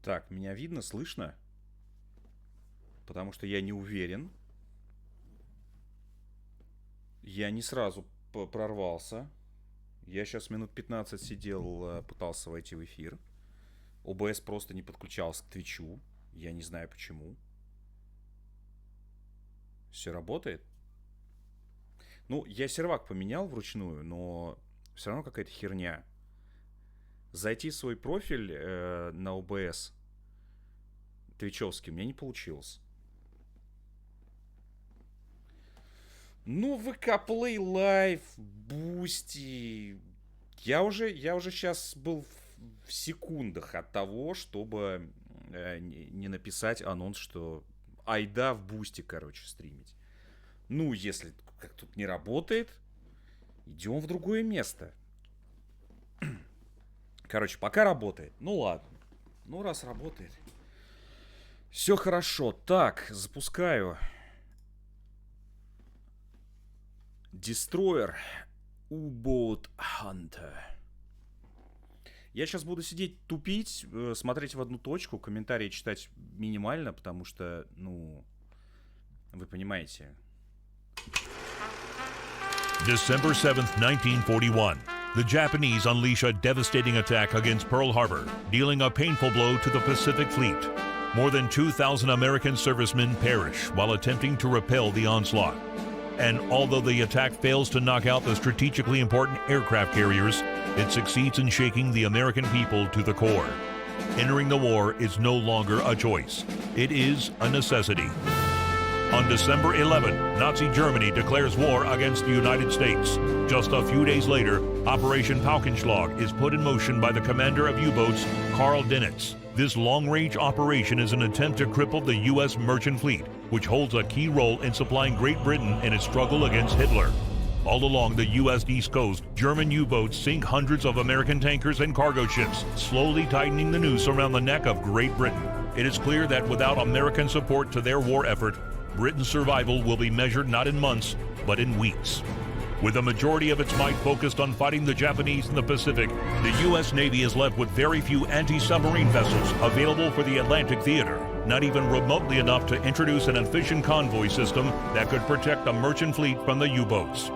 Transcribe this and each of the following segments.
Так, меня видно, слышно? Потому что я не уверен. Я не сразу прорвался. Я сейчас минут 15 сидел, пытался войти в эфир. ОБС просто не подключался к Твичу. Я не знаю почему. Все работает? Ну, я сервак поменял вручную, но все равно какая-то херня. Зайти в свой профиль на ОБС твичевский у меня не получилось. Ну, ВК Play Live, Boosty. Я уже сейчас был в секундах от того, чтобы не написать анонс, что айда в Boosty, короче, стримить. Ну, если как тут не работает, идем в другое место. Короче, пока работает. Ну ладно. Ну, раз работает. Все хорошо. Так, запускаю. Destroyer U-Boat Hunter. Я сейчас буду сидеть тупить, смотреть в одну точку, комментарии читать минимально, потому что, ну, вы понимаете. December 7th, 1941. The Japanese unleash a devastating attack against Pearl Harbor, dealing a painful blow to the Pacific Fleet. More than 2,000 American servicemen perish while attempting to repel the onslaught. And although the attack fails to knock out the strategically important aircraft carriers, it succeeds in shaking the American people to the core. Entering the war is no longer a choice. It is a necessity. On December 11, Nazi Germany declares war against the United States. Just a few days later, Operation Paukenschlag is put in motion by the commander of U-boats, Karl Dönitz. This long-range operation is an attempt to cripple the U.S. merchant fleet, which holds a key role in supplying Great Britain in its struggle against Hitler. All along the U.S. East Coast, German U-boats sink hundreds of American tankers and cargo ships, slowly tightening the noose around the neck of Great Britain. It is clear that without American support to their war effort, Britain's survival will be measured not in months, but in weeks. With the majority of its might focused on fighting the Japanese in the Pacific, the U.S. Navy is left with very few anti-submarine vessels available for the Atlantic theater, not even remotely enough to introduce an efficient convoy system that could protect the merchant fleet from the U-boats.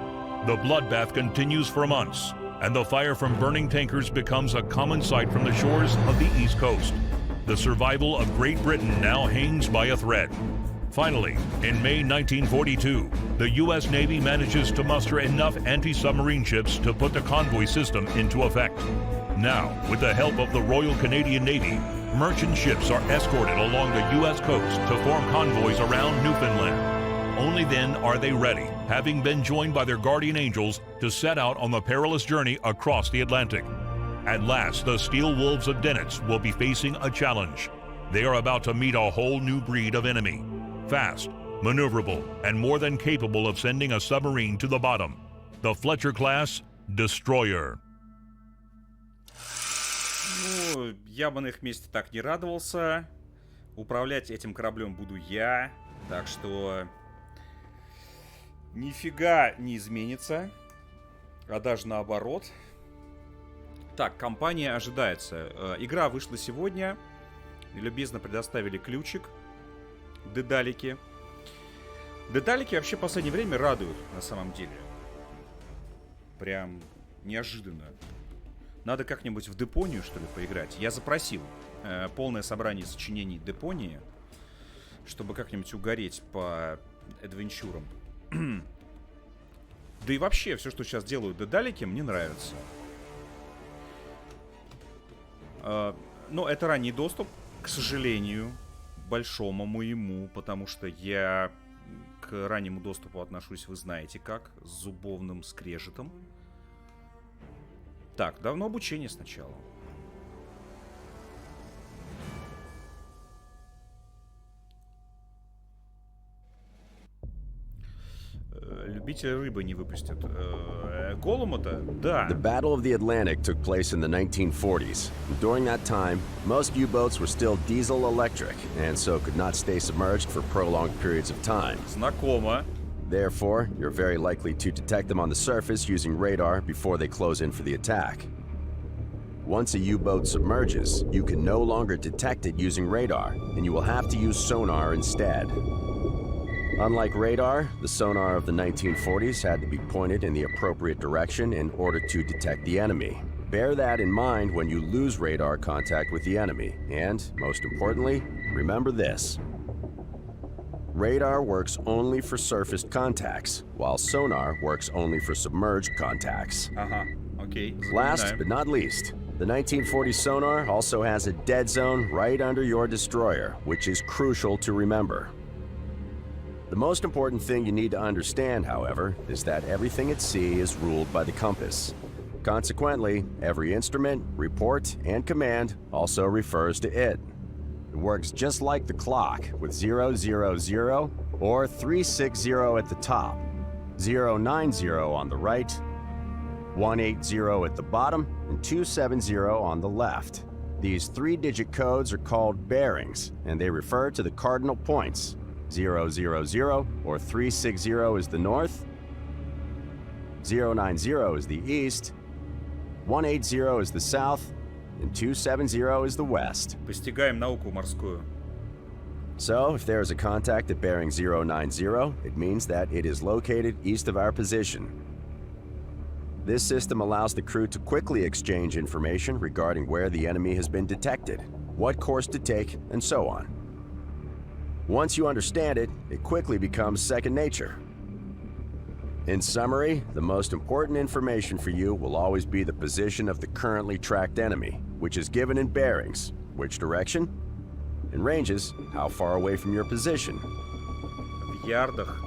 The bloodbath continues for months, and the fire from burning tankers becomes a common sight from the shores of the East Coast. The survival of Great Britain now hangs by a thread. Finally, in May 1942, the U.S. Navy manages to muster enough anti-submarine ships to put the convoy system into effect. Now, with the help of the Royal Canadian Navy, merchant ships are escorted along the U.S. coast to form convoys around Newfoundland. Only then are they ready, having been joined by their guardian angels, to set out on the perilous journey across the Atlantic. At last, the steel wolves of Dönitz will be facing a challenge. They are about to meet a whole new breed of enemy. Fast, maneuverable, and more than capable of sending a submarine to the bottom. The Fletcher-class Destroyer. Ну, я бы на их месте так не радовался. Управлять этим кораблем буду я. Так что нифига не изменится. А даже наоборот. Так, кампания ожидается. Игра вышла сегодня. Любезно предоставили ключик. Дедалики. Дедалики вообще в последнее время радуют, на самом деле. Прям неожиданно. Надо как-нибудь в Депонию, что ли, поиграть. Я запросил полное собрание сочинений Депонии, чтобы как-нибудь угореть по адвенчурам. Да и вообще, все, что сейчас делают Дедалики, мне нравится. Но это ранний доступ, к сожалению, большому моему, потому что я к раннему доступу отношусь, вы знаете как, с зубовным скрежетом. Так, давно обучение сначала. Любители рыбы не выпустят. Голума-то? Да. The Battle of the Atlantic took place in the 1940s. During that time, most U-boats were still diesel-electric, and so could not stay submerged for prolonged periods of time. Знакомо. Therefore, you're very likely to detect them on the surface using radar before they close in for the attack. Once a U-boat submerges, you can no longer detect it using radar, and you will have to use sonar instead. Unlike radar, the sonar of the 1940s had to be pointed in the appropriate direction in order to detect the enemy. Bear that in mind when you lose radar contact with the enemy, and, most importantly, remember this. Radar works only for surfaced contacts, while sonar works only for submerged contacts. Окей. Last but not least, the 1940 sonar also has a dead zone right under your destroyer, which is crucial to remember. The most important thing you need to understand, however, is that everything at sea is ruled by the compass. Consequently, every instrument, report, and command also refers to it. It works just like the clock, with 000 or 360 at the top, 090 on the right, 180 at the bottom, and 270 on the left. These three-digit codes are called bearings, and they refer to the cardinal points. 000 or 360 is the north, 090 is the east, 180 is the south, and 270 is the west. Постигаем науку морскую. So, if there is a contact at bearing 090, it means that it is located east of our position. This system allows the crew to quickly exchange information regarding where the enemy has been detected, what course to take, and so on. Once you understand it, it quickly becomes second nature. In summary, the most important information for you will always be the position of the currently tracked enemy, which is given in bearings, which direction, and ranges, how far away from your position. В ярдах.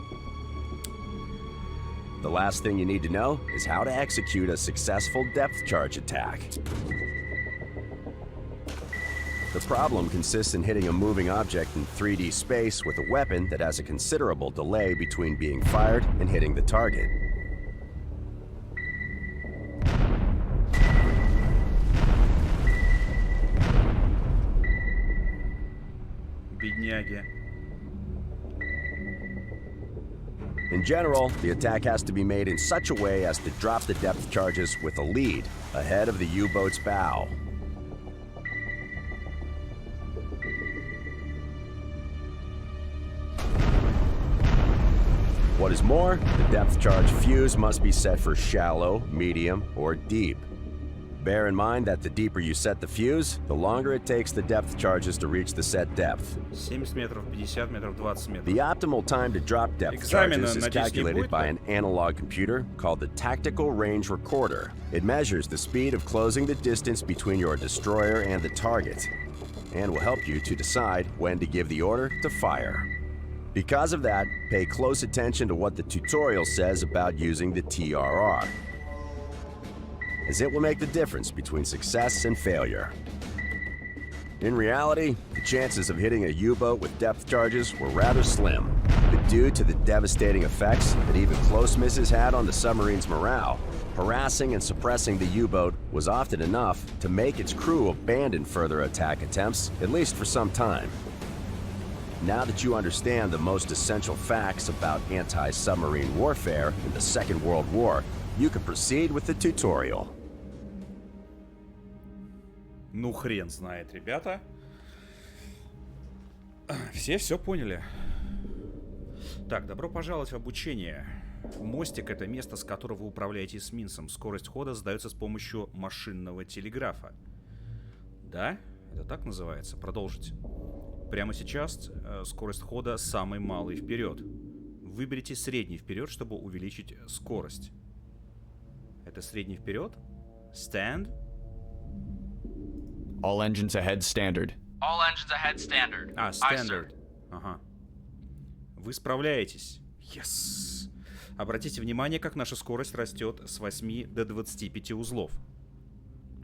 The last thing you need to know is how to execute a successful depth charge attack. The problem consists in hitting a moving object in 3D space with a weapon that has a considerable delay between being fired and hitting the target. Бедняги. In general, the attack has to be made in such a way as to drop the depth charges with a lead ahead of the U-boat's bow. What is more, the depth charge fuse must be set for shallow, medium, or deep. Bear in mind that the deeper you set the fuse, the longer it takes the depth charges to reach the set depth. 70 метров, 50 метров, 20 метров. The optimal time to drop depth charges is calculated by an analog computer called the Tactical Range Recorder. It measures the speed of closing the distance between your destroyer and the target, and will help you to decide when to give the order to fire. Because of that, pay close attention to what the tutorial says about using the TRR, as it will make the difference between success and failure. In reality, the chances of hitting a U-boat with depth charges were rather slim, but due to the devastating effects that even close misses had on the submarine's morale, harassing and suppressing the U-boat was often enough to make its crew abandon further attack attempts, at least for some time. Now that you understand the most essential facts about anti-submarine warfare in the Second World War, you can proceed with the tutorial. Ну, хрен знает, ребята. Все поняли. Так, добро пожаловать в обучение. Мостик — это место, с которого вы управляете эсминцем. Скорость хода задается с помощью машинного телеграфа. Да? Это так называется? Продолжите. Прямо сейчас скорость хода самый малый вперед. Выберите средний вперед, чтобы увеличить скорость. Это средний вперед? Stand? All engines ahead, standard. All engines ahead, standard. А, Aye, sir. standard. Ага. Вы справляетесь. Yes. Обратите внимание, как наша скорость растет с 8 до 25 узлов.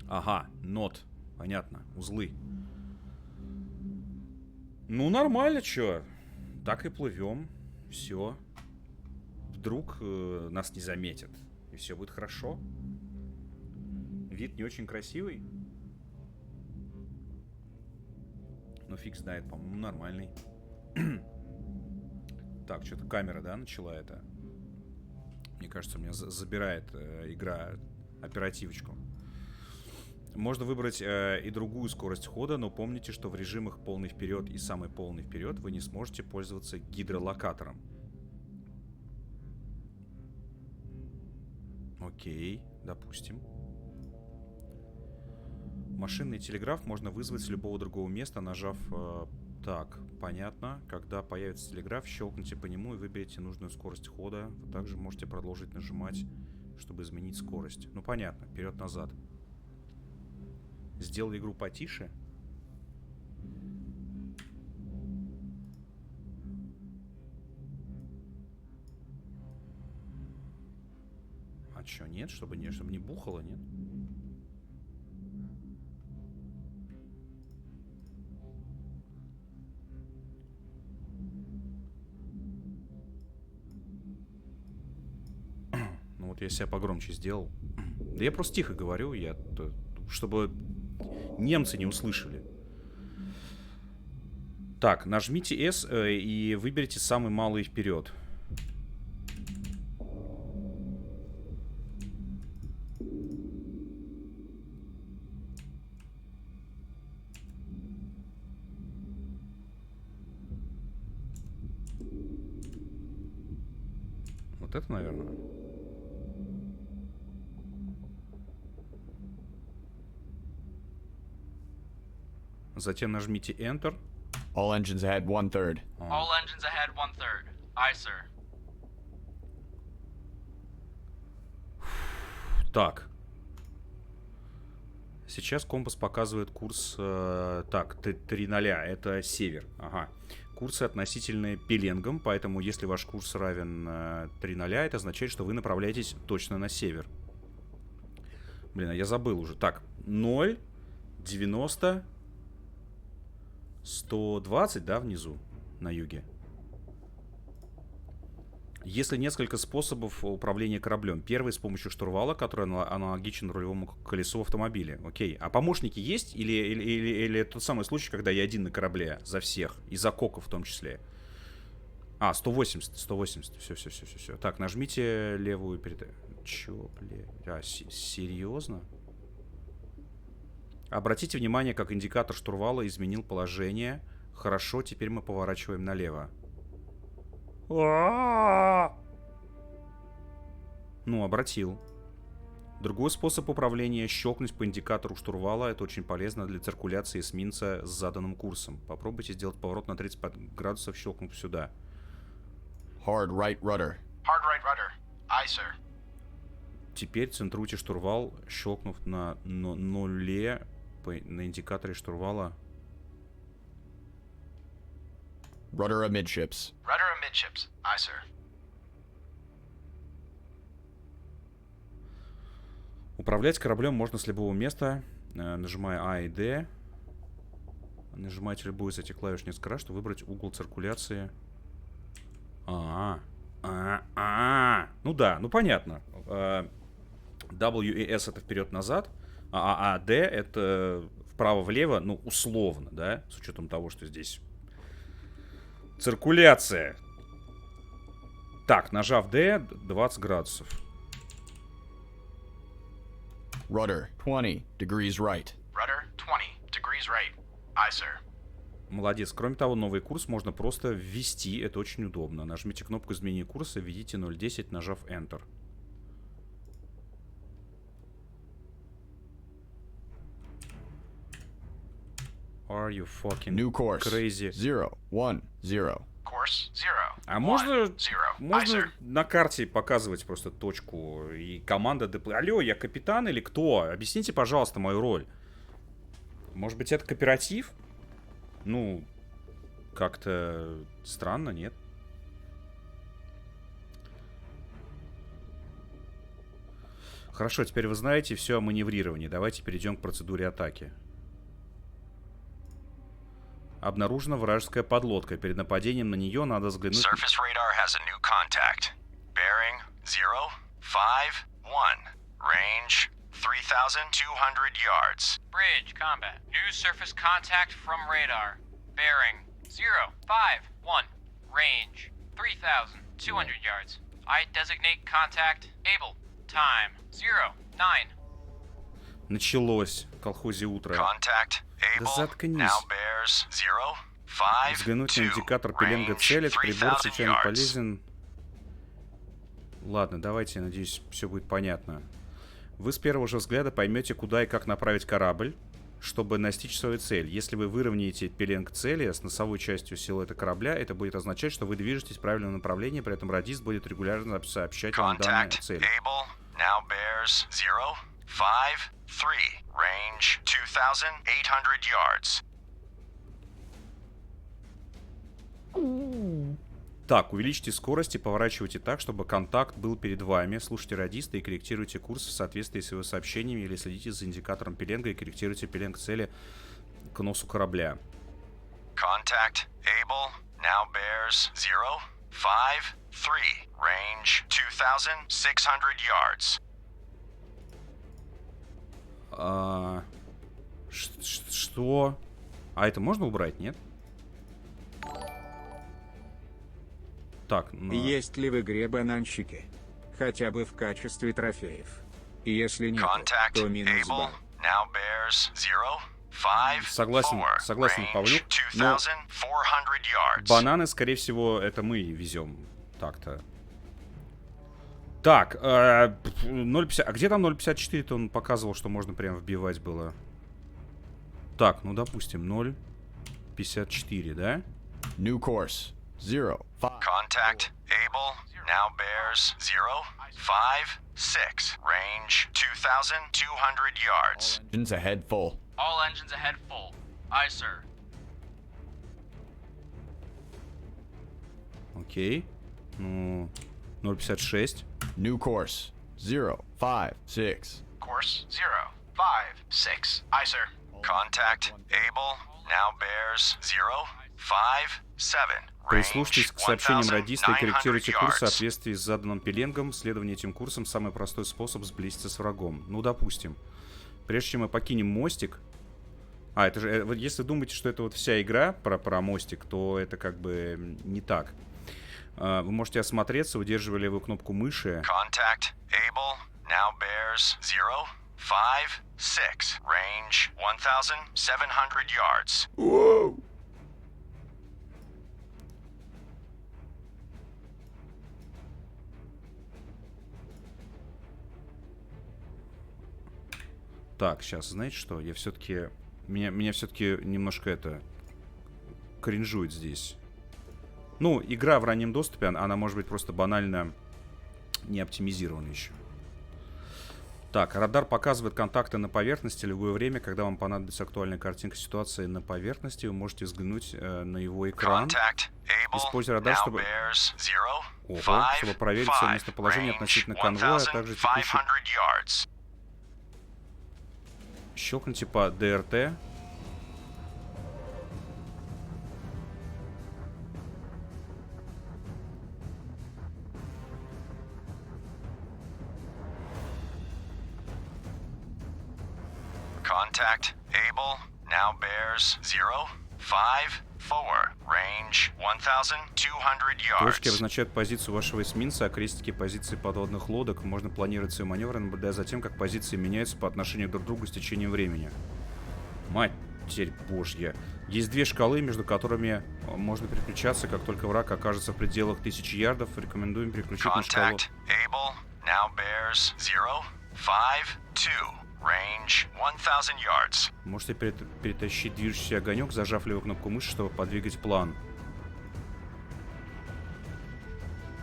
Ага, not. Понятно, узлы. Ну, нормально, чё. Так и плывем. Все. Вдруг нас не заметят. И все будет хорошо. Вид не очень красивый. Но фиг знает, по-моему, нормальный. Так, что-то камера, да, начала это. Мне кажется, у меня забирает игра оперативочку. Можно выбрать и другую скорость хода, но помните, что в режимах полный вперед и самый полный вперед вы не сможете пользоваться гидролокатором. Окей, допустим. Машинный телеграф можно вызвать с любого другого места, нажав... Так, понятно. Когда появится телеграф, щелкните по нему и выберите нужную скорость хода. Вы также можете продолжить нажимать, чтобы изменить скорость. Ну, понятно. Вперед-назад. Сделай игру потише. А чё, нет? Чтобы не бухало, нет? Ну вот я себя погромче сделал. Да я просто тихо говорю, чтобы немцы не услышали. Так, нажмите S и выберите самый малый вперед. Вот это, наверное. Затем нажмите Enter. All engines ahead 1/3. All engines ahead 1/3. Aye, sir. Так. Сейчас компас показывает курс... так, 3:0. Это север. Ага. Курсы относительны пеленгам, поэтому если ваш курс равен 3:0, это означает, что вы направляетесь точно на север. Блин, а я забыл уже. Так, 0, 90... 120, да, внизу, на юге. Есть ли несколько способов управления кораблем? Первый с помощью штурвала, который аналогичен рулевому колесу в автомобиле. Окей. А помощники есть? Или тот самый случай, когда я один на корабле за всех? И за коков в том числе. 180. Все. Так, нажмите левую перед... Чё, блядь? Серьезно? Обратите внимание, как индикатор штурвала изменил положение. Хорошо, теперь мы поворачиваем налево. Ну, обратил. Другой способ управления — щелкнуть по индикатору штурвала. Это очень полезно для циркуляции эсминца с заданным курсом. Попробуйте сделать поворот на 35 градусов, щелкнув сюда. Hard right rudder. Hard right rudder. Aye, sir. Теперь центруйте штурвал, щелкнув на нуле на индикаторе штурвала. Rudder amidships. Rudder amidships. Aye, sir. Управлять кораблем можно с любого места, нажимая А и Д. Нажимайте любую из этих клавиш несколько раз, чтобы выбрать угол циркуляции. Ну да, ну понятно. W и S это вперед-назад, а D это вправо-влево, ну условно, да, с учетом того, что здесь циркуляция. Так, нажав D, 20 градусов. Rudder 20 degrees right. Rudder 20 degrees right. Aye, sir. Молодец. Кроме того, новый курс можно просто ввести, это очень удобно. Нажмите кнопку изменения курса, введите 0.10, нажав Enter. Are you fucking New course. crazy? 0, 1, 0. Course 0. А можно Aye, на карте показывать просто точку и команда деплей? Алло, я капитан или кто? Объясните, пожалуйста, мою роль. Может быть, это кооператив? Ну, как-то странно, нет? Хорошо, теперь вы знаете все о маневрировании. Давайте перейдем к процедуре атаки. Обнаружена вражеская подлодка. Перед нападением на нее надо взглянуть... Surface radar has a new contact. Bearing 051. Range 3,200 yards. Bridge combat. New surface contact from radar. Bearing 051. Range 3,200 yards. I designate contact able. Time 09. Началось в колхозе утро. Да заткнись. Взглянуть на индикатор пеленга цели. Прибор случайно полезен. Ладно, давайте, надеюсь, все будет понятно. Вы с первого же взгляда поймете, куда и как направить корабль, чтобы достичь свою цель. Если вы выровняете пеленг цели с носовой частью силуэта корабля, это будет означать, что вы движетесь в правильном направлении, при этом радист будет регулярно сообщать вам данные цели. Так, увеличьте скорость и поворачивайте так, чтобы контакт был перед вами. Слушайте радиста и корректируйте курс в соответствии с его сообщениями или следите за индикатором пеленга и корректируйте пеленг цели к носу корабля. Contact able now bears 053 range 2600 yards. Что? А это можно убрать, нет? Так, ну... Есть ли в игре бананчики? Хотя бы в качестве трофеев. И если нет, то минус бан. Согласен, Павлюк. Но бананы, скорее всего, это мы везем. Так-то. Так, 0,50... А где там 0,54-то он показывал, что можно прям вбивать было? Так, ну допустим, 0,54, да? New course. 0, 5. Contact able now bears 056 range 2200 yards. Engines ahead full. All engines ahead full. Aye, sir. Окей. Ну, 0,56. New course. 0, 5, 6. Course 056. Aye, sir. Contact able now bears 057. Прислушайтесь к сообщениям радиста и корректируйте курс в соответствии с заданным пеленгом. Следование этим курсом — самый простой способ сблизиться с врагом. Ну, допустим. Прежде чем мы покинем мостик... А, это же... Вот если думаете, что это вот вся игра про мостик, то это как бы не так. Вы можете осмотреться, удерживая левую кнопку мыши. Contact able now bears 056 range 1700 yards. Воу! Так, сейчас, знаете что? Я все-таки... Меня все-таки немножко это... кринжует здесь. Ну, игра в раннем доступе, она может быть просто банально не оптимизирована еще. Так, радар показывает контакты на поверхности. Любое время, когда вам понадобится актуальная картинка ситуации на поверхности, вы можете взглянуть на его экран. Используя радар, чтобы проверить свое местоположение относительно конвоя, а также текущий... Щелкните по ДРТ. Contact able now bears 054 range 1200 yards. Точки обозначают позицию вашего эсминца, а крестики — позиции подводных лодок. Можно планировать свои маневры, наблюдая за тем, как позиции меняются по отношению друг к другу с течением времени. Матерь божья. Есть две шкалы, между которыми можно переключаться, как только враг окажется в пределах 1000 ярдов. Рекомендуем переключить на шкалу. Able now bears 052 range 1000 yards. Можете перетащить движущийся огонек, зажав левую кнопку мыши, чтобы подвигать план.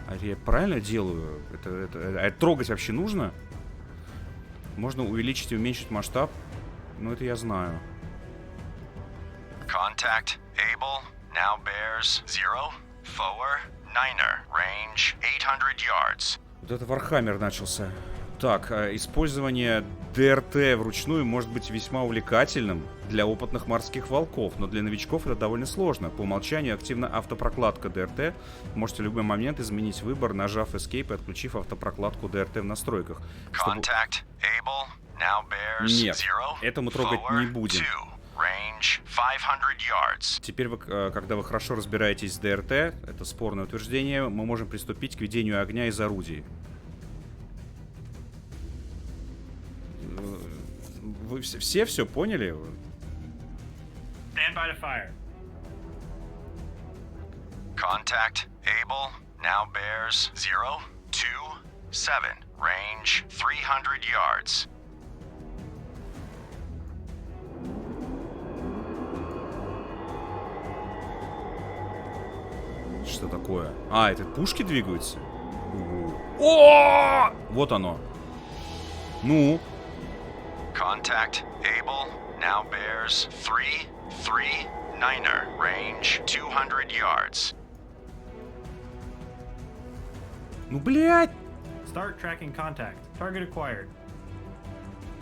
А я правильно делаю? А трогать вообще нужно? Можно увеличить и уменьшить масштаб. Ну, это я знаю. Contact able now bears 049er range 800 yards. Вот это Вархаммер начался. Так, использование ДРТ вручную может быть весьма увлекательным для опытных морских волков, но для новичков это довольно сложно. По умолчанию активна автопрокладка ДРТ. Можете в любой момент изменить выбор, нажав Escape и отключив автопрокладку дрт в настройках. Чтобы... Нет, это мы трогать не будем. Теперь, когда вы хорошо разбираетесь с ДРТ, это спорное утверждение, мы можем приступить к ведению огня из орудий. Вы все поняли? Stand by to fire. Contact Able now bears 027. Range 300 yards. Что такое? А, это пушки двигаются? О! Вот оно. Ну? Contact Able now bears 339er. Range 200 yards. Ну, блядь! Start tracking contact. Target acquired.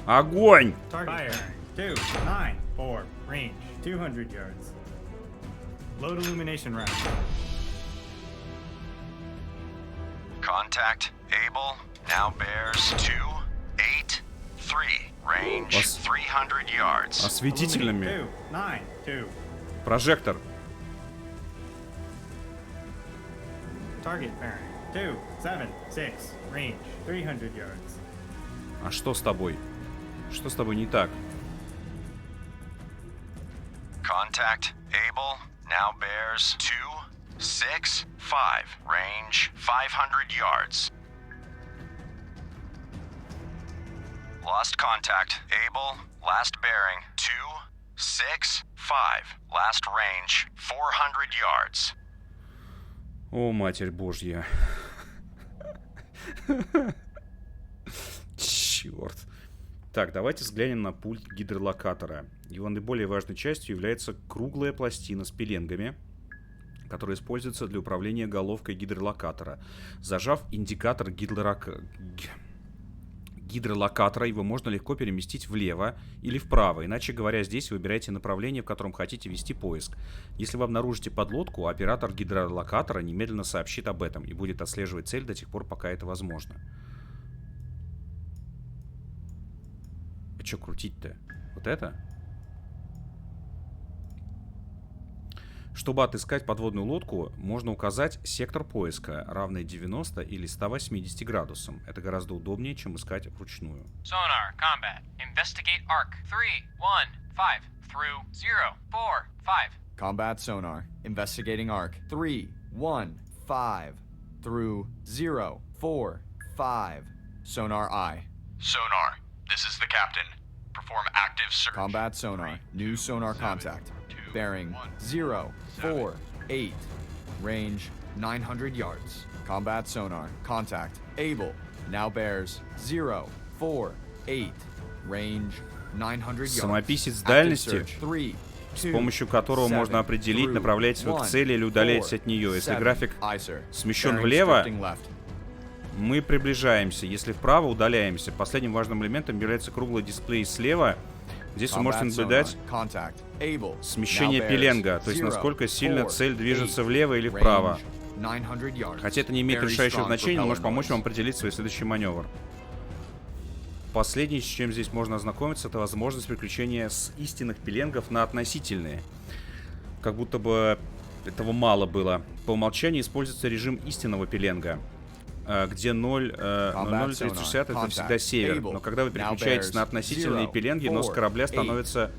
Огонь! Target. Fire. 294. Range 200 yards. Load illumination round. Contact Able now bears 283. Range 300 yards. Осветительными. 292. Прожектор. Target bearing. 276. Range 300 yards. А что с тобой? Что с тобой не так? Contact Able now bears 265. Range 500 yards. Lost contact. Able. Last bearing 265. Last range 400 yards. О, Матерь Божья. Черт. Так, давайте взглянем на пульт гидролокатора. Его наиболее важной частью является круглая пластина с пеленгами, которая используется для управления головкой гидролокатора. Зажав индикатор гидролокатора, его можно легко переместить влево или вправо. Иначе говоря, здесь выбирайте направление, в котором хотите вести поиск. Если вы обнаружите подлодку, оператор гидролокатора немедленно сообщит об этом и будет отслеживать цель до тех пор, пока это возможно. А что крутить-то? Вот это? Чтобы отыскать подводную лодку, можно указать сектор поиска, равный 90 или 180 градусам. Это гораздо удобнее, чем искать вручную. Sonar, combat. Investigate arc. 315 through 045. Combat sonar. Investigating arc. 315 through 045. Sonar I. Sonar. This is the captain. Perform active search. Combat sonar. New sonar contact. Bearing 048. Range 900 yards. Combat sonar. Contact. Able. Now bears 048. Range 900 yards. Самописец дальности, с помощью которого можно определить, направляетесь вы к цели или удаляетесь от нее. Если график смещен влево, мы приближаемся. Если вправо, удаляемся. Последним важным элементом является круглый дисплей слева. Здесь вы можете наблюдать смещение пеленга, то есть насколько сильно цель движется влево или вправо. Хотя это не имеет решающего значения, но может помочь вам определить свой следующий маневр. Последнее, с чем здесь можно ознакомиться, это возможность переключения с истинных пеленгов на относительные. Как будто бы этого мало было. По умолчанию используется режим истинного пеленга, где 0,360 это всегда север. Но когда вы переключаетесь на относительные пеленги, нос корабля становится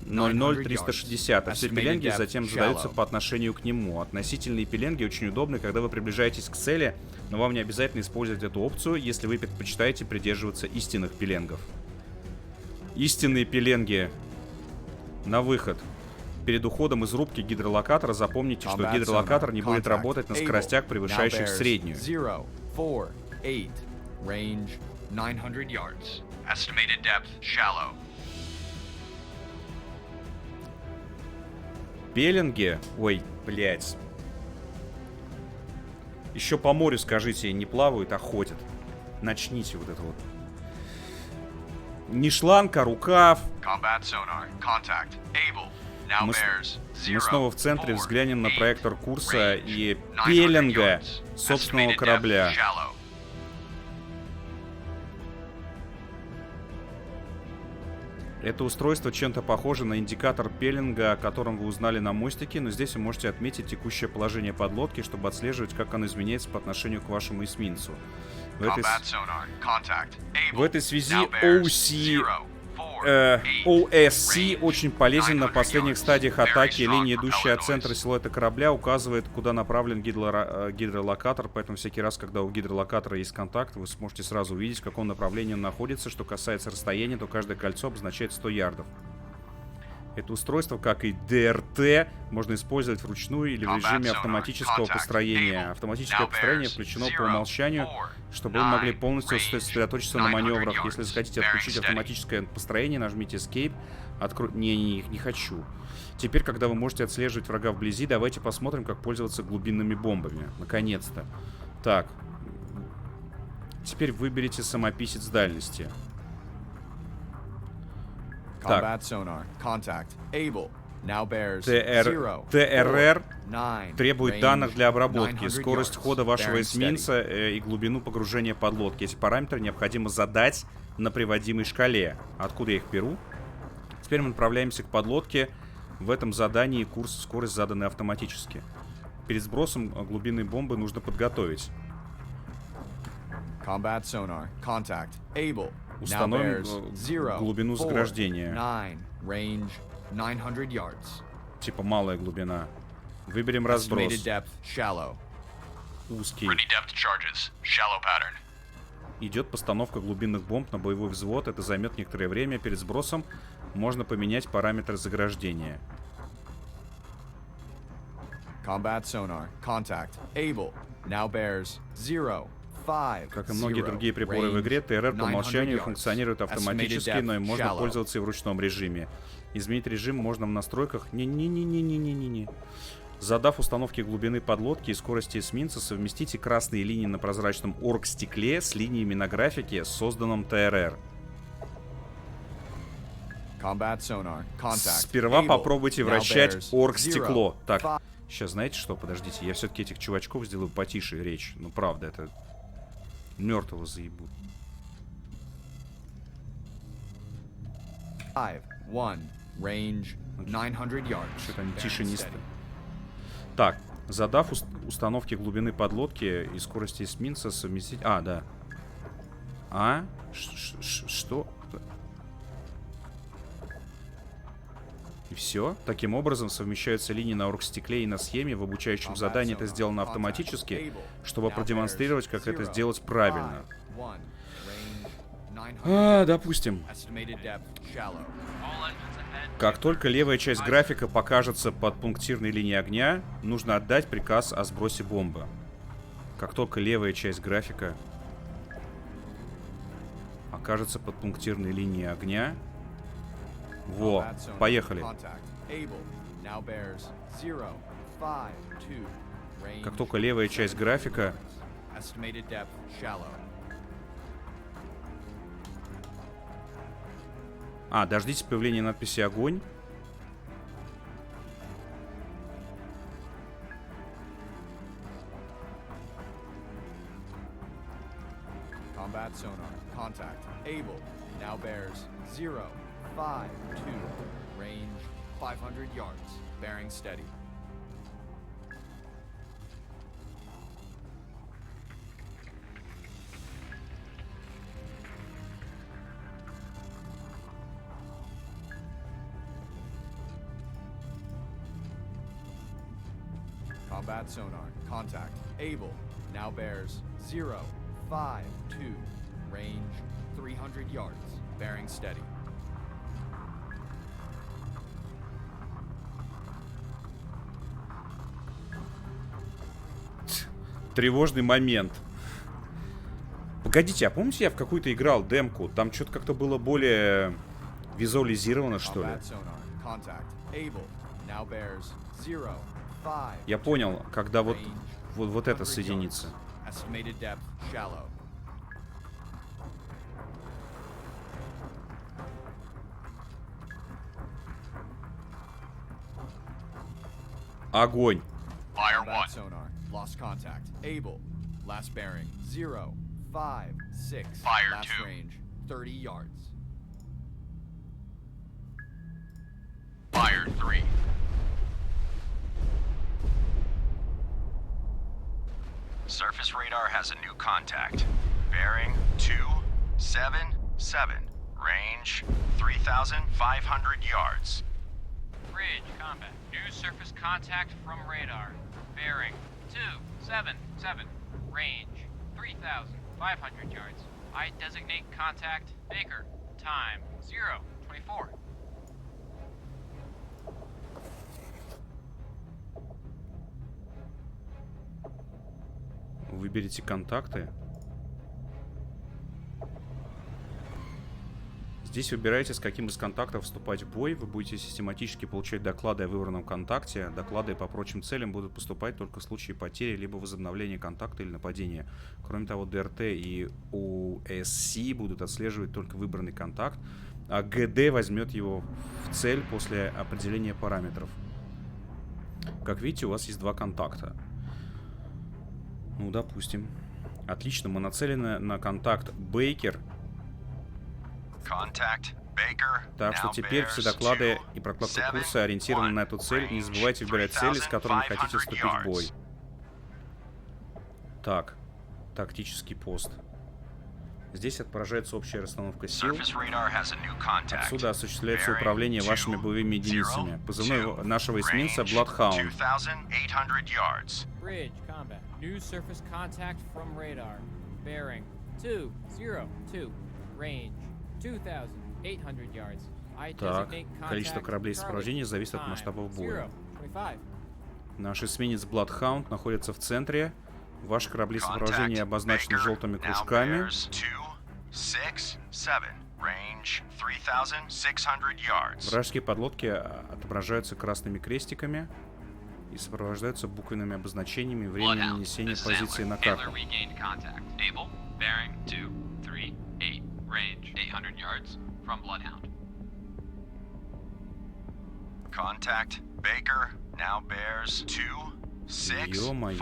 0,360, а все пеленги затем задаются по отношению к нему. Относительные пеленги очень удобны, когда вы приближаетесь к цели, но вам не обязательно использовать эту опцию, если вы предпочитаете придерживаться истинных пеленгов. Истинные пеленги на выход. Перед уходом из рубки гидролокатора запомните, что гидролокатор не будет работать на скоростях, превышающих среднюю. Пеленги... Ой, блядь. Еще по морю, скажите, не плавают, а ходят. Начните вот это вот. Не шланг, а рукав. Мы снова в центре, взглянем на проектор курса и пеленга собственного корабля. Это устройство чем-то похоже на индикатор пеленга, о котором вы узнали на мостике, но здесь вы можете отметить текущее положение подлодки, чтобы отслеживать, как оно изменяется по отношению к вашему эсминцу. В этой связи OC OSC очень полезен на последних стадиях атаки. Линия, идущая от центра силуэта корабля, указывает, куда направлен гидролокатор. Поэтому всякий раз, когда у гидролокатора есть контакт, вы сможете сразу увидеть, в каком направлении он находится. Что касается расстояния, то каждое кольцо обозначает 100 ярдов. Это устройство, как и ДРТ, можно использовать вручную или в режиме автоматического построения. Автоматическое построение включено по умолчанию, чтобы вы могли полностью сосредоточиться на маневрах. Если захотите отключить автоматическое построение, нажмите Escape. Не хочу. Теперь, когда вы можете отслеживать врага вблизи, давайте посмотрим, как пользоваться глубинными бомбами. Наконец-то. Так. Теперь выберите самописец дальности. Так. ТРР требует данных для обработки, скорость хода вашего эсминца и глубину погружения подлодки. Эти параметры необходимо задать на приводимой шкале. Откуда я их беру? Теперь мы направляемся к подлодке. В этом задании курс и скорость заданы автоматически. Перед сбросом глубинной бомбы нужно подготовить. Установим глубину заграждения. Типа малая глубина. Выберем разброс. Узкий. Идет постановка глубинных бомб на боевой взвод. Это займет некоторое время. Перед сбросом можно поменять параметры заграждения. Как и многие другие приборы в игре, ТРР по умолчанию функционирует автоматически, но им можно пользоваться и в ручном режиме. Изменить режим можно в настройках. Не-не-не-не-не-не-не. Задав установки глубины подлодки и скорости эсминца, совместите красные линии на прозрачном оргстекле с линиями на графике, созданном ТРР. Сперва попробуйте вращать оргстекло. Так, сейчас знаете что? Подождите, я все-таки этих чувачков сделаю потише речь. Ну правда, это... Мертвого заебут. 5, 1, range 900 yards. Что-то они тише не стоят. Так, задав установки глубины подлодки и скорости эсминца совместить... А, да. Что? И все. Таким образом совмещаются линии на оргстекле и на схеме. В обучающем задании это сделано автоматически, чтобы продемонстрировать, как это сделать правильно. Допустим. Как только левая часть графика покажется под пунктирной линией огня, нужно отдать приказ о сбросе бомбы. Как только левая часть графика окажется под пунктирной линией огня... Во, поехали. Как только левая часть графика... дождитесь появления надписи «Огонь». Combat sonar. Contact. Able. Now bears 0, 5, 2. Range 500 yards. Bearing steady. Combat sonar. Contact. Able. Now bears 0, 5, 2. Range 300 yards. Bearing steady. Тревожный момент. Погодите, а помните, я в какую-то играл демку? Там что-то как-то было более визуализировано, что ли? Я понял, когда вот это соединится. Огонь. Lost contact. Able. Last bearing 0, 5, 6. Fire Last 2. range 30 yards. Fire 3. Surface radar has a new contact. Bearing 277. Range 3,500 yards. Bridge combat. New surface contact from radar. Bearing 277. Range 3,500 yards. I designate contact Baker. Time 0:24. Выберите контакты. Здесь выбираете, с каким из контактов вступать в бой. Вы будете систематически получать доклады о выбранном контакте. Доклады по прочим целям будут поступать только в случае потери либо возобновления контакта или нападения. Кроме того, ДРТ и УСС будут отслеживать только выбранный контакт, а ГД возьмет его в цель после определения параметров. Как видите, у вас есть два контакта. Ну, допустим. Отлично, мы нацелены на контакт Бейкер. Так что теперь все доклады и прокладка курса ориентированы на эту цель. Не забывайте выбирать цели, с которыми хотите вступить в бой. Так, тактический пост. Здесь отображается общая расстановка сил. Отсюда осуществляется управление вашими боевыми единицами. Позывной нашего эсминца Bloodhound. Bridge combat. New surface contact from radar. Bearing 202. Range 2,800 yards. I Так, designate количество contact кораблей сопровождения зависит от Time масштабов боя. 0:25. Наш эсминец Bloodhound находится в центре. Ваши корабли сопровождения обозначены желтыми кружками. Вражеские подлодки отображаются красными крестиками и сопровождаются буквенными обозначениями времени нанесения позиции на карту. Ё-моё.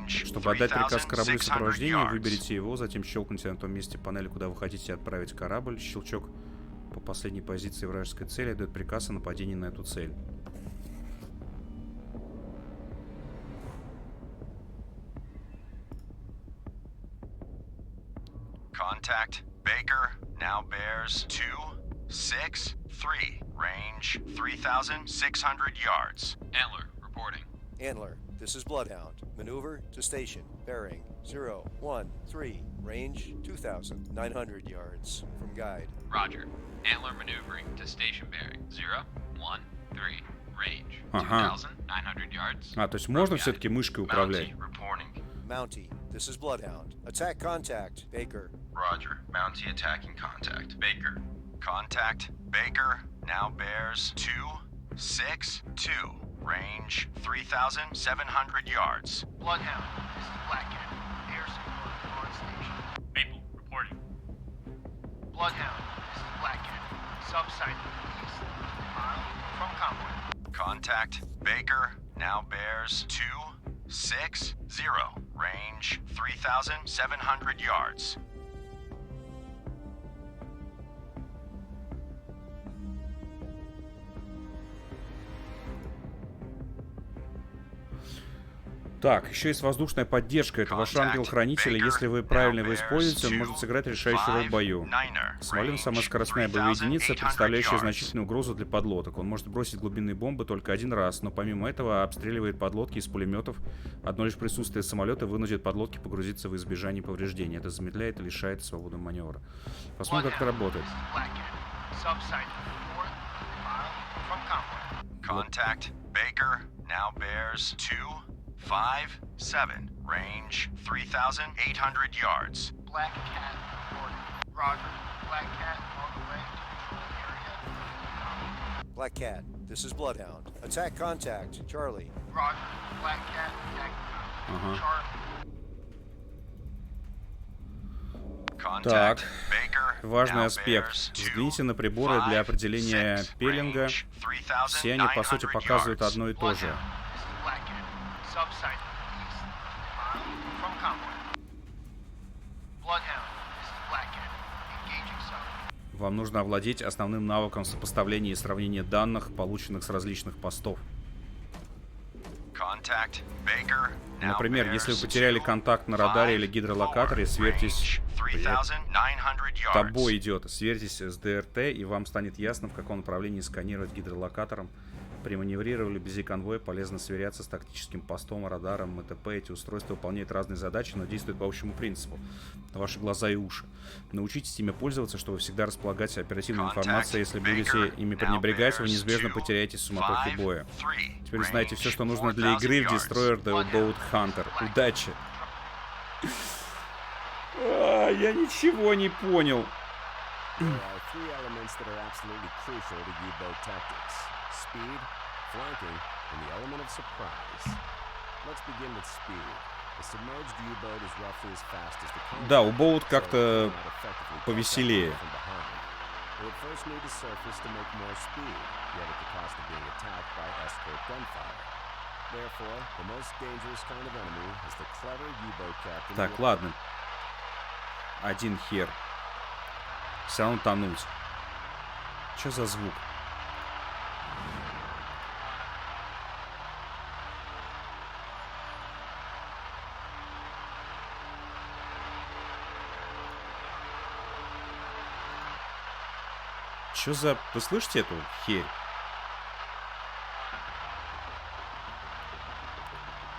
Чтобы отдать приказ кораблю сопровождения, выберите его, затем щелкните на том месте панели, куда вы хотите отправить корабль. Щелчок по последней позиции вражеской цели дает приказ о нападении на эту цель. Contact Baker now bears 263. Range 3,600 yards. Antler reporting. Antler, this is Bloodhound. Maneuver to station. Bearing 013. Range 2,900 yards. From guide. Roger. Antler maneuvering to station bearing 013. Range Ага. 2,900 yards. А, то есть можно все-таки мышкой управлять? Mountie, this is Bloodhound. Attack contact. Baker. Roger. Mountie attacking contact. Baker. Contact Baker now bears 262. Range 3,700 yards. Bloodhound, this is Blackcat. Air support on station. Maple reporting. Bloodhound, this is Blackcat. Subsighting east mile from convoy. Contact Baker now bears 260. Range 3,700 yards. Так, еще есть воздушная поддержка. Это ваш ангел-хранитель. Если вы правильно его используете, он может сыграть решающую роль в бою. Самолет — самая скоростная боевая единица, представляющая значительную угрозу для подлодок. Он может бросить глубинные бомбы только один раз, но помимо этого обстреливает подлодки из пулеметов. Одно лишь присутствие самолета вынудит подлодки погрузиться в избежание повреждений. Это замедляет и лишает свободу маневра. Посмотрим, как это работает. Contact Baker now bears 257. Range 3,800 yards. Black Cat reporting. Roger. Black Cat on the way to control area. Black Cat, this is Bloodhound. Attack contact. Charlie. Roger. Black Cat attacking Charlie. Так, важный аспект. Взгляните на приборы для определения пеленга. Все они, по сути, показывают одно и то же. Вам нужно овладеть основным навыком сопоставления и сравнения данных, полученных с различных постов. Например, если вы потеряли контакт на радаре или гидролокаторе, сверьтесь... Тобой идет. Сверьтесь с ДРТ, и вам станет ясно, в каком направлении сканировать гидролокатором. При маневрировании вблизи конвоя полезно сверяться с тактическим постом, радаром, МТП. Эти устройства выполняют разные задачи, но действуют по общему принципу. Ваши глаза и уши. Научитесь ими пользоваться, чтобы всегда располагать оперативной информацией. Если будете ими пренебрегать, вы неизбежно потеряетесь в суматохе боя. Теперь знаете все, что нужно для игры в Destroyer The Boat Hunter. Удачи! Я ничего не понял. Speed, flanking, and the element of surprise. Let's begin with speed. The submerged U-boat is roughly as fast as the convoy. Да, у боут как-то повеселее. It would first need to surface to make more speed, yet at the cost of being attacked by escort gunfire. Therefore, the most dangerous kind of enemy is the clever U-boat captain. Так, ладно. Один хер. Все равно тонуть. Что за звук? Что за... Вы слышите эту херь?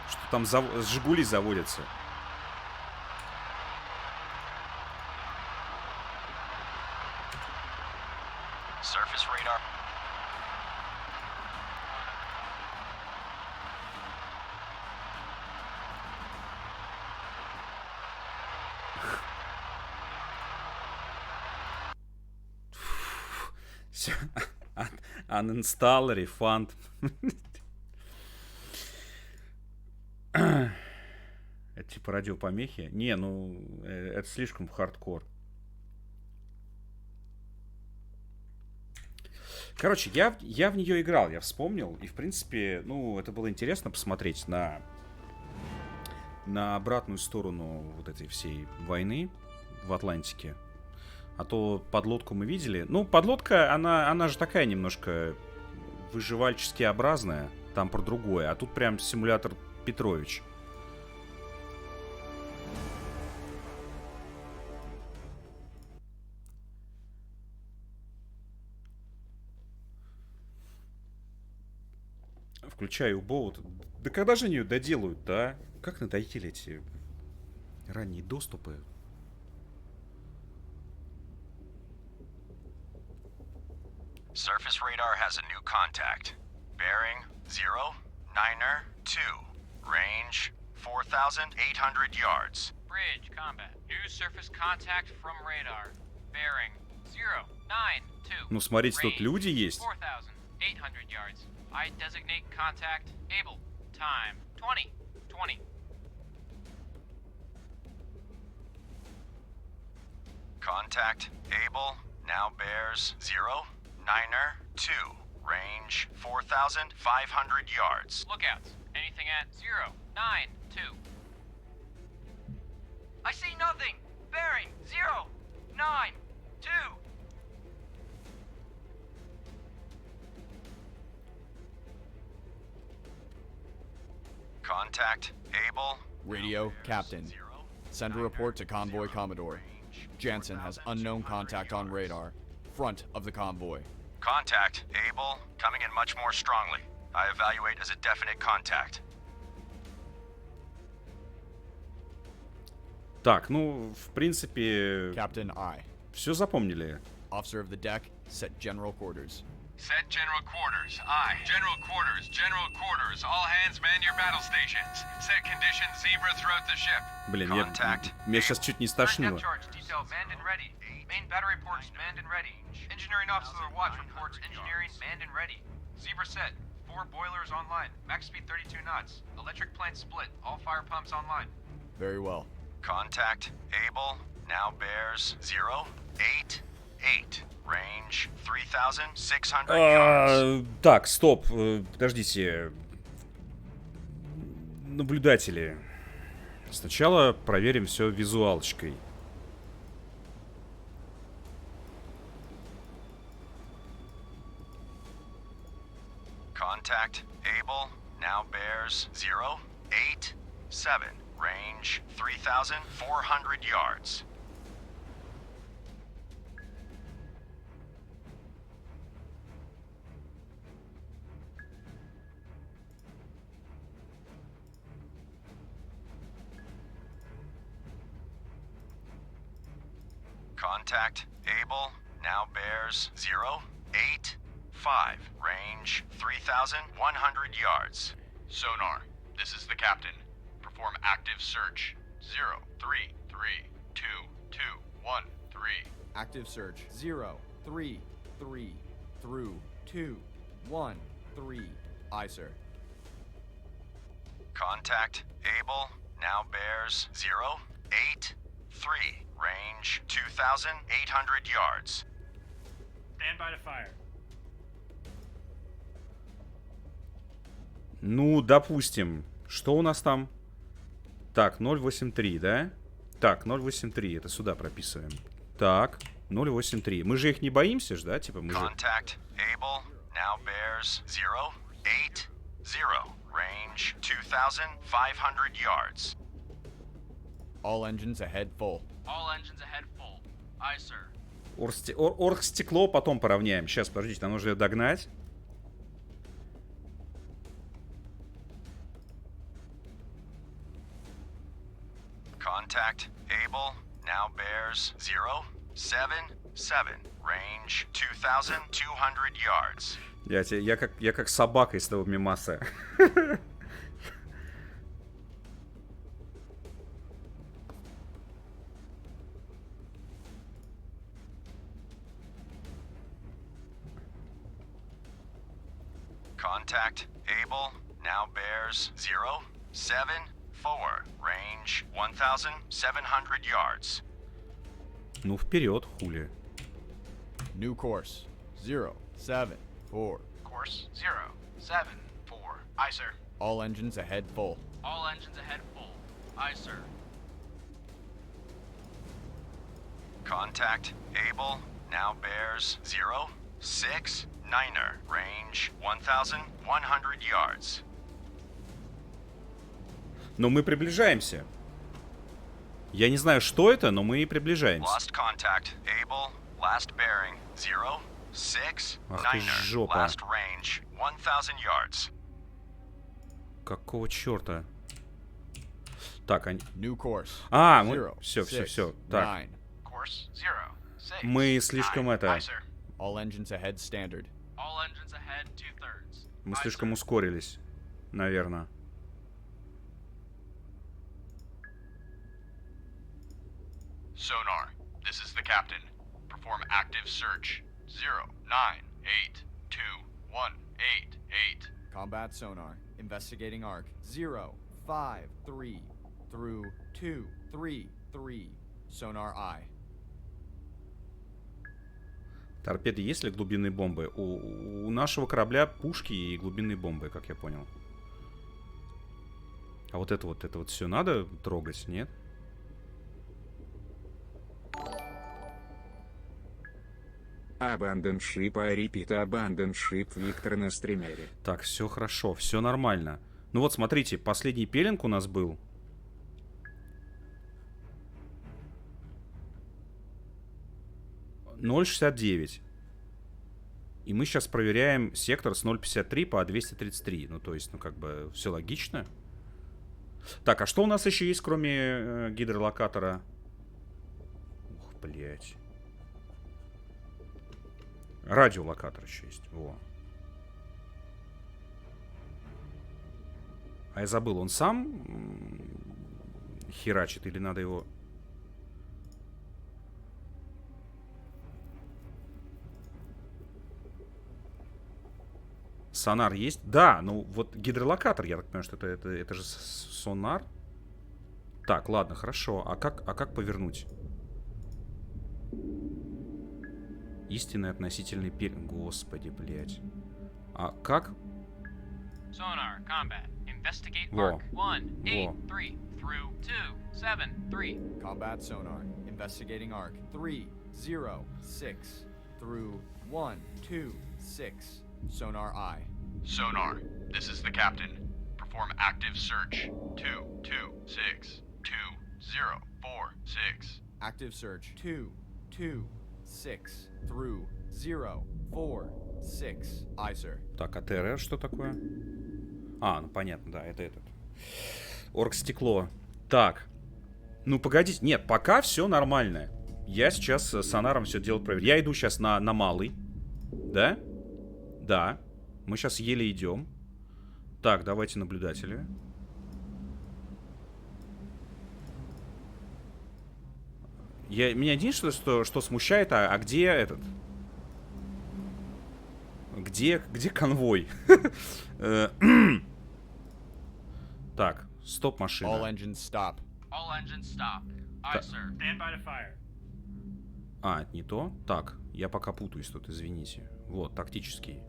Что там Жигули заводятся? Surface radar. Uninstall, refund. Это типа радиопомехи? Не, ну, это слишком хардкор. Короче, я в нее играл, я вспомнил. И, в принципе, ну, это было интересно посмотреть на обратную сторону вот этой всей войны в Атлантике. А то подлодку мы видели. Ну, подлодка, она же такая немножко выживальчески образная. Там про другое. А тут прям симулятор Петрович. Включаю боут. Да когда же они ее доделают, да? Как надоели эти ранние доступы? Surface radar has a new contact. Bearing 092. Range 4,800 yards. Bridge, combat. New surface contact from radar. Bearing 092. Ну, смотрите, тут люди есть. 4,800 yards. I designate contact able. Time 20:20. Contact able now bears 092. Range 4,500 yards. Lookouts. Anything at 092. I see nothing. Bearing 092. Contact able. Radio, Captain. Send a report to Convoy Commodore. Jansen has unknown contact on radar. Front of the convoy. Contact able. Coming in much more strongly. I evaluate as a definite contact. Так, ну, в принципе... Captain I. Все запомнили. Officer of the deck, set general quarters. Set general quarters. Aye. General quarters. General quarters. All hands man your battle stations. Set conditions zebra throughout the ship. Блин, меня сейчас чуть не стошнило. Manned and ready. Main battery reports manned and ready. Engineering officer watch reports engineering manned and ready. Zebra set. 4 boilers online. Max speed 32 knots. Electric plant split. All fire pumps online. Very well. Contact able now bears 088. Range 3,600 yards. Так, стоп. Подождите. Наблюдатели. Сначала проверим все визуалочкой. Contact able now bears 087. Range 3,400 yards. Contact Able now bears 085. Range 3,100 yards. Sonar, this is the captain. Perform active search. 0332213. Active search 033 through 213. Aye, sir. Contact Able now bears 083. Range 2,800 yards. Stand by to fire. Ну, допустим. Что у нас там? Так, 083, да? Так, 083, это сюда прописываем. Так, 083. Мы же их не боимся ж, да? Типа мы же... Contact Able now bears 080. Range 2,500 yards. All engines ahead full. All engines ahead full. Aye, sir. Оргстекло потом поравняем. Сейчас, подождите, нам нужно ее догнать. Contact Able now bears 077. Range 2,200 yards. Я как собака из того мемаса. Contact Able now bears 074. Range 1,700 yards. Ну, вперед, хули. New course 074. Course 074. Aye, sir. All engines ahead full. All engines ahead full. Aye, sir. Contact Able now bears 069er. Range 1,100 yards. Но мы приближаемся. Я не знаю, что это, но мы приближаемся. Lost contact Able. Last bearing 069er. Ах ты жопа. Last range 1,000 yards. Какого черта? Так, они... New course. А, мы... Все. Так. Course 06. Мы слишком это... Aye, sir. All engines ahead standard. All engines ahead 2/3. Мы слишком ускорились, наверное. Sonar, this is the captain. Perform active search. 0982188. Combat sonar. Investigating arc 053 through 233. Sonar eye. Торпеды есть ли глубинные бомбы? У нашего корабля пушки и глубинные бомбы, как я понял. А вот это все надо трогать, нет? Abandon ship, I repeat, abandon ship, Виктор на стримере. Так, все хорошо, все нормально. Ну вот, смотрите, последний пеленг у нас был. .69. И мы сейчас проверяем сектор с 0.53 по 233. Ну, то есть, ну, как бы, все логично. Так, а что у нас еще есть, кроме гидролокатора? Ух, блядь. Радиолокатор еще есть. Во. А я забыл, он сам херачит или надо его... Сонар есть? Да, ну вот гидролокатор, я так понимаю, что это же сонар. Так, ладно, хорошо. А как повернуть? Истинный относительный Господи, блядь. А как? Sonar, combat. Investigate arc 183 through 273. Combat sonar. Investigating arc 306 through 126. Sonar eye. Sonar, this is the captain. perform active search. 2262046. Active search 226 through 046. Aye, sir. Так, а ТРР что такое? А, ну понятно, да, это этот. Оргстекло. Так. Ну, погодите. Нет, пока все нормально. Я сейчас с сонаром все дело проверю. Я иду сейчас на малый. Да? Да. Мы сейчас еле идем. Так, давайте наблюдатели. Меня единственное, что смущает, а где этот? Где конвой? Так, стоп машина. All engines stop. All engines stop. Aye, sir. Stand by to fire. А, не то? Так, я пока путаюсь тут, извините. Вот, тактический.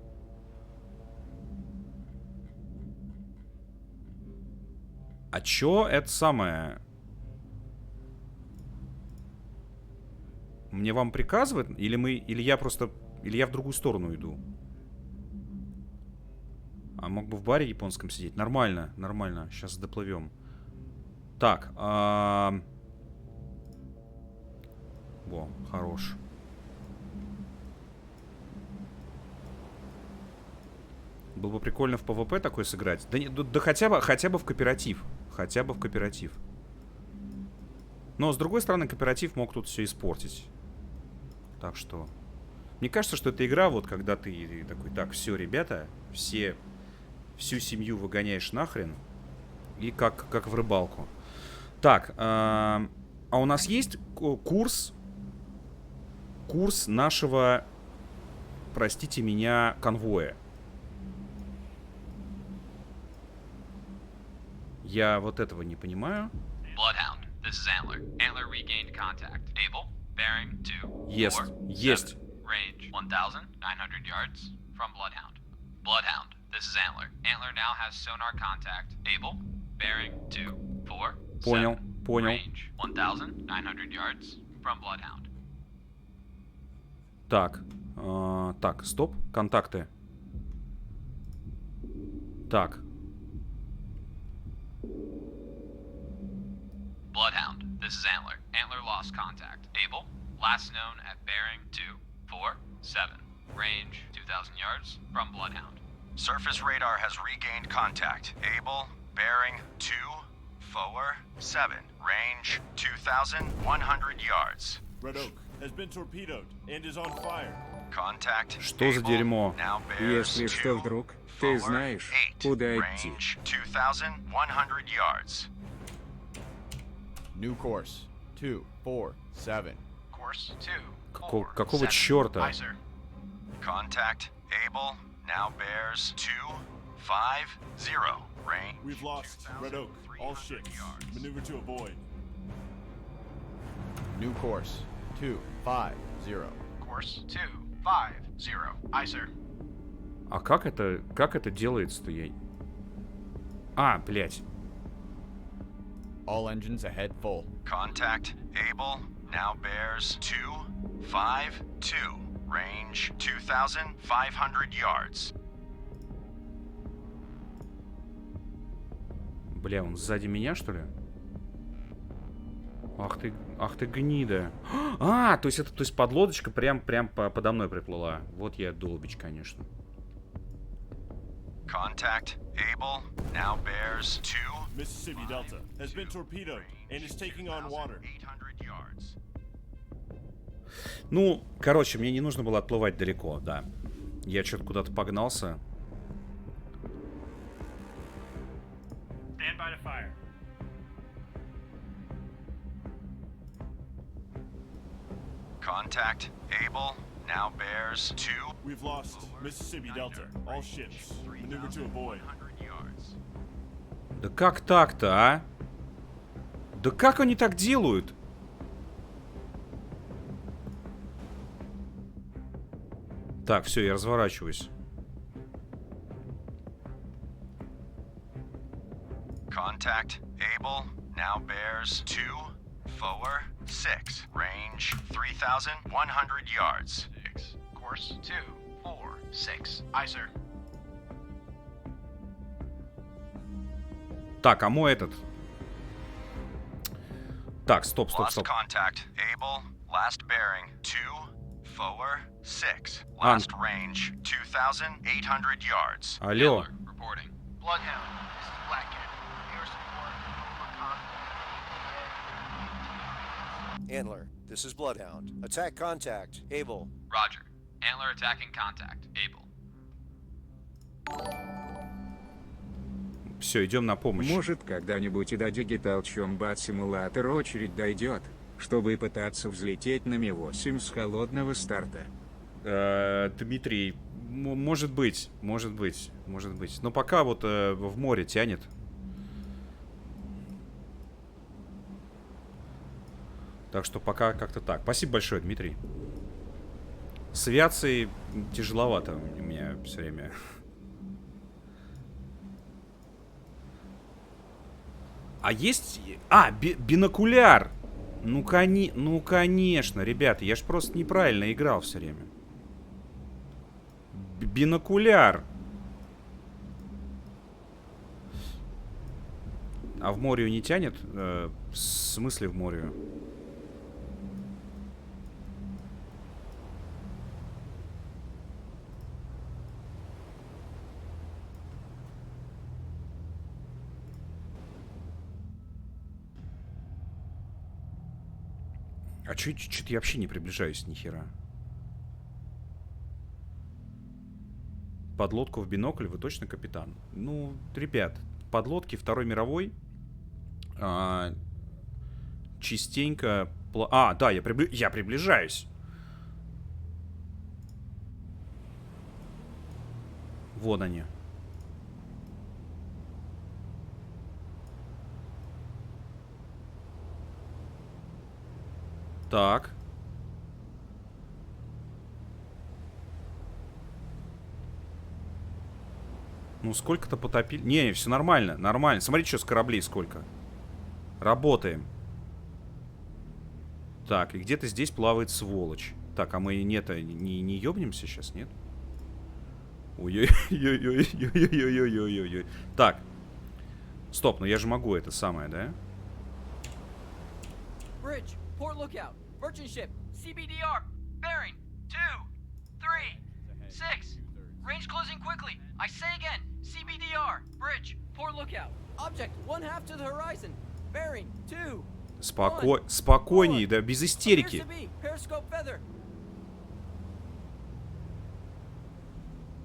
А чё это самое? Мне вам приказывают? Или я просто... Или я в другую сторону иду? А мог бы в баре японском сидеть. Нормально, нормально. Сейчас доплывем. Так. Во, хорош. Было бы прикольно в ПВП такой сыграть. Да хотя бы в кооператив. Хотя бы в кооператив. Но, с другой стороны, кооператив мог тут все испортить. Так что... Мне кажется, что эта игра, вот когда ты такой, так, все, ребята, всю семью выгоняешь нахрен. И как в рыбалку. Так, а у нас есть курс нашего, простите меня, конвоя. Я вот этого не понимаю. Bloodhound, this is Antler. Antler regained contact. Able, bearing 2, Есть, 4, есть. 7, range 1,900 yards from Bloodhound. Bloodhound, this is Antler. Antler now has sonar contact. Able, bearing 2, 4, Понял, 7, понял. range 1,900 yards from Bloodhound. Так, так, стоп, контакты. Так. Bloodhound, this is Antler. Antler lost contact. Able, last known at bearing 2, 4, 7, range 2,000 yards from Bloodhound. Surface radar has regained contact. Able, bearing 2, 4, 7, range 2,100 yards. Red Oak has been torpedoed and is on fire. Contact. Что за дерьмо? Если что вдруг, ты знаешь, куда идти. Range 2,100 yards. New course 247. Course 2. Какого черта? Aye, sir. Contact. Able. Now bears 250. Range. We've lost Red Oak. All ships. Maneuver to avoid. New course 250. Course 250. Aye, sir. А как это делается-то? А, блядь. All engines ahead full. Contact. Able. Now bears 252. Range 2,500 yards. Бля, он сзади меня, что ли? Ах ты гнида. А, то есть подлодочка прям подо мной приплыла. Вот я долбич, конечно. Contact. Able. Now bears 2. Mississippi Delta has been torpedoed and is taking on water. 800 yards. Ну, короче, мне не нужно было отплывать далеко, да. Я что-то куда-то погнался. Stand by to fire. Contact. Able. Now bears 2. We've lost Mississippi Delta. All ships. Maneuver to avoid. Да как так-то, а? Да как они так делают? Так, все, я разворачиваюсь. Contact. Able. Now bears 246. Range 3,100 yards. Course 246. Aye, sir. Так, а мой этот... Так, стоп. Lost contact. Able. Last bearing. 2, 4, 6. Last range. 2,800 yards. Алло. Reporting. Bloodhound, this is Black Cat. Air support, over Antler, this is Bloodhound. Attack contact. Able. Roger. Antler attacking contact. Able. Все, идем на помощь. Может, когда-нибудь и до Digital Combat Simulator очередь дойдет, чтобы пытаться взлететь на Ми-8 с холодного старта. Дмитрий, может быть. Но пока вот в море тянет. Так что пока как-то так. Спасибо большое, Дмитрий. С авиацией тяжеловато у меня все время. А есть... бинокуляр! Ну, конечно, ребята, я ж просто неправильно играл все время. Бинокуляр! А в море не тянет? В смысле в море? А чё-то я вообще не приближаюсь ни хера. Подлодку в бинокль, вы точно капитан? Ну, ребят, подлодки Второй мировой частенько... да, я приближаюсь. Вон они. Так. Ну, сколько-то потопили. Не, все нормально, нормально. Смотрите, что с кораблей сколько. Работаем. Так, и где-то здесь плавает сволочь. Так, а мы не ёбнемся сейчас, нет? Ой-ой-ой-ой-ой-ой-ой-ой-ой-ой-ой. Так. Стоп, ну я же могу это самое, да? Bridge, port lookout, merchant ship, CBDR, bearing, 2, 3, 6. Range closing quickly. I say again, CBDR, bridge, port lookout. Object, 1/2 to the horizon. Bearing, 2. Спокойней, да, без истерики.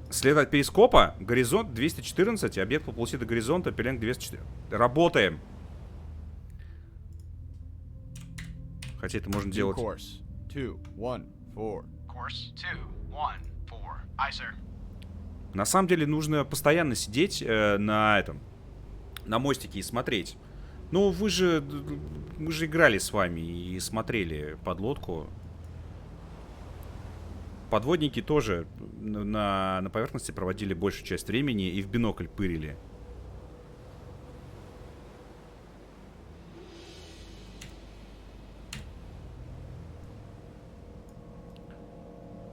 Слева от перископа, горизонт 214, объект по полосе до горизонта, пеленг 204. Работаем. Хотя это можно делать. Course 2, 1, 4. Course 2, 1, 4. Aye, sir. На самом деле нужно постоянно сидеть на мостике и смотреть. Ну, мы же играли с вами и смотрели подлодку. Подводники тоже на поверхности проводили большую часть времени и в бинокль пырили.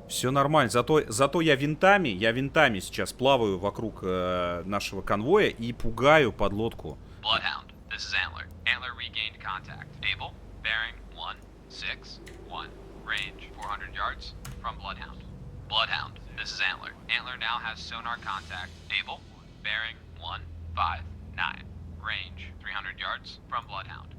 Все нормально. Зато я винтами сейчас плаваю вокруг нашего конвоя и пугаю подлодку. Bloodhound, this is Antler. Antler regained contact. Able, bearing 1, 6, 1. Range 400 yards from Bloodhound. Bloodhound, this is Antler. Antler now has sonar contact. Able, bearing 1, 5, 9. Range 300 yards from Bloodhound.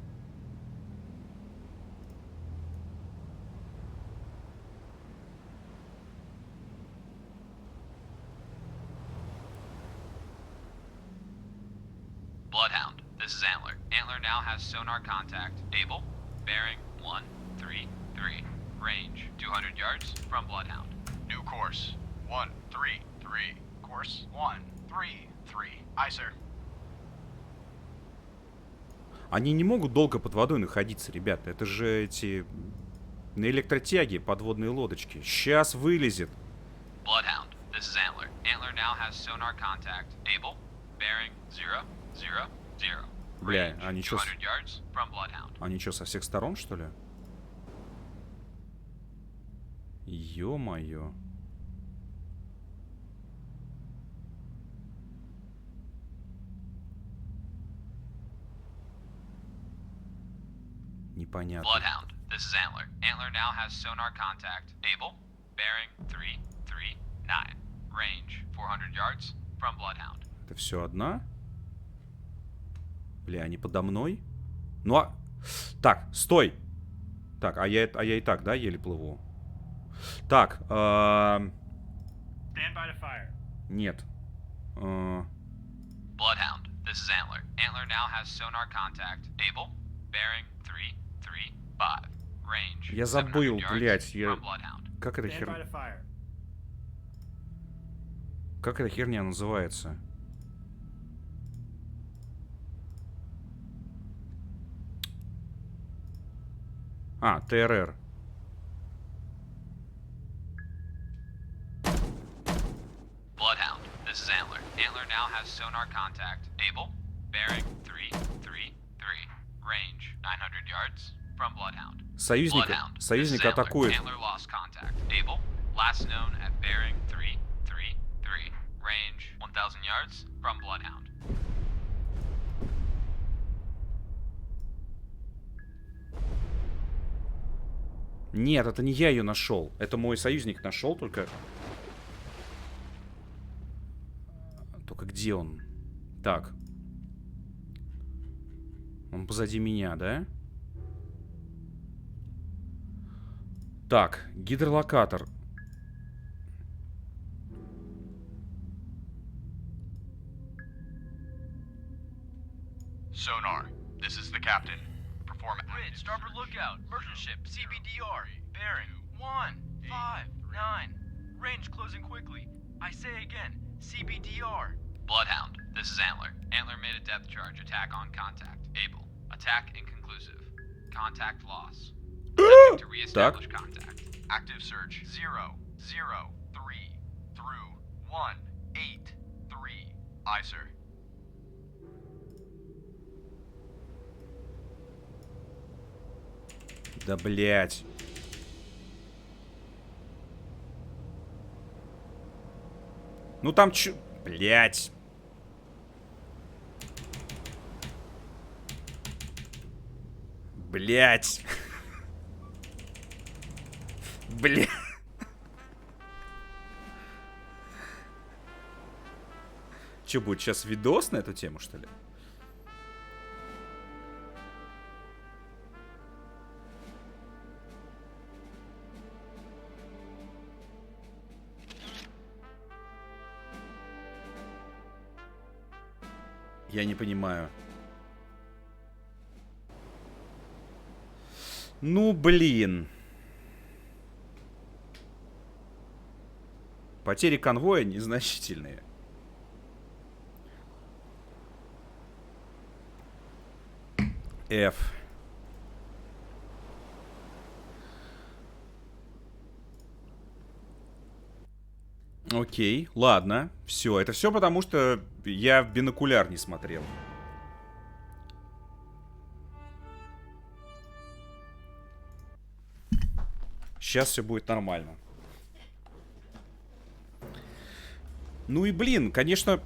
Bloodhound, this is Antler. Antler now has sonar contact. Able, bearing 1, 3, 3. Range 200 yards from Bloodhound. New course 1, 3, 3. Course 1, 3, 3. Aye, sir. Они не могут долго под водой находиться, ребята. Это же эти на электротяге подводные лодочки. Сейчас вылезет. Bloodhound, this is Antler. Antler now has sonar contact. Able, bearing 0, 0, 0. Бля, они что, со всех сторон, что ли? Ё-моё. Непонятно. Bloodhound, this is Antler. Antler now has sonar contact. Able, bearing 339. Range 400 yards from Bloodhound. Это все одна? Бля, они подо мной? Ну а... Так, стой! Так, а я и так, да, еле плыву? Так, Stand by to fire. Нет. Bloodhound, this is Antler. Antler now has sonar contact. Able, bearing 335. Range Я забыл, 700 блядь, yards from Bloodhound. Как эта Stand by to fire. Как эта херня называется? А, ТРР. Bloodhound, this is Antler. Antler now has sonar contact. Able, bearing 333. Range 900 yards from Bloodhound. Союзник атакует. Antler lost contact. Able, last known at bearing 333. Range 1000 yards from Bloodhound. Нет, это не я ее нашел. Это мой союзник нашел, только... Только где он? Так. Он позади меня, да? Так, гидролокатор. Sonar, this is the captain. Perform Grid, starboard lookout. Merchant ship, CBDR. Bearing 159. Range closing quickly. I say again, CBDR. Bloodhound, this is Antler. Antler made a depth charge attack on contact. Able. Attack inconclusive. Contact loss. Attempting to reestablish contact. Active search 003 through 183. Aye, sir. Да, блять. Ну там чё... Блять. Блять. Бля. Чё, будет сейчас видос на эту тему, что ли? Я не понимаю. Ну, блин. Потери конвоя незначительные. F. Окей, ладно. Все, это все потому, что я в бинокуляр не смотрел. Сейчас все будет нормально. Ну и блин, конечно,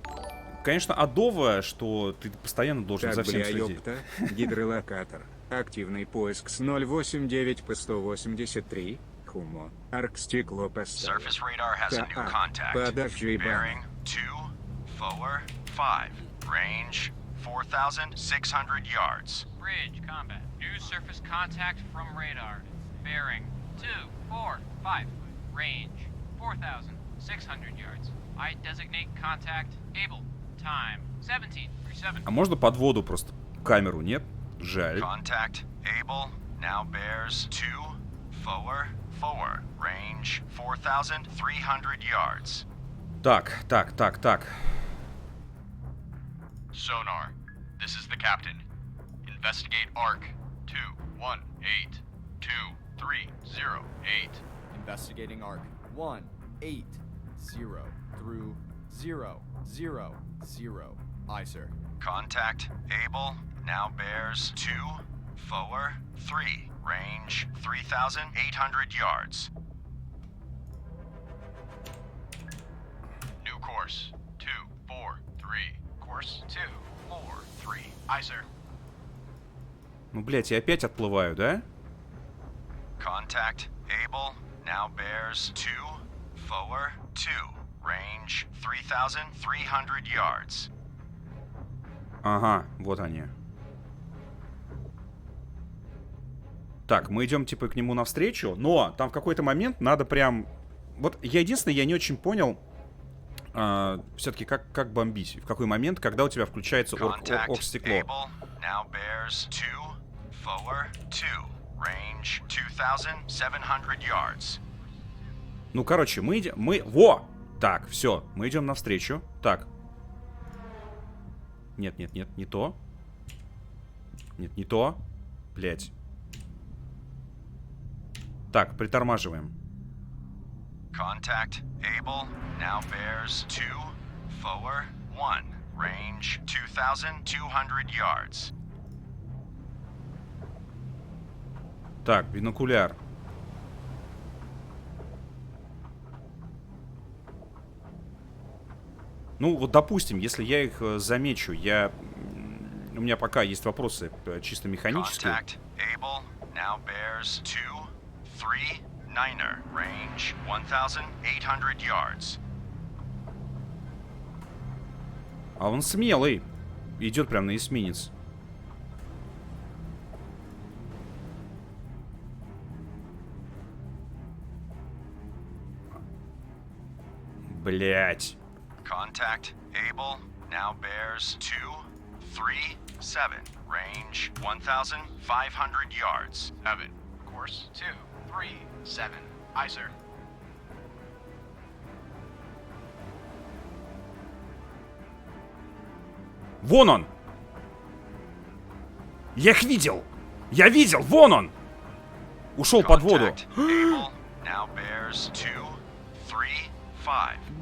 адово, что ты постоянно должен за всем следить. Ёпта, гидролокатор. Активный поиск с 089 по 183. Хумо. Арк-стекло поставил. Surface radar has a new contact. Подожди, Bearing 245. Range 4,600 yards. Bridge, combat. New surface contact from radar. Bearing 245. Range 4,600 yards. I designate contact. Able. Time 17:37. А можно под воду просто камеру, нет? Жаль. Contact able now bears 244. Range 4,300 yards. Так. Sonar, this is the captain. Investigate ARC 2182308. Investigating ARC 180 through 000. Aye, sir. Contact able now bears 243. Range 3,800 yards. New course 243. Course 243. Aye, sir. Ну, блядь, я опять отплываю, да? Contact able now bears 2 forward 2 range 3,300 yards. Ага, вот они. Так, мы идем типа к нему навстречу, но там в какой-то момент надо прям... Вот я единственное, я не очень понял все-таки как бомбить. В какой момент, когда у тебя включается орг-стекло. Now bears 2 forward 2 range 2,700 yards. Ну, короче, мы идем... Во! Так, все, мы идем навстречу. Так. Нет, нет, нет, не то. Нет, не то. Блять. Так, притормаживаем. Contact able now bears 2 forward 1 range 2,200 yards. Так, бинокуляр. Ну, вот допустим, если я их замечу, у меня пока есть вопросы чисто механические. Contact able now bears 2 3 9er range 1,800 yards. А он смелый. Идет прям на эсминец. Блять. Contact able now bears 2 3 7 range 1,500 yards. 7. Course 2 3 7. Aye, sir. Вон он! Я их видел! Я видел! Вон он! Ушел под воду.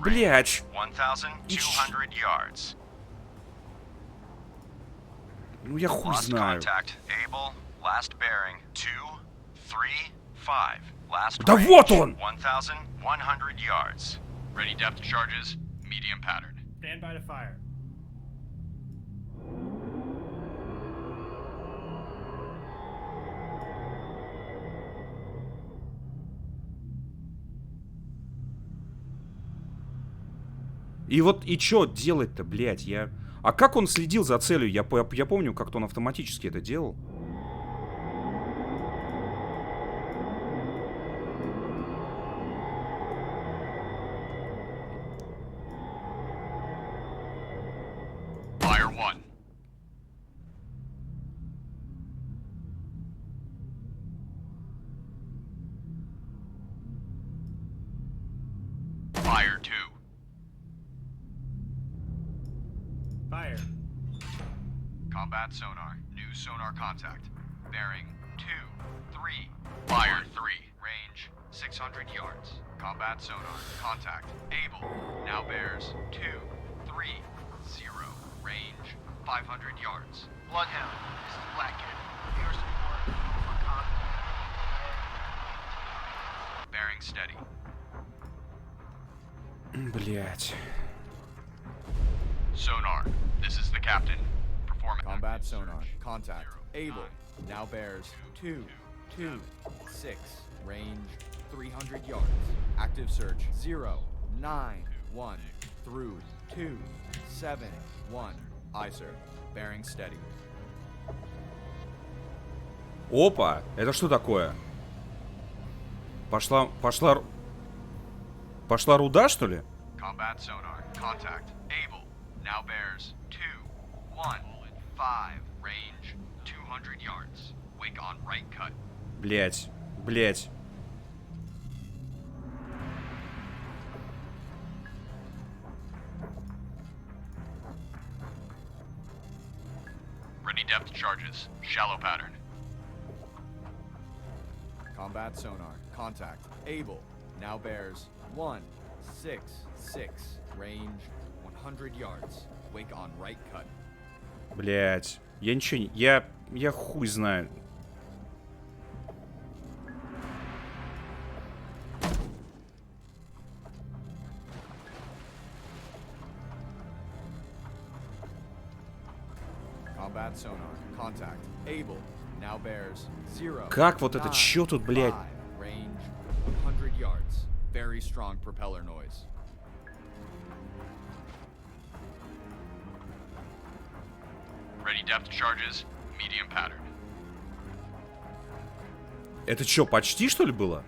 Блять! Ну я хуй знаю. Да вот он! Ready depth charges, medium pattern. Stand by to fire. И вот, и чё делать-то, блядь, я... А как он следил за целью? Я помню, как-то он автоматически это делал. Fire 1. Fire 2. Fire. Combat sonar. New sonar contact. Bearing 2 3. Fire 3. Range 600 yards. Combat sonar. Contact. Able. Now bears 2 3 0. Range 500 yards. Bloodhound, this is Black Kid. Air support for contact. Bearing steady. Блять. Sonar. This is the captain. Performance. Combat sonar. Contact. Able. Now bears 2 2 6. Range 300 yards. Active search 0 9 1 through 2 7 1. Aye, sir. Bearing steady. Опа! Это что такое? Пошла руда, что ли? Combat sonar. Contact. Able. Now bears 2 1 5. Range 200 yards. Wake on right cut. Блять. Блять. Ready depth charges. Shallow pattern. Combat sonar. Contact. Able. Now bears 1 6 6. Range 100 yards. Wake on right cut. Блять. Я ничего не... Я хуй знаю. Combat sonar. Contact. Able. Now bears 0. Как вот это? Чё тут, блядь? Range 100 yards. Very strong propeller noise. Ready depth charges, medium pattern. Это чё, почти что ли было?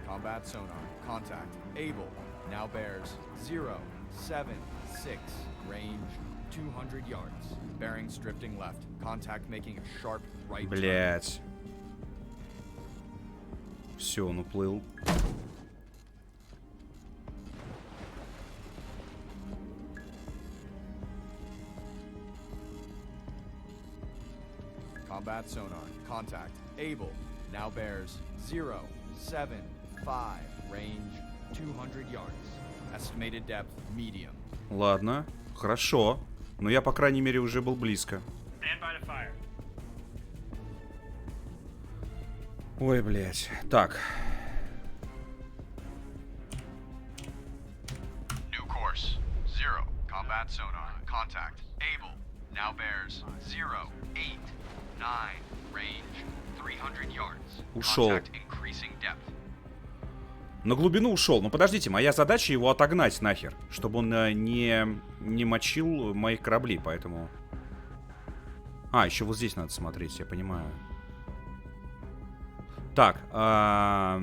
Combat sonar. Contact. Able. Now bears 0, 7, 6. Range 200 yards. Bearings drifting left. Contact making a sharp right turn. Блять. Все, он уплыл. Combat sonar. Contact. Able. Now bears 0, 7, 5. Range 200 yards. Estimated depth medium. Ладно, хорошо. Но я, по крайней мере, уже был близко. Stand by to fire. Ой, блядь. Так. New course. 0. Combat sonar. Contact. Able. Now bears 0, 8, 9. Range 300 yards. Ушел. Contact increasing depth. На глубину ушел. Но подождите, моя задача его отогнать нахер. Чтобы он не мочил моих кораблей, поэтому... А, еще вот здесь надо смотреть, я понимаю. Так. Combat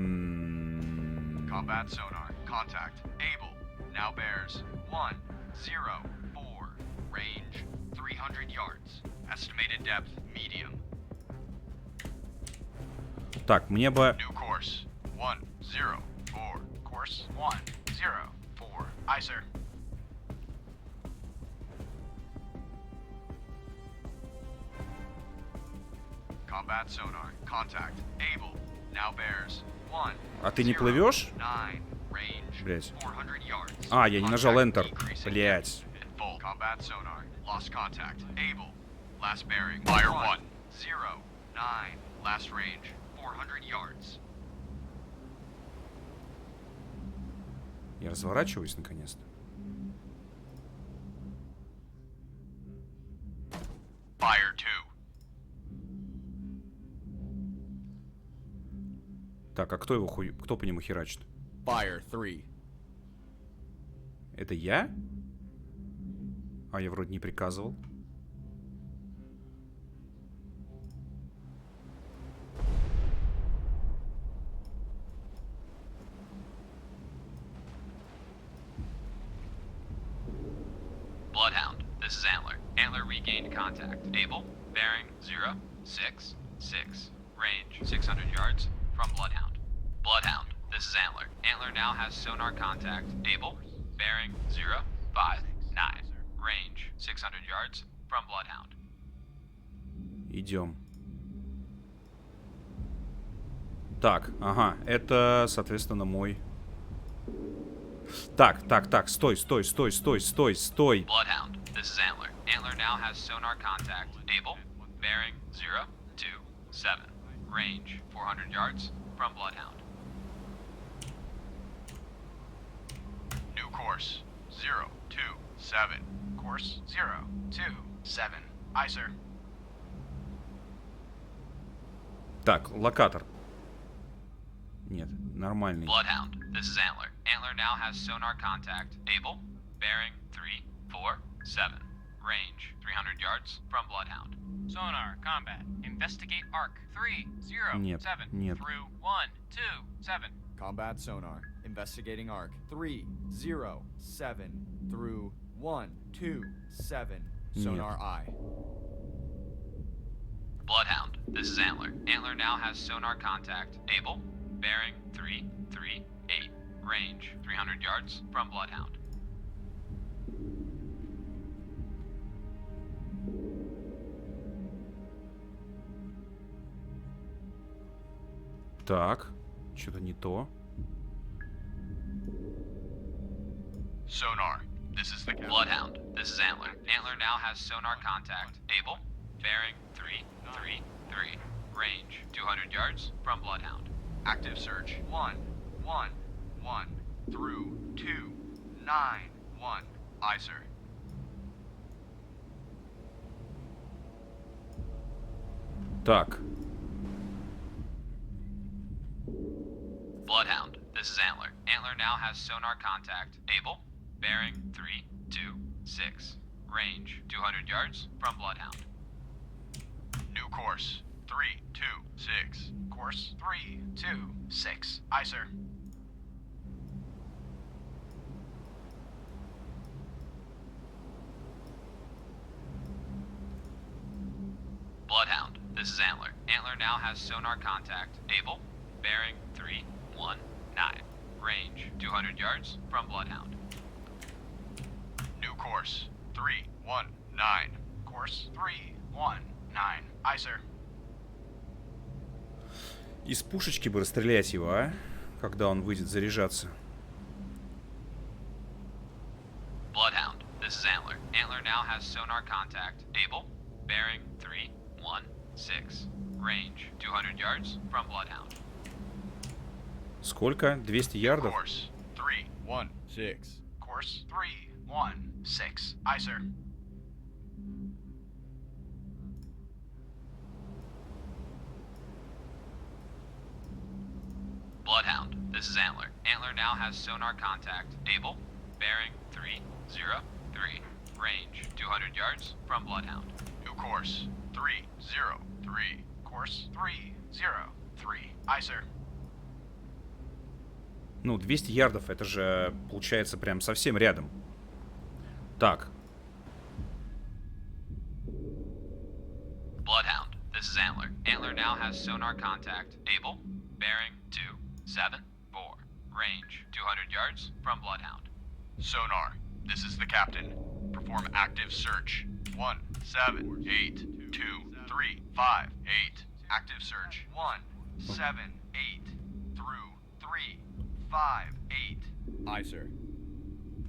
sonar. Contact. Able. Now bears 1, 0, 4. Range 300 yards. Estimated depth medium. Так, мне бы... New course. 1, 0, 4. Course 1, 0, 4. Aye, sir. Combat sonar. Contact. Able. Now bears 1. А ты не плывешь? 9. Range Блять. 400 yards. А, я не нажал Enter. Блять. Full combat sonar. Lost contact. Able. Last bearing. Fire 1. 0, 9. Last range 400 yards. Я разворачиваюсь наконец-то. Fire 2. Так, а кто его кто по нему херачит? Fire 3. Это я? А я вроде не приказывал. Bloodhound, this is Antler. Antler regained contact. Able, bearing 0, 6, 6. Range 600 yards from Bloodhound. Bloodhound, this is Antler. Antler now has sonar contact. Able, bearing 0, 5, 9. Range 600 yards from Bloodhound. Идем. Так, ага, это, соответственно, мой. Так, стой. Bloodhound, this is Antler. Antler now has sonar contact. Able, bearing 0, 2, 7. Range 400 yards from Bloodhound. New course 0, 2, 7. Course 0, 2, 7. Aye, sir. Так, локатор. Нет, нормальный. Bloodhound, this is Antler. Antler now has sonar contact. Able, bearing 3, 4, 7. Range 300 yards from Bloodhound. Sonar, combat. Investigate arc. 3, 0, Нет, 7. нет. Through 1, 2, 7. Combat sonar. Investigating arc. 3, 0, 7. Through 1, 2, 7. Sonar eye. Bloodhound, this is Antler. Antler now has sonar contact. Able, bearing 3, 3, 8. Range 300 yards from Bloodhound. Так, что-то не то. Sonar. This is the Bloodhound, this is Antler. Antler now has sonar contact. Able, bearing 3, 3, 3. Range 200 yards from Bloodhound. Active search. 1, 1, 1. Through 2, 9, 1. Aye, sir. Bloodhound, this is Antler. Antler now has sonar contact. Able, bearing 3, 3, 3. Range 200 yards from Bloodhound. Active search. 1, 1, 1. Through 2, 9, 1. Aye, sir. 1, 1, 1. Through 2, 9, 1. Aye, sir. Так. Bloodhound, this is Antler. Antler now has sonar contact. Able, bearing 326. Range 200 yards from Bloodhound. New course, 326. Course 326. Aye, sir. Bloodhound, this is Antler. Antler now has sonar contact. Able, bearing 319. Range 200 yards from Bloodhound. New course, 319. Course 319. Aye, sir. Из пушечки бы расстрелять его, а? Когда он выйдет заряжаться. Bloodhound, this is Antler. Antler now has sonar contact. Able, bearing 316. Range 200 yards from Bloodhound. Сколько? 200 ярдов? Course, 316. Course 316. Aye, sir. Bloodhound, this is Antler. Antler now has sonar contact. Able, bearing 303. Range 200 yards from Bloodhound. New course, 303. Course 303. Aye, sir. Ну, 200 ярдов, это же получается прям совсем рядом. Так. Bloodhound, this is Antler. Antler now has sonar contact. Able, bearing 274. Range 200 yards from Bloodhound. Sonar, this is the captain. Perform active search. 1782358. Active search. 178 through 358. Aye, sir.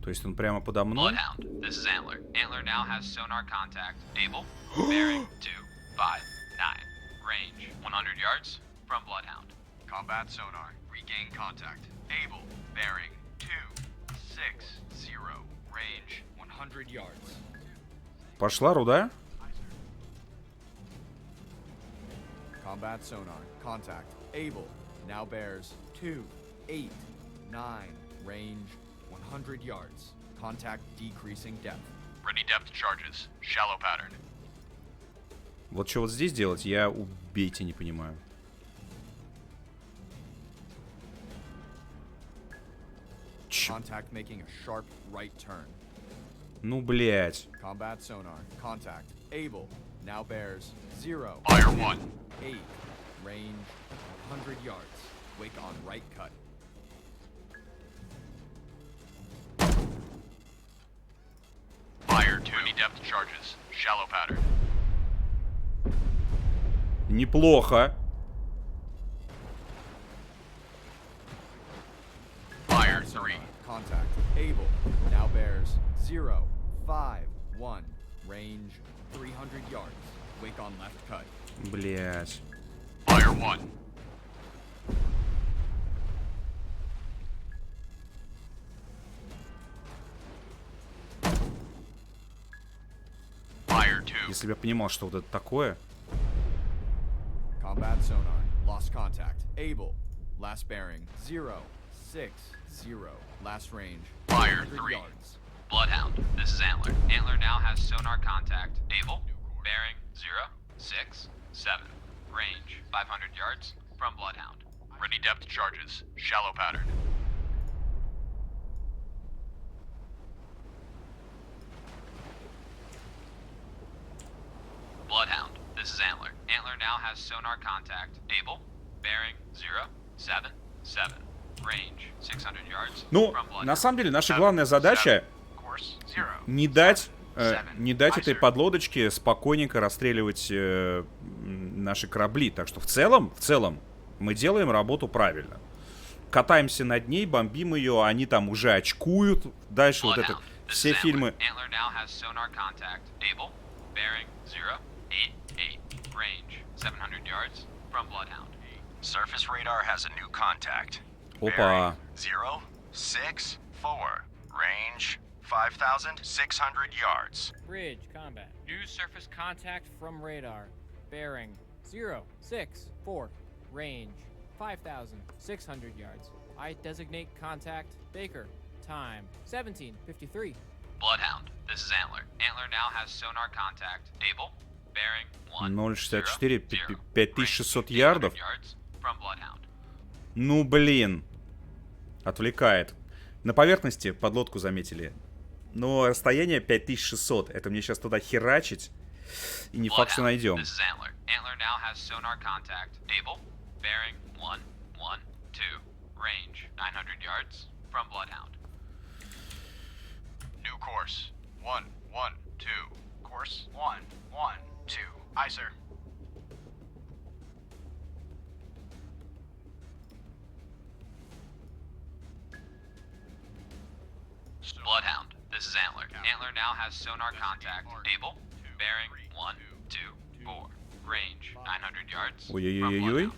То есть он прямо подо мной? Bloodhound, this is Antler. Antler now has sonar contact. Able, bearing 259. Range 100 yards from Bloodhound. Combat sonar. Regain contact. Able. Bearing 260. Range 100 yards. Пошла руда? Combat sonar. Contact. Able. Now bears 289. Range 100 yards. Contact decreasing depth. Ready depth charges. Shallow pattern. Вот что вот здесь делать, я убейте не понимаю. Contact making a sharp right turn. Ну, блять. Combat sonar. Contact. Able. Now bears 0. Fire 1. 8. Range 100 yards. Wake on right cut. Fire 2. Ready depth charges. Shallow pattern. Неплохо. Fire 3. Contact. Able. Now bears 0. 5. 1. Range 300 yards. Wake on left cut. Блять. Fire 1. Fire 2. Если бы я понимал, что вот это такое. Combat sonar. Lost contact. Able. Last bearing 0. 6. 0. Last range. Fire 100 3. yards. Bloodhound, this is Antler. Antler now has sonar contact. Able, bearing 067. Range 500 yards from Bloodhound. Ready depth charges. Shallow pattern. Bloodhound, this is Antler. Antler now has sonar contact. Able, bearing 077. Range 600 yards Ну, from Bloodhound. на самом деле, наша главная задача не дать этой подлодочке спокойненько расстреливать наши корабли. Так что в целом мы делаем работу правильно. Катаемся над ней, бомбим ее, они там уже очкуют. Дальше вот это все фильмы. Antler now has sonar contact. Able, bearing 088. Range 700 yards from Bloodhound. Surface radar has a new contact. Опа. 064. Range 5,600 yards. Bridge combat. New surface contact from radar. Bearing 064. Range 5,600 yards. I designate contact Baker. Time 17:53. Bloodhound, this is Antler. Antler now has sonar contact. Able, bearing 0,64, 5600 ярдов. From Bloodhound. Ну, блин. Отвлекает. На поверхности подлодку заметили. Но расстояние 5600. Это мне сейчас туда херачить. И не факт, что найдем. This is Antler. Antler now has sonar contact. Able, bearing 112. Range 900 yards from Bloodhound. New course. 112. Course 112. Aye, sir. Bloodhound, this is Antler. Antler now has sonar contact. Able, bearing 124. Range 900 yards from Ой-ой-ой-ой. Bloodhound.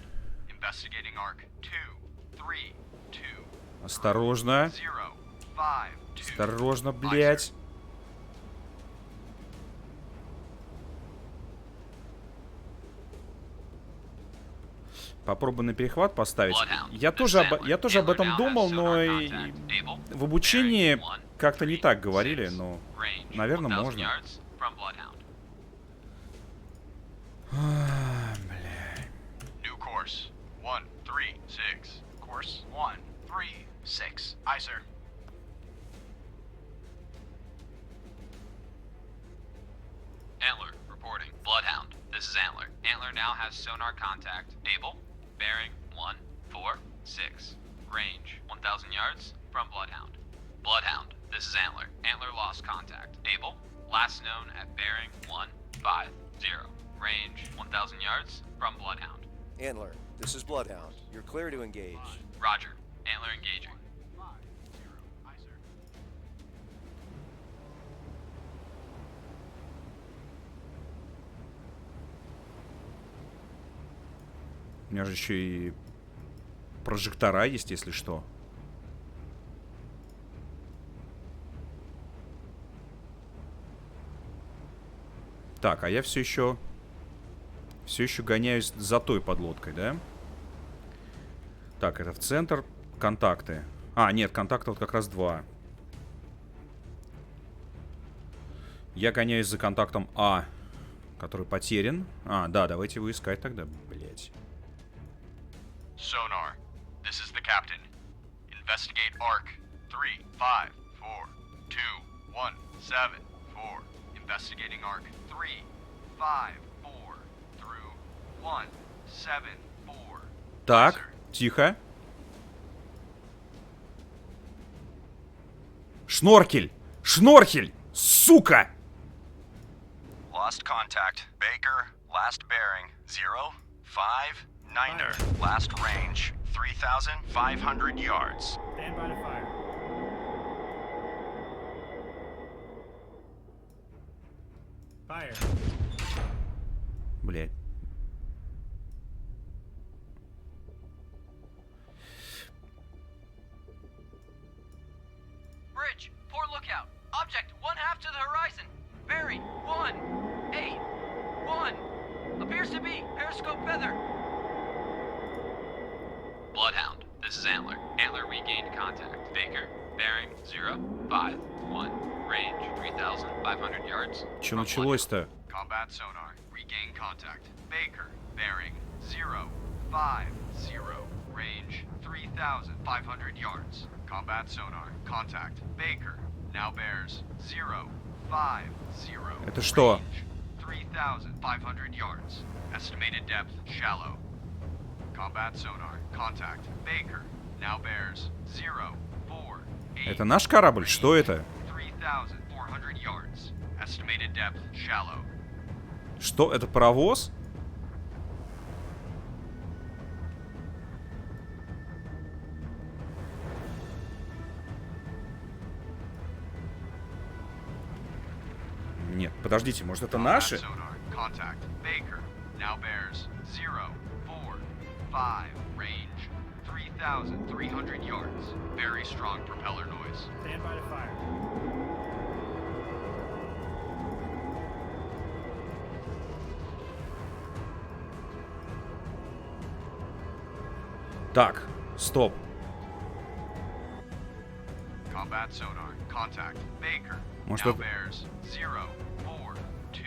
Investigating arc 232. Осторожно. 052. Осторожно, блядь. Попробую на перехват поставить. Я тоже об этом думал, но и в обучении как-то не так говорили, но, наверное, можно. New course 136. Course 136. Aye, sir. Antler, reporting. Bloodhound, this is Antler. Antler now has sonar contact. Able, bearing 146. Range 1,000 yards from Bloodhound. Bloodhound, this is Antler. Antler lost contact. Able, last known at bearing 150. Range 1,000 yards from Bloodhound. Antler, this is Bloodhound. You're clear to engage. Roger. Antler engaging. У меня же еще и прожектора есть, если что. Так, а я все еще гоняюсь за той подлодкой, да? Так, это в центр. Контакты. А, нет, контактов как раз 2. Я гоняюсь за контактом А, который потерян. А, да, давайте его искать тогда, блять. Sonar, this is the captain. Investigate arc 354 2174. Investigating arc 354 through 174. Так, тихо. Шноркель! Шнорхель! Сука! Lost contact. Baker, last bearing 059er. Last range 3,500 yards. Stand by to fire. Fire. Блять. Bridge, port lookout. Object 1/2 to the horizon. Bearing 181. Appears to be periscope feather. Bloodhound, this is Antler. Antler regained contact. Baker, bearing 051. Range 3,500 yards. Че началось-то? Combat sonar. Regain contact. Baker, bearing 050. Range 3,500 yards. Combat sonar. Contact. Baker, now bears 050. Это что? Range 3,500 yards. Estimated depth shallow. Combat sonar. Contact. Baker, now bears 048. Это наш корабль? Что это? 3,400 yards. Estimated depth shallow. Что, это паровоз? Нет, подождите, может это наши? Contact. Baker now bears 045. Range 3,300 yards. Very strong propeller noise. Stand by to fire. Так, стоп. Combat sonar. Contact. Baker. Может, Now это bears 0, 4, 2.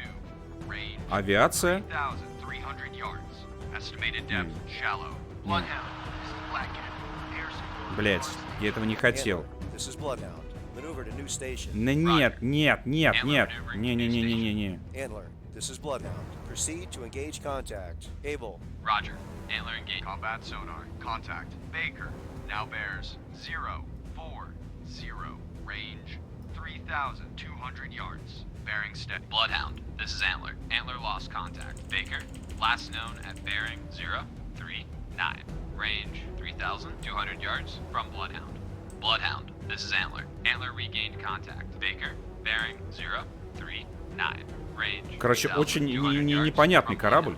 Range. авиация? 3,300 yards. Estimated depth. Shallow. Bloodhound. This is Blackcat. Air support. Блять, я этого не хотел. This is Bloodhound. Maneuver to new station. Нет, нет, нет, нет. Не-не-не-не-не-не. Antler, this is Bloodhound. Proceed to engage contact. Able. Roger. Antler engaged. Combat sonar. Contact. Baker. Now bears 0, 4, 0. Range 3,200 yards. Bearing steady. Bloodhound, this is Antler. Antler lost contact. Baker, last known at bearing 039. Range 3,200 yards from Bloodhound. Bloodhound, this is Antler. Antler regained contact. Baker, bearing 039. Range. Короче, очень непонятный корабль.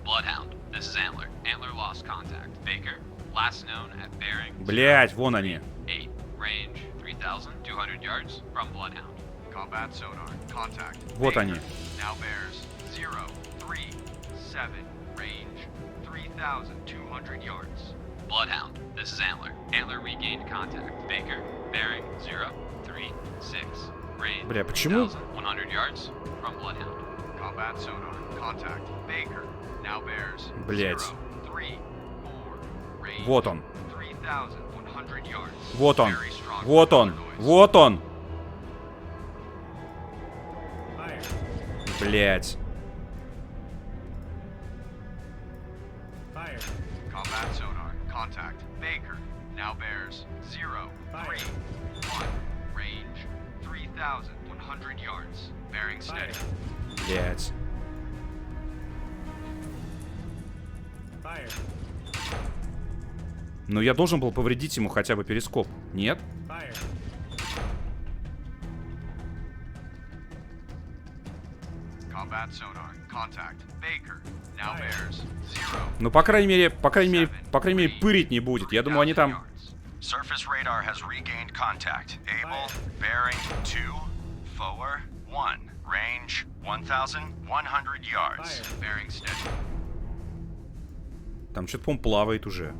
Bloodhound, this is Antler. Antler lost contact. Baker, last known at bearing. Блять, вон они. 8. Range 3,200 yards from Bloodhound. Combat sonar. Contact. Вот они. Now bears 037. Range 3,200 yards. Bloodhound, this is Antler. Antler regained contact. Baker, bearing 036. Range. Бля, почему? 100 yards from Bloodhound. Combat sonar. Contact. Baker. Now bears Блять. 034. Range. Вот он. 3,100 yards. Вот он. Very strong Вот он. noise. Вот он. Fire. Блять. Fire. Combat sonar. Contact. Baker. Now bears 031. Range 3,100 yards. Bearing steady. Блять. Fire. Но я должен был повредить ему хотя бы перископ. Нет? Fire. Combat sonar. Contact. Baker. Now bears 0. Ну, по крайней мере, пырить не будет. Я думаю, они там... Surface radar has regained contact. Able, bearing 2, forward 1. Range 1,100 yards. Bearing steady. Там что-то, по-моему, плавает уже.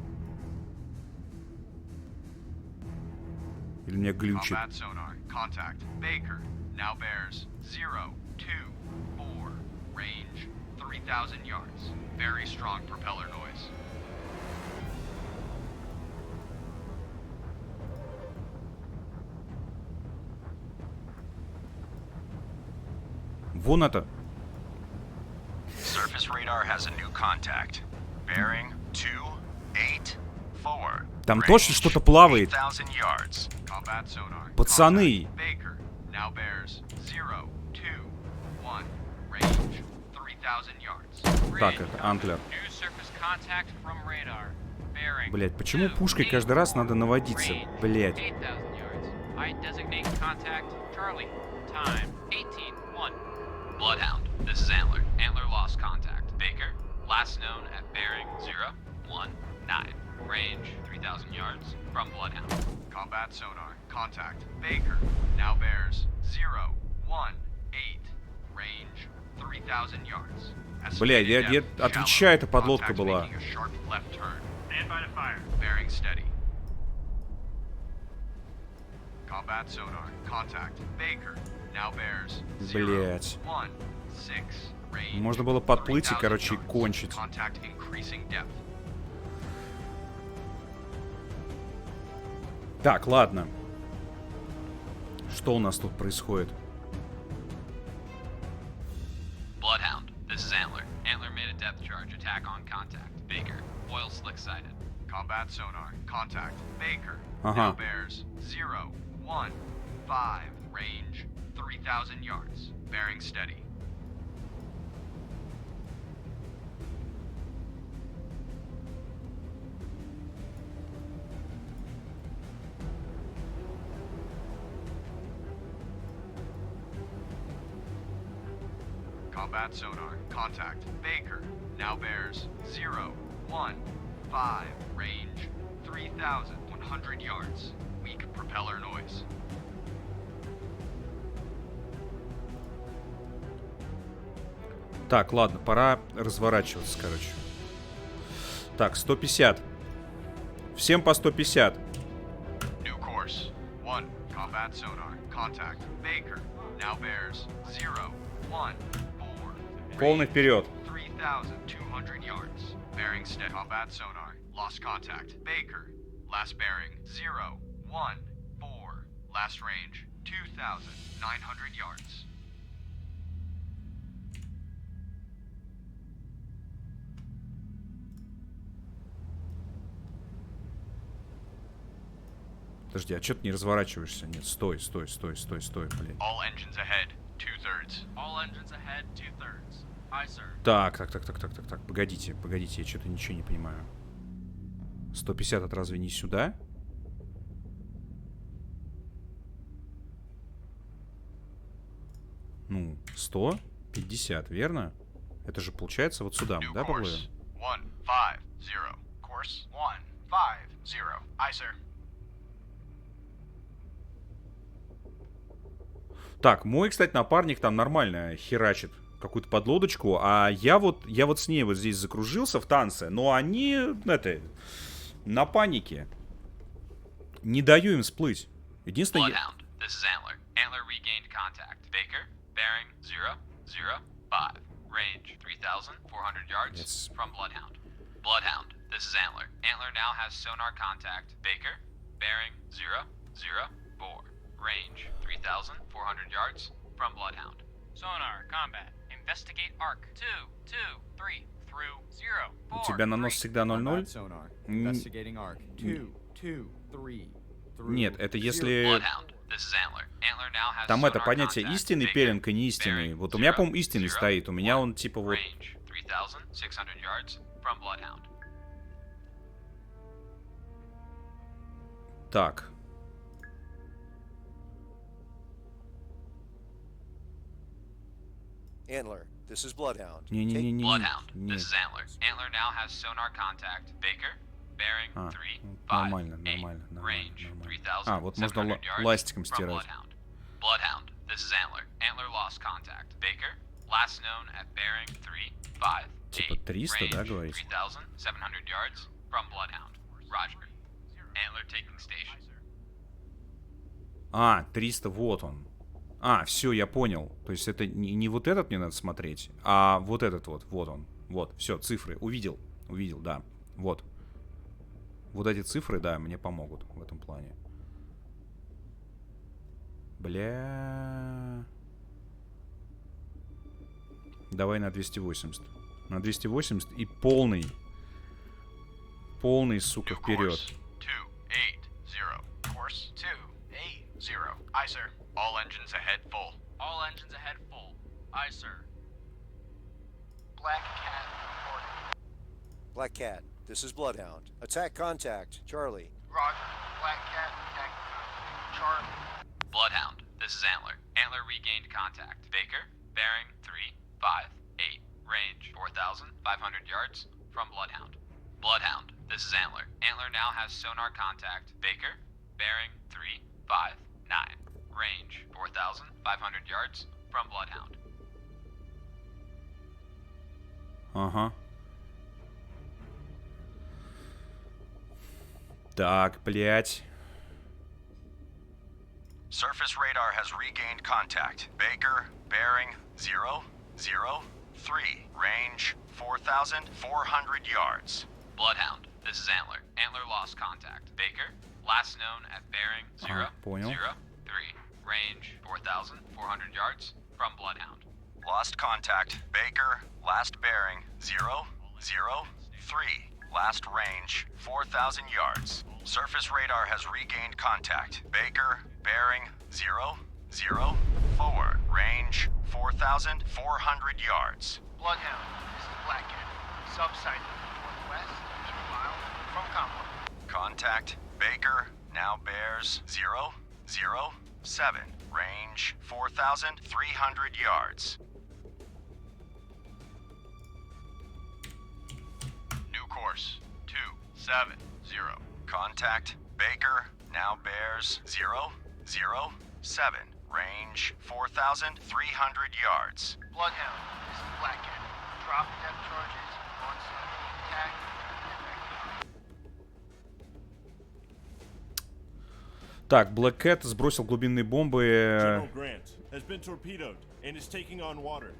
Или меня глючит. Combat sonar. Contact. Baker. Now bears 024. Range 3,000 yards. Very strong propeller noise. Вон это. Surface radar has a new contact. Bearing 284. Там точно что-то плавает. 3,000 yards. Combat sonar. Пацаны. Baker. Now bears 021. Range 3,000 yards. Так, это Антлер. New surface contact from radar. Bearing. Блять, почему пушкой каждый раз надо наводиться? Блять. 8,000 yards. I designate contact Charlie. Time 18:1. Bloodhound, this is Antler. Antler lost contact. Baker, last known at bearing 019. Range 3,000 yards from Bloodhound. Combat sonar. Contact. Baker. Now bears 018. Range 3,000 yards. Бля, я отвечаю, эта подлодка была. Stand by to fire. Bearing steady. Combat sonar. Contact. Baker. Now bears Блять. 016. Range Можно было подплыть и, 3,000 короче, yards. кончить. Contact increasing depth. Так, ладно. Что у нас тут происходит? Bloodhound, this is Antler. Antler made a depth charge attack on contact. Baker, oil slick sighted. Combat sonar. Contact. Baker. Ага. Now bears 015. Range 3,000 yards. Bearing steady. Combat sonar. Contact. Baker. Now bears 015. Range 3,100 yards. Weak propeller noise. Так, ладно, пора разворачиваться, короче. Так, 150. Всем по 150. New course. 1. Combat sonar. Contact. Baker. Now bears 0, 1, 4. Полный вперед. 3,200 yards. Bearing steady. Combat sonar. Lost contact. Baker. Last bearing 0, 1, 4. Last range 2,900 yards. Подожди, а что ты не разворачиваешься? Нет, стой, блядь. All engines ahead, 2/3. All engines ahead, 2/3. Aye, sir. Так. Погодите, я что-то ничего не понимаю. 150 это разве не сюда? Ну, 150, верно? Это же получается вот сюда, да, по-моему? 150. Course 150. Aye, sir. Так, мой, кстати, напарник там нормально херачит какую-то подлодочку, а я вот с ней вот здесь закружился в танце, но они, на панике. Не даю им всплыть. Единственное... Bloodhound, this is Antler. Antler regained contact. Baker, bearing 005. Range 3,400 yards from Bloodhound. Bloodhound, this is Antler. Antler now has sonar contact. Baker, bearing 004. Range 3,400 yards from Bloodhound. Sonar, combat. Investigate arc. 2, 2, 3, through 0, 4. У тебя нанос всегда 0-0? Investigating arc. 2, 2, 3. Нет, это если... Там это понятие истинный пелинг и неистинный. Вот у меня, по-моему, истинный стоит. У меня он типа вот... Так. Antler, this is Bloodhound. Не-не-не-не. Bloodhound, this is Antler. Antler now has sonar contact. Baker, bearing 3, 5, Нормально. 8. Range 3,700 А, вот можно yards ластиком from стирать. Bloodhound. Bloodhound, this is Antler. Antler lost contact. Baker, last known at bearing 3, 5, 8. Типа 300, да, говорите? 3,700 yards from Bloodhound. Roger. Antler taking station. А, 300, вот он. А, все, я понял. То есть это не вот этот мне надо смотреть, а вот этот вот он. Вот, все, цифры. Увидел, да. Вот. Вот эти цифры, да, мне помогут в этом плане. Бля. Давай на 280. На 280 и полный, сука, вперед. 280. Course 280. Aye, sir. All engines ahead full. All engines ahead full. Aye, sir. Black Cat reporting. Black Cat, this is Bloodhound. Attack contact, Charlie. Roger. Black Cat, attack contact. Charlie. Bloodhound, this is Antler. Antler regained contact. Baker, bearing 3, 5, 8. Range 4,500 yards from Bloodhound. Bloodhound, this is Antler. Antler now has sonar contact. Baker, bearing 3, 5, 9. Range 4,500 yards from Bloodhound. Ага. Так, блять. Surface radar has regained contact. Baker, bearing 003. Range 4,400 yards. Bloodhound, this is Antler. Antler lost contact. Baker, last known at bearing 003. Range 4,400 yards from Bloodhound. Lost contact. Baker, last bearing 003. Last range 4,000 yards. Surface radar has regained contact. Baker, bearing 004. Range 4,400 yards. Bloodhound, this is Black Cat. Subsite northwest, 8 miles from Complex. Contact. Baker now bears 007. Range 4,300 yards. New course 270. Contact. Baker now bears 007. Range 4,300 yards. Bloodhound, this is Black Cat. Drop depth charges on scene. Attack. Так, Black Cat сбросил глубинные бомбы. General Grant has been torpedoed and is taking on water.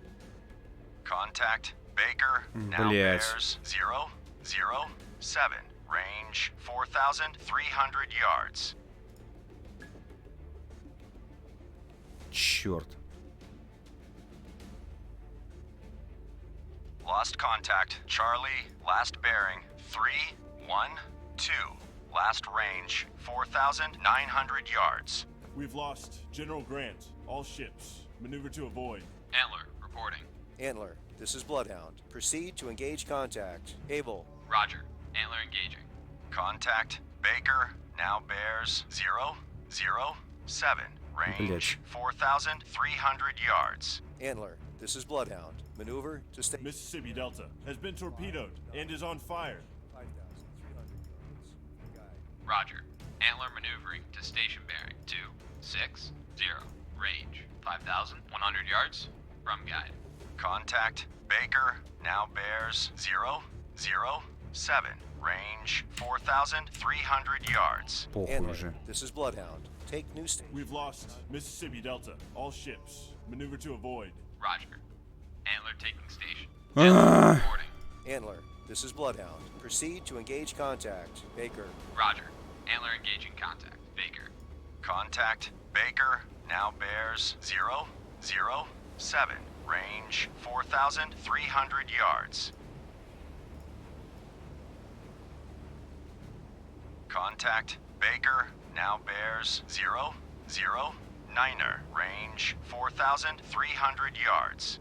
Contact Baker. Now bears 007. Range 4,300 yards. Черт. Lost contact. Charlie. Last bearing 312. Last range 4,900 yards. We've lost General Grant. All ships. Maneuver to avoid. Antler, reporting. Antler, this is Bloodhound. Proceed to engage contact. Able. Roger. Antler engaging. Contact Baker. Now bears 007. Range 4,300 yards. Antler, this is Bloodhound. Maneuver to stay. Mississippi Delta has been torpedoed and is on fire. 5,300 yards. Roger. Antler maneuvering to station bearing 260. Range 5,100 yards from guide. Contact Baker. Now bears 007. Range 4,300 yards. Antler, this is Bloodhound. Take new station. We've lost Mississippi Delta. All ships. Maneuver to avoid. Roger. Antler taking station. Antler reporting. Antler, this is Bloodhound. Proceed to engage contact. Baker. Roger. Antler engaging contact. Baker. Contact Baker. Now bears 007. Range 4,300 yards. Contact Baker. Now bears 009er. Range 4,300 yards.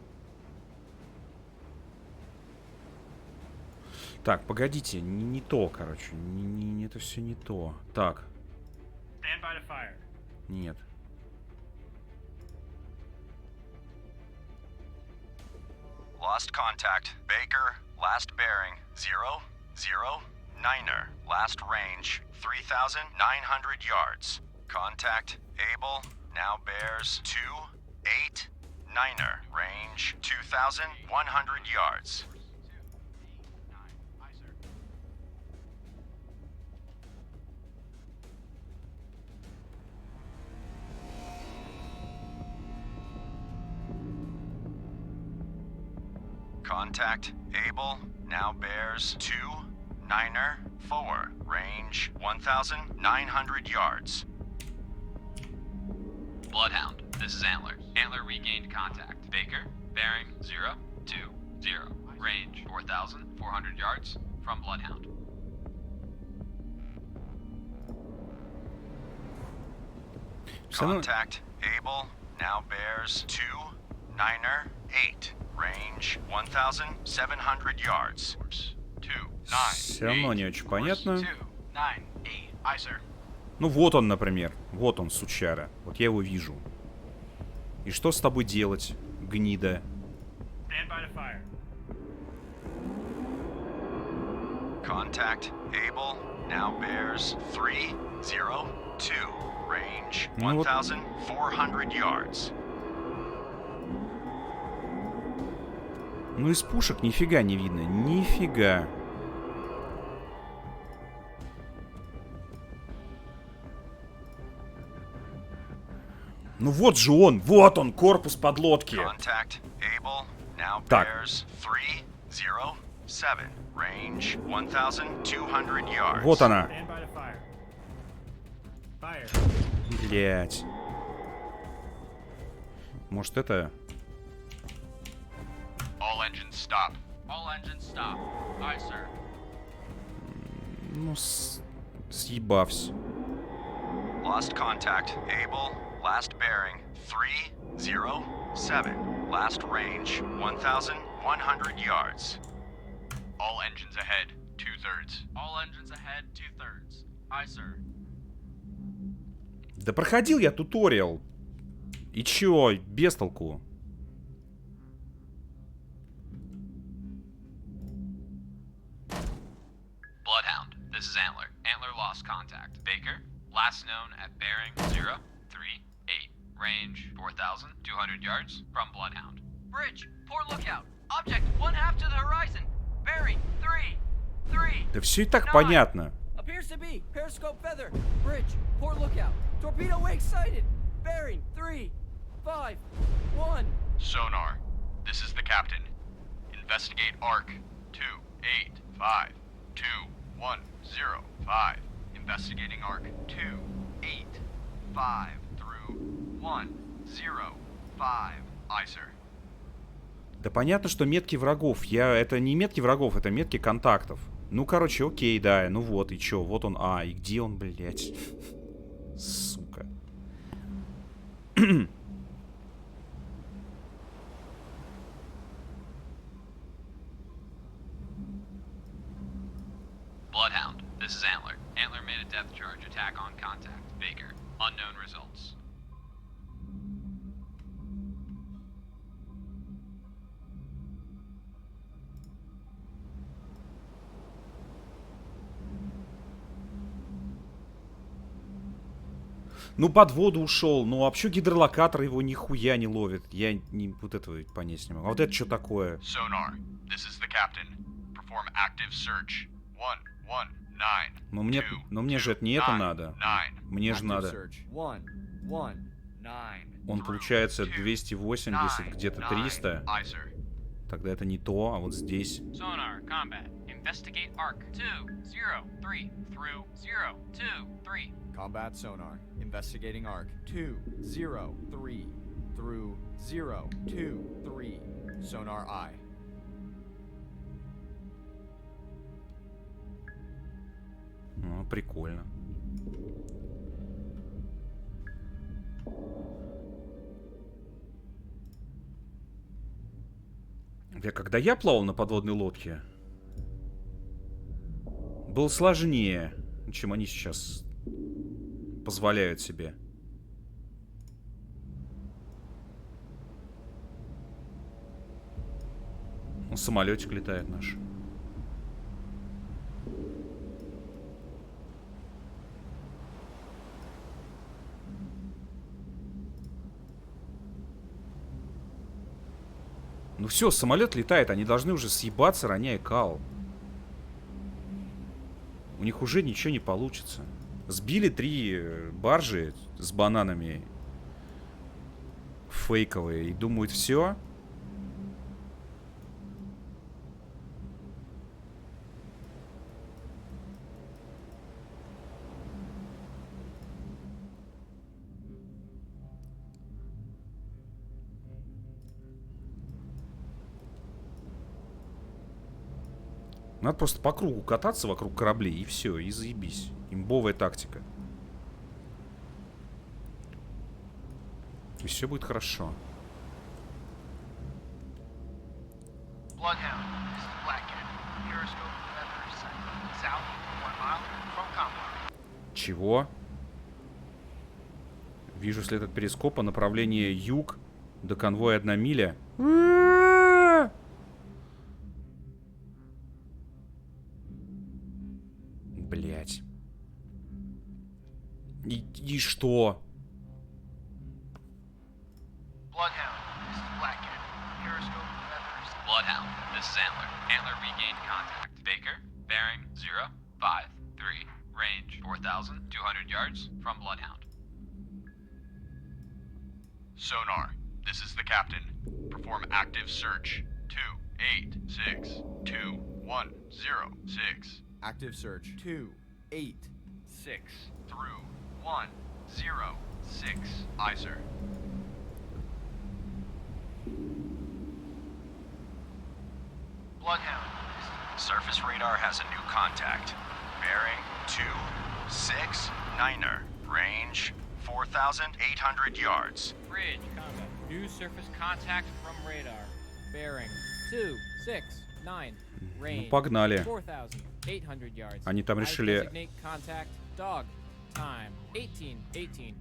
Так, погодите, не то, короче. Это все не то. Так. Stand by to fire. Нет. Lost contact. Baker. Last bearing 009er. Last range 3,900 yards. Contact Able. Now bears 289er. Range 2,100 yards. Contact Able. Now bears 2-9er 4. Range 1,900 yards. Bloodhound, this is Antler. Antler regained contact. Baker, bearing 020. Range 4,400 yards from Bloodhound. Contact Able. Now bears 2-9er 8. Range 1,700 yards. 2-9. Все равно не очень понятно. 2-9. Aye, sir. Ну вот он, например. Вот он, сучара. Вот я его вижу. И что с тобой делать, гнида? Stand by to fire. Contact Able. Now bears 302. Range Ну вот. 1,400 yards. Ну из пушек нифига не видно. Нифига. Ну вот же он, вот он, корпус подлодки. Contact Able. Now Так. bears 307. Range 1,200 yards. Вот она. Stand by to fire. Fire. Блять. Может это... All engines stop. All engines stop. Aye, sir. Ну, съебавсь. Lost contact. Able. Last bearing 307. Last range 1,100 yards. All engines ahead, 2/3. All engines ahead, 2/3. Aye, sir. Да проходил я туториал. И чё, без толку. Bloodhound, this is Antler. Antler lost contact. Baker, last known at bearing 038. Range 4,200 yards from Bloodhound. Bridge, port lookout. Object 1/2 to the horizon. Bearing 3. Да все и так понятно. Appears to be periscope feather. Bridge, port lookout. Torpedo wake sighted! Bearing 3, 5, 1. Sonar, this is the captain. Investigate ARC 2852105. Investigating ARC 285 through 105. Aye, sir. Да понятно, что метки врагов. Это не метки врагов, это метки контактов. Ну, короче, окей, да. Ну вот, и чё? Вот он. А, и где он, блядь? Сука. Bloodhound, this is Antler. Antler made a depth charge attack on contact. Baker, unknown results. Ну, под воду ушел. Ну, а вообще гидролокатор его нихуя не ловит. Я вот этого понять не могу. А вот это что такое? Sonar, this is the captain. Perform active search. 119. Но мне же это не это надо. Мне же надо. Он получается 280, где-то 300. Тогда это не то, а вот здесь. Sonar, combat. Investigate ARC 203 through 023. Combat sonar. Investigating ARC 203 through 023. Sonar I. Ну, прикольно. Когда я плавал на подводной лодке, было сложнее, чем они сейчас позволяют себе. Ну, самолетик летает наш. Ну все, самолет летает, они должны уже съебаться, роняя кал. У них уже ничего не получится. Сбили 3 баржи с бананами фейковые и думают, все. Надо просто по кругу кататься вокруг кораблей, и все, и заебись. Имбовая тактика. И все будет хорошо. Чего? Вижу след от перископа. Направление юг. До конвоя 1 миля. Блять. И что? Bloodhound, this is Antler. Antler regained contact. Baker, bearing 053. Range 4,200 yards from Bloodhound. Sonar, this is the captain. Perform active search. 2862106. Active search 286 through 106. Aye, sir. Bloodhound. Surface radar has a new contact. Bearing 269er. Range 4,800 yards. Bridge, combat. New surface contact from radar. Bearing 269. Range Ну, погнали. 4,800 yards. Они там решили... Contact. Dog. Time. 18.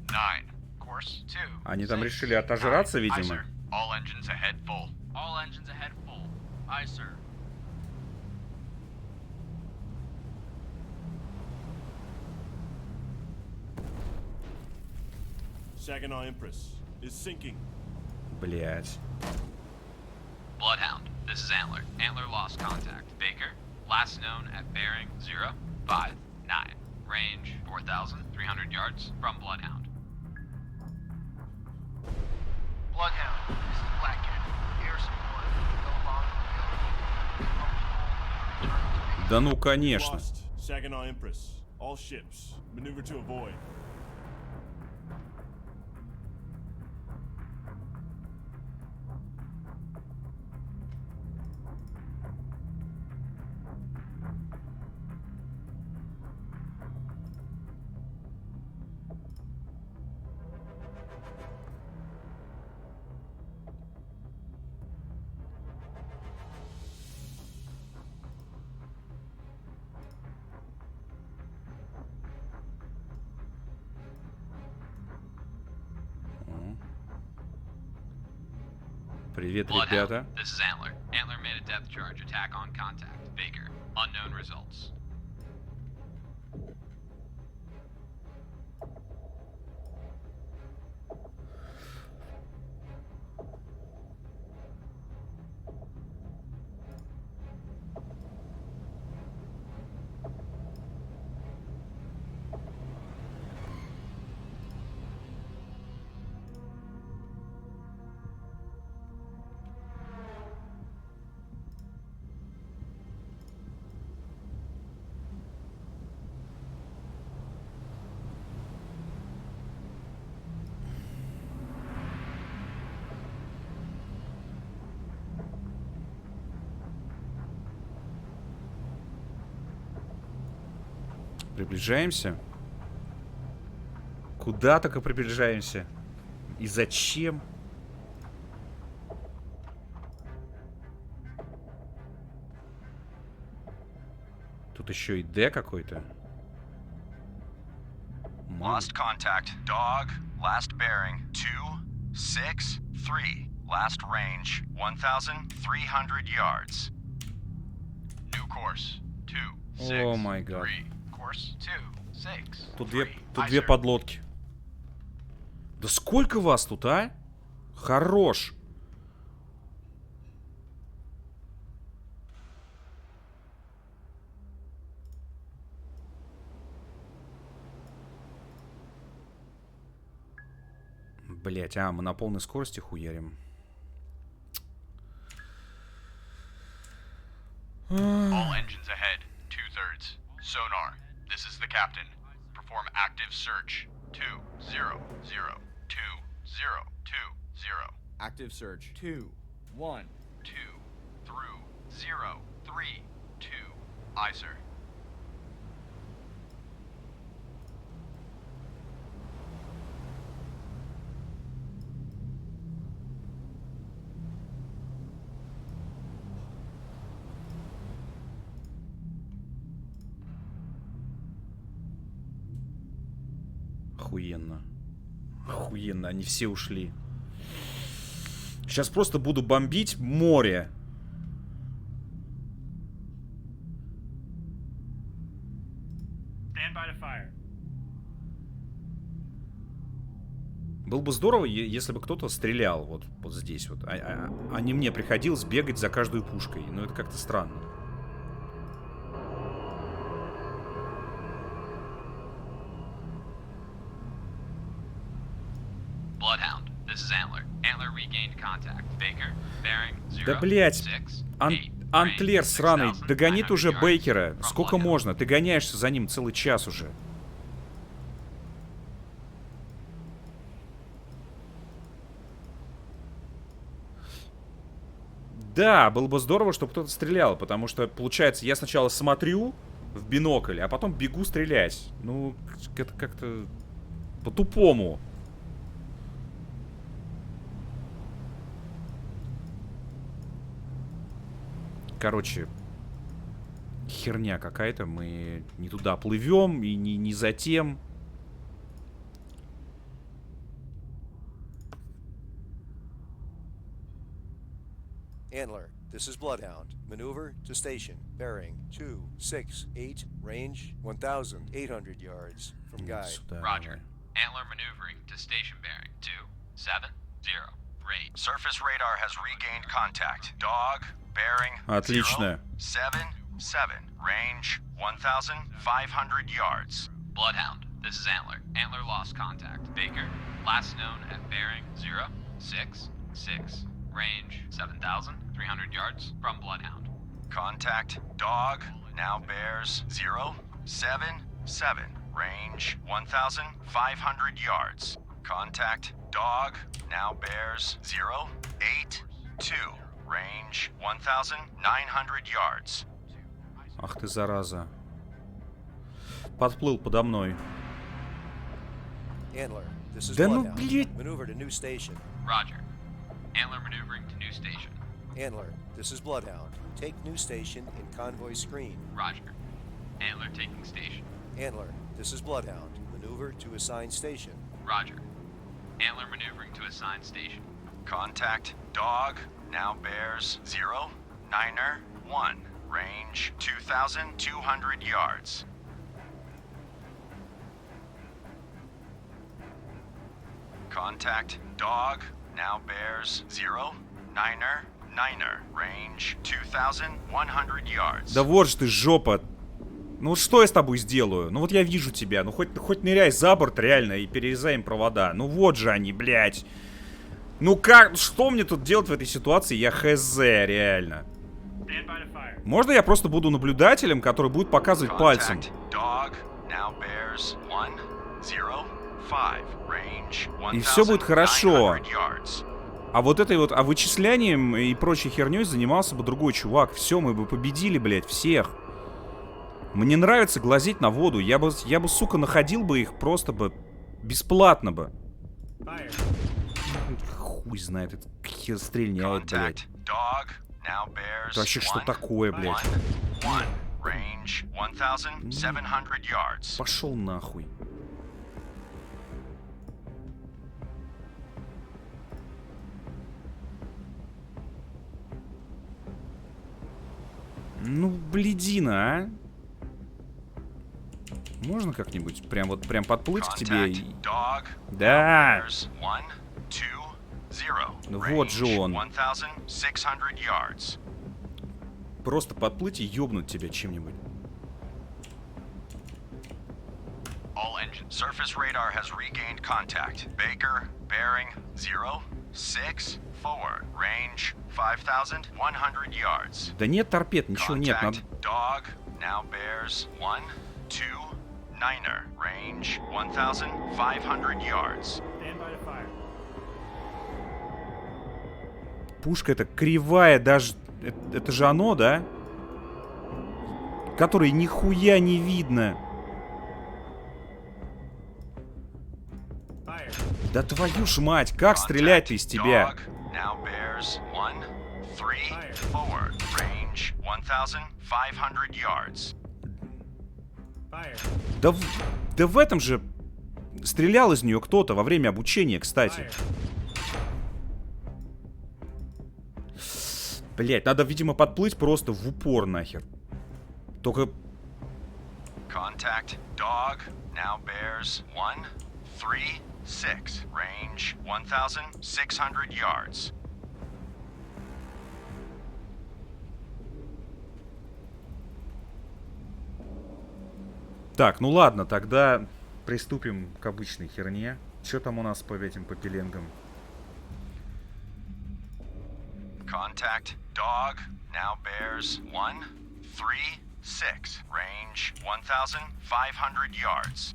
9. Course 2. Они там решили отожраться, видимо. All engines ahead full. All engines ahead full. Aye, sir. Saginaw Empress is sinking. Блять. Bloodhound, this is Antler. Antler lost contact. Baker, last known at bearing 059. Range 4,300 yards from Bloodhound. Bloodhound, this is Black Cat. Garrison 1, no longer available. Да ну, конечно. Lost. Saginaw Empress. All ships. Maneuver to avoid. Привет, Bloodhound, ребята. this is Antler. Antler made a depth charge attack on contact. Baker, unknown results. Приближаемся. Куда только приближаемся? И зачем? Тут еще и Д какой-то. Lost contact. Dog. Last bearing. 263. Last range. 1,300 yards. New course. 2, 6, О май гад. 3. Course 2, 6. Тут две подлодки. Да сколько вас тут, а? Хорош. Блять, мы на полной скорости хуярим. All engines ahead. 2/3. Sonar. This is the captain. Perform active search. 2-0-0-2-0-2-0. Active search. 2-1. 2 through 0 3 2. Aye, sir. Охуенно. Охуенно, они все ушли. Сейчас просто буду бомбить море. Stand by to fire. Было бы здорово, если бы кто-то стрелял вот здесь вот. А не мне приходилось бегать за каждой пушкой. Но это как-то странно. Bloodhound, this is Antler. Antler regained contact. Baker, bearing 0, Да, блять, 6, Антлер сраный, догонит уже Бейкера. Сколько можно? Ты гоняешься за ним целый час уже. Да, было бы здорово, чтобы кто-то стрелял, потому что, получается, я сначала смотрю в бинокль, а потом бегу стрелять. Ну, это как-то по-тупому. Короче, херня какая-то. Мы не туда плывем и не за тем. Antler, this is Bloodhound. Maneuver to station. Bearing 268. Range 1,800 yards from guide. Roger. Antler maneuvering to station bearing 270. Range. Surface radar has regained contact. Dog, bearing Отлично. 0, 7, range 1,500 yards. Bloodhound, this is Antler. Antler lost contact. Baker, last known at bearing 066, range 7,300 yards from Bloodhound. Contact dog now bears 077, range 1,500 yards. Contact dog now bears 082, range 1,900 yards. Ах ты, зараза. Подплыл подо мной. Antler, this is Да ну, Bloodhound. блядь. Maneuver to new station. Roger. Antler maneuvering to new station. Antler, this is Bloodhound. Take new station in convoy screen. Roger. Antler taking station. Antler, this is Bloodhound. Maneuver to assigned station. Roger. Antler maneuvering to assigned station. Contact dog now bears 091, range 2,200 yards. Contact dog now bears 099, range 2,100 yards. Да вот же ты, жопа. Ну что я с тобой сделаю? Ну вот я вижу тебя. Ну хоть ныряй за борт реально и перерезай им провода. Ну вот же они, блядь. Ну как, что мне тут делать в этой ситуации? Я хз, реально. Можно я просто буду наблюдателем, который будет показывать пальцем? И все будет хорошо. А вот этой вот, вычислянием и прочей херней занимался бы другой чувак. Все, мы бы победили, блядь, всех. Мне нравится глазеть на воду. Я бы, сука, находил бы их просто бы бесплатно бы. Хуй знает, это хер стреляет, блядь. Это вообще что такое, блядь? Пошел нахуй. Ну, блядина, а? Можно как-нибудь прям подплыть к тебе и... Да! Ну вот же он. Просто подплыть и ёбнуть тебя чем-нибудь. All engines. Surface radar has regained contact. Baker, bearing 064, range 5,100 yards. Да нет торпед, ничего нет. Надо... Dog now bears 129, range 1,500 yards. Пушка эта кривая даже... Это же оно, да? Которой нихуя не видно. Да твою ж мать, как стрелять-то из тебя? Да в этом же стрелял из нее кто-то во время обучения, кстати. Блять, надо, видимо, подплыть просто в упор нахер. Только... Contact dog now bears 136, range 1,600 yards. Так, ну ладно, тогда приступим к обычной херне. Что там у нас по этим попеленгам? Contact dog now bears 136, range 1,500 yards.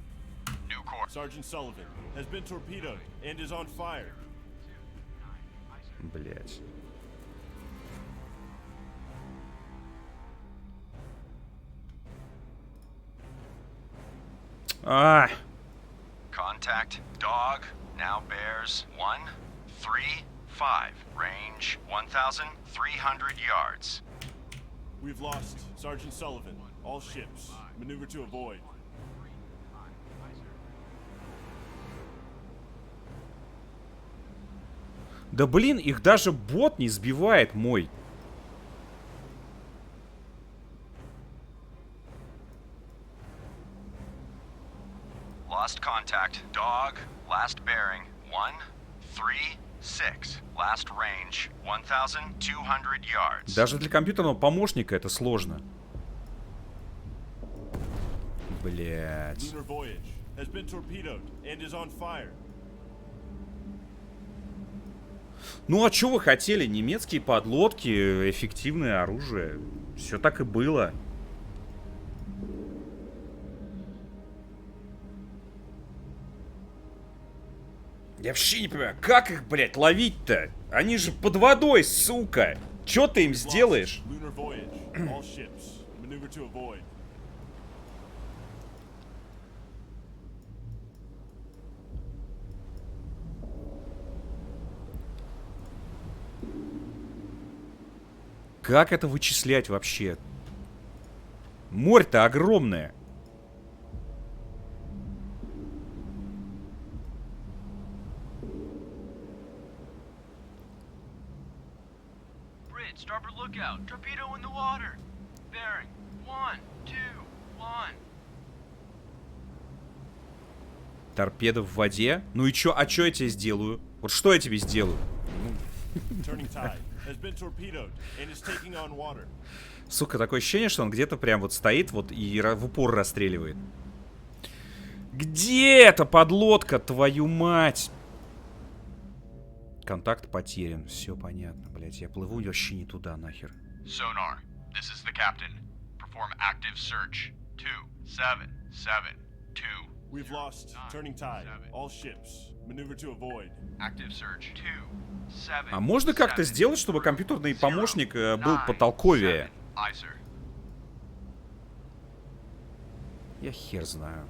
New course. Sergeant Sullivan has been torpedoed and is on fire. Блять. Contact dog now bears 135, range 1,300 yards. We've lost Sergeant Sullivan. All ships, maneuver to avoid. Да блин, их даже бот не сбивает мой. Lost contact. Dog, last bearing 136. Last range 1,200 yards. Даже для компьютерного помощника это сложно. Блять. Lunar voyage has been torpedoed and is on fire. Ну а что вы хотели? Немецкие подлодки, эффективное оружие. Все так и было. Я вообще не понимаю, как их, блядь, ловить-то? Они же под водой, сука. Чё ты им сделаешь? Lunar voyage. All ships. Maneuver to avoid. Как это вычислять вообще? Море-то огромное. Bridge, starboard lookout. Torpedo in the water. Bearing 1, 2, 1. Торпеда в воде? Ну и чё? А чё я тебе сделаю? Вот что я тебе сделаю? Turning tide has been torpedoed and is taking on water. Сука, такое ощущение, что он где-то прям вот стоит вот и в упор расстреливает. Где эта подлодка, твою мать? Контакт потерян. Все понятно, блять. Я плыву вообще не туда, нахер. Sonar, this is the captain. Perform active search. 2772. We've lost. Turning tide. All ships. Maneuver to avoid. Active search. 27. А можно как-то сделать, чтобы компьютерный помощник был потолковее? Aye, sir. Я хер знаю.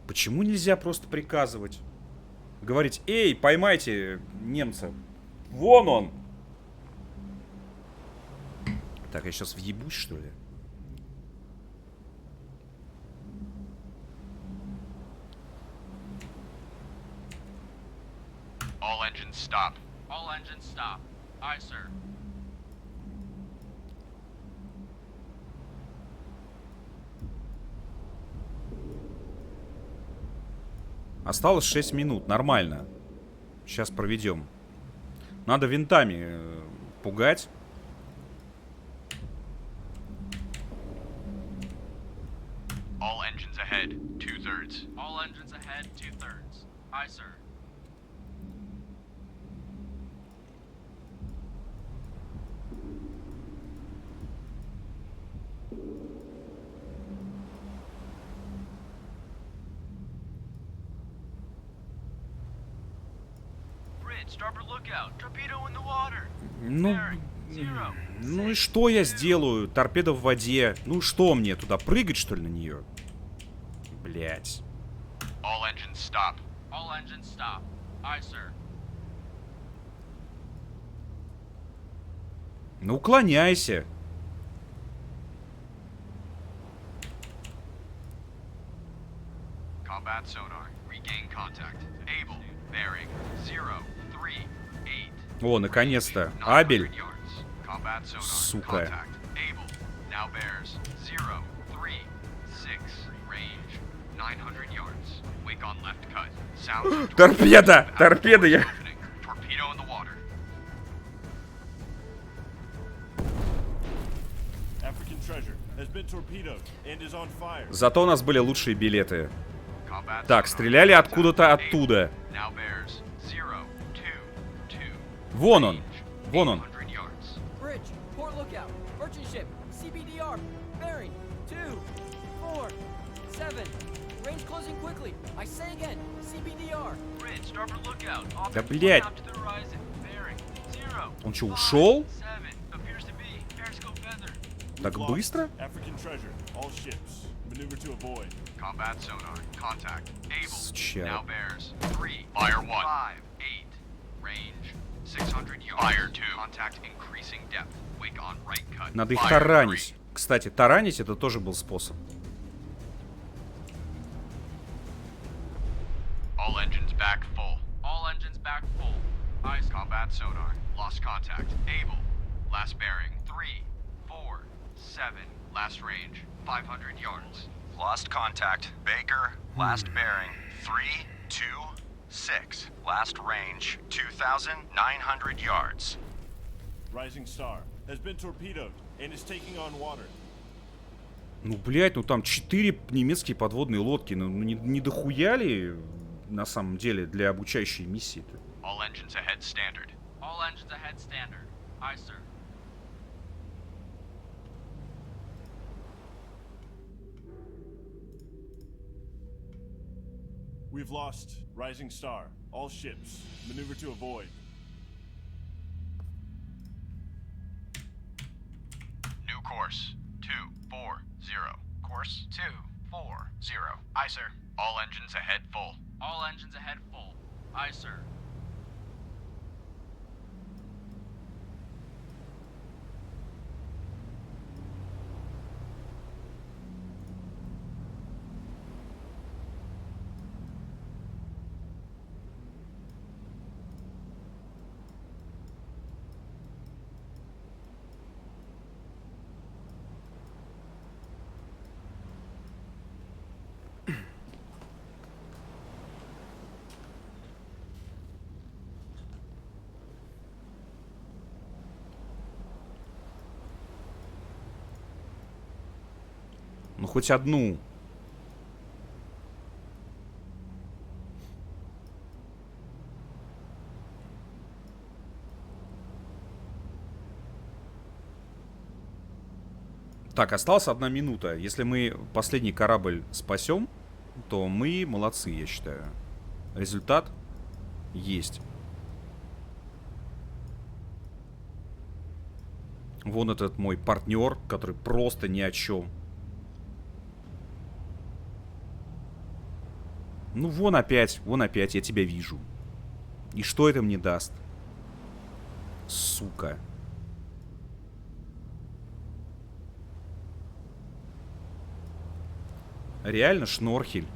Почему нельзя просто приказывать? Говорить: эй, поймайте немца. Вон он! Так, я сейчас въебусь, что ли? All engines stop. All engines stop. Aye, sir. Осталось 6 минут, нормально. Сейчас проведем. Надо винтами пугать. All engines ahead, 2/3. All engines ahead, 2/3. Aye, sir. Bridge, starboard lookout. Torpedo in the water. Ну и что я сделаю? Торпеда в воде. Ну что мне, туда прыгать, что ли, на нее? Блять. All engines stop. All engines stop. Aye, sir. Ну уклоняйся. Combat sonar. Regain contact. Able. Bearing 038. О, наконец-то. Абель. Combat sonar. Сука. Contact. Able. Now bears 036. Range 900 yards. Wake on left cut. Sounds. Торпеда! Торпеда, я... Torpedo in the water. African treasure has been torpedoed and is on fire. Зато у нас были лучшие билеты. Так, стреляли откуда-то оттуда. Now bears 022. Вон он. Вон он. Bridge, port lookout. Merchant ship, CBDR. Bearing 247. Range closing quickly. I say again, CBDR. Bridge, starboard lookout. Да блять. Он что, ушел? Так быстро? African treasure. All ships. Maneuver to avoid. Combat sonar. Contact. Able. Сучара. Now bears 3. Fire 1. 5. 8. Range 600 yards. Fire 2. Contact increasing depth. Wake on right cut. Надо их Fire таранить. 3. Кстати, таранить это тоже был способ. All engines back full. All engines back full. Eyes. Combat sonar. Lost contact. Able. Last bearing 3, 4, 7. Last range 500 yards. Lost contact. Baker, last bearing 326. Last range 2,900 yards. Rising Star has been torpedoed and is taking on water. Ну, блядь, ну там 4 немецкие подводные лодки. Ну, не дохуя ли на самом деле для обучающей миссии-то? All engines ahead standard. All engines ahead standard. Aye, sir. We've lost Rising Star. All ships, maneuver to avoid. New course, 240. Course 240. Aye, sir. All engines ahead full. All engines ahead full. Aye, sir. Ну, хоть одну. Так, осталась 1 минута. Если мы последний корабль спасем, то мы молодцы, я считаю. Результат есть. Вон этот мой партнер, который просто ни о чем. Ну, вон опять, я тебя вижу. И что это мне даст? Сука. Реально шнорхель.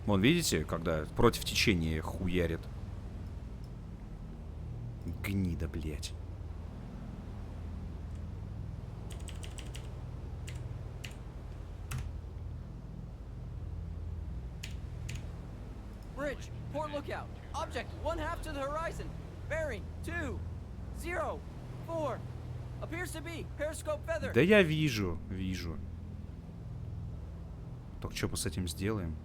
Вон, видите, когда против течения хуярит. Гнида, блядь. Bridge, port lookout. Object 1/2 to the horizon. Bearing 204. Appears to be periscope feather. Да я вижу. Так что мы с этим сделаем?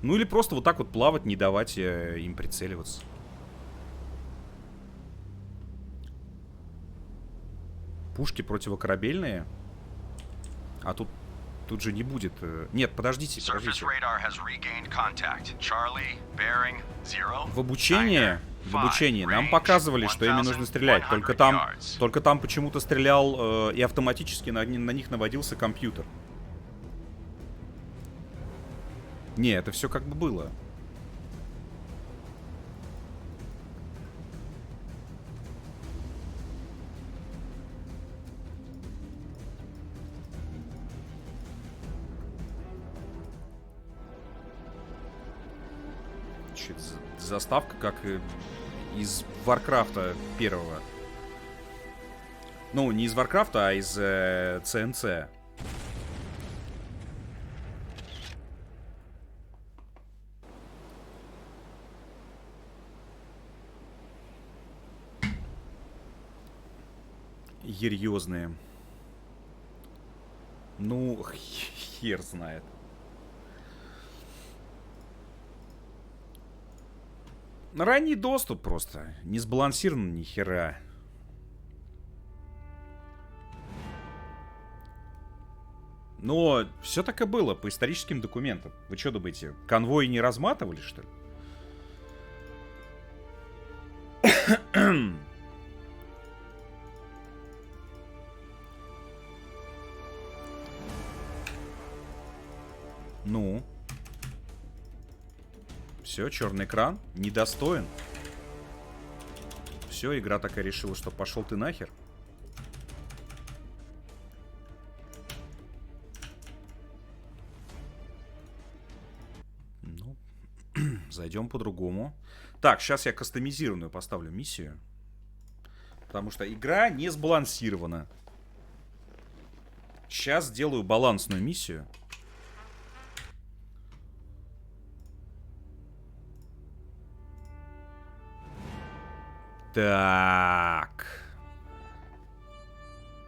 Ну или просто вот так вот плавать, не давать им прицеливаться. Пушки противокорабельные. А тут же не будет. Нет, подождите. В обучении нам показывали, что ими нужно стрелять. Только там почему-то стрелял и автоматически на них наводился компьютер. Не, это все как бы было. Заставка как из Варкрафта первого. Ну, не из Варкрафта, а из ЦНЦ. Серьезные. Ну, хер знает. Ранний доступ просто. Не сбалансирован ни хера. Но все так и было по историческим документам. Вы что думаете, конвои не разматывали, что ли? Ну. Все, черный экран. Недостоин. Все, игра такая решила, что пошел ты нахер. Ну, зайдем по-другому. Так, сейчас я кастомизированную поставлю миссию. Потому что игра не сбалансирована. Сейчас сделаю балансную миссию. Так.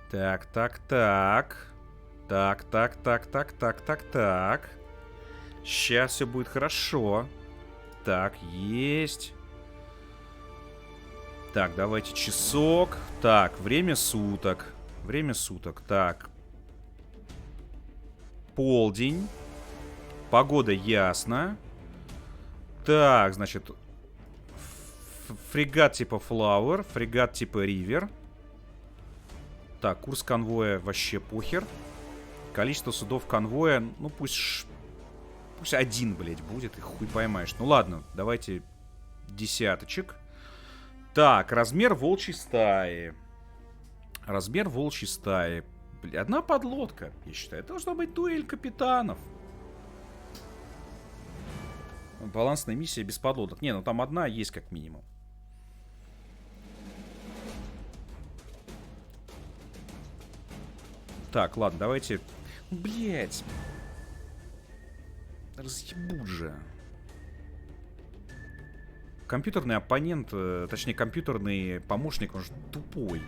Так. Сейчас все будет хорошо. Так, есть. Так, давайте часок. Так, время суток. Время суток. Так. Полдень. Погода ясна. Так, значит... Фрегат типа Flower. Фрегат типа River. Так, курс конвоя вообще похер. Количество судов конвоя, ну пусть один, блядь, будет, и хуй поймаешь. Ну ладно, давайте десяточек. Так, размер волчьей стаи. Размер волчьей стаи. Блин, одна подлодка, я считаю. Это должна быть дуэль капитанов. Балансная миссия без подлодок. Не, ну там одна есть как минимум. Так, ладно, давайте... Блять. Разъебут же. Компьютерный оппонент, точнее, компьютерный помощник, он же тупой.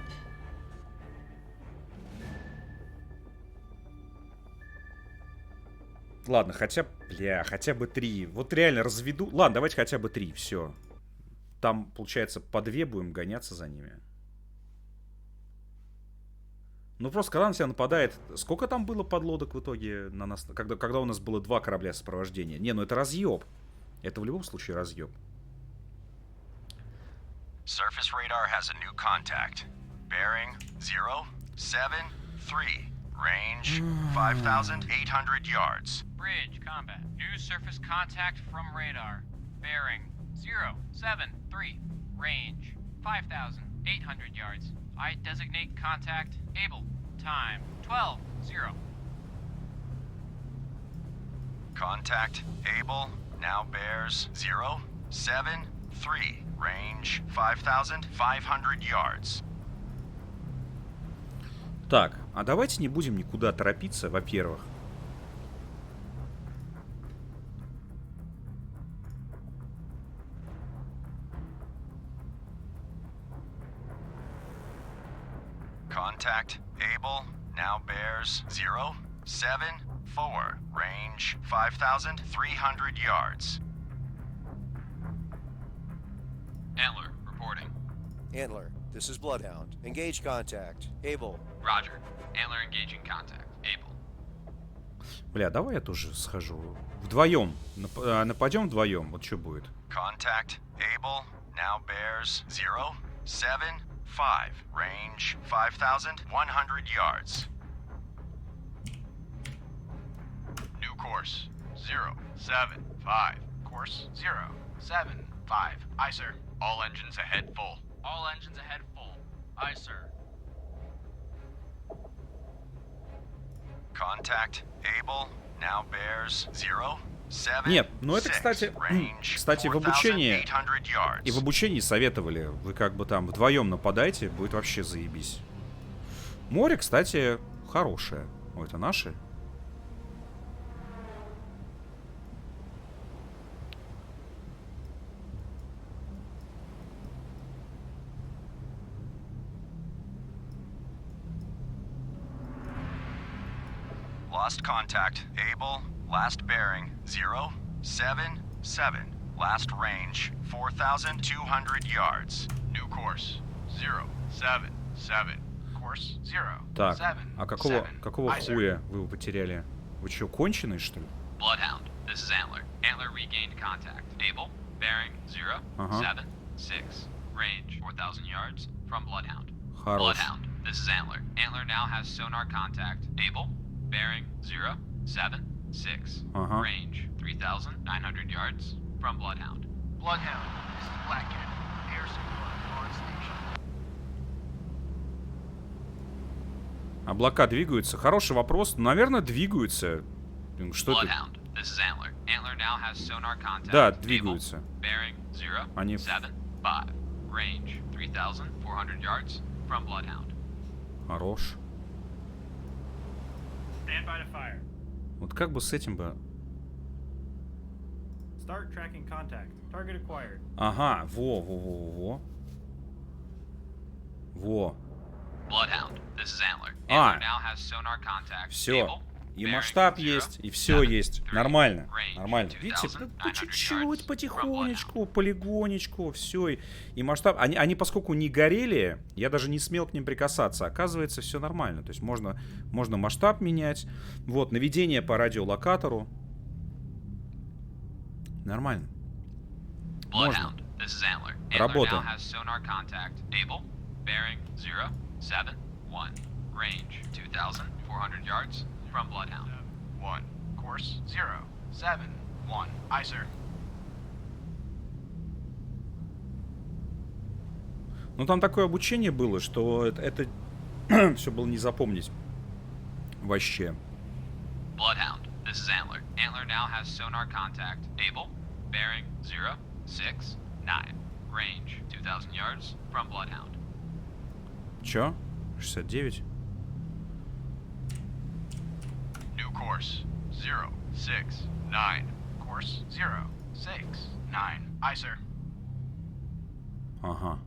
Ладно, хотя бы 3. Вот реально разведу. Ладно, давайте хотя бы 3, все. Там, получается, по 2 будем гоняться за ними. Ну просто когда на тебя нападает... Сколько там было подлодок в итоге на нас? Когда у нас было 2 корабля сопровождения? Не, ну это разъеб. Это в любом случае разъеб. Surface radar has a new contact. Bearing 073. Range 5,800 yards. Bridge combat. New surface contact from radar. Bearing 073. Range 5,800 yards. I designate contact able. Time 12:0. Contact able now bears 073. Range 5,500 yards. Так, а давайте не будем никуда торопиться, во-первых. Contact able now bears 074. Range 5,300 yards. Antler, reporting. Antler, this is Bloodhound. Engage contact. Able. Roger. Antler engaging contact. Able. Бля, давай я тоже схожу. Вдвоем. Нападем вдвоем. Вот что будет. Contact able now bears 075. Range 5,100 yards. New course 075. Course 075. Aye, sir. All engines ahead full. All engines ahead full. Aye, sir. Contact able now bears 075. Нет, ну это, кстати, в обучении. И в обучении советовали. Вы как бы там вдвоем нападайте, будет вообще заебись. Море, кстати, хорошее. О, это наши? Lost contact. Able. Last bearing 077. Last range 4,200 yards. New course 077. Course 0. Так, а какого хуя вы его потеряли? Вы что, конченые, что ли? Bloodhound, this is Antler. Antler regained contact. Able. Bearing 076. Range 4,000 yards from Bloodhound. Хорош. Bloodhound, this is Antler. Antler now has sonar contact. Able. Bearing 076. Range 3,900 yards from Bloodhound. Bloodhound, this is Black Cat. Air supply on station. Облака двигаются? Хороший вопрос. Наверное, двигаются. Что это? Bloodhound, this is Antler. Antler now has sonar contact. Да, двигаются. Bearing 075. Range 3,400 yards from Bloodhound. Хорош. Stand by to fire. Вот как бы с этим бы... Start tracking contact. Target acquired. Ага, во. Bloodhound, this is Antler. Antler now has sonar contact. Все. И масштаб есть, и все есть. Нормально. Видите, по чуть-чуть, потихонечку, полигонечку, все. И масштаб... Они, поскольку не горели, я даже не смел к ним прикасаться. Оказывается, все нормально. То есть можно масштаб менять. Вот, наведение по радиолокатору. Нормально. Можно. Работаем. Range 2,400 yards from Bloodhound. 1. Course 0. 7. 1. Aye, sir. Ну там такое обучение было, что это все было не запомнить. Вообще. Bloodhound, this is Antler. Antler now has sonar contact. Able, bearing 0, 6, 9. Range 2,000 yards from Bloodhound. Чё? 69? New course 0, 6, 9. Course 0, 6, 9. Aye, sir. Ага.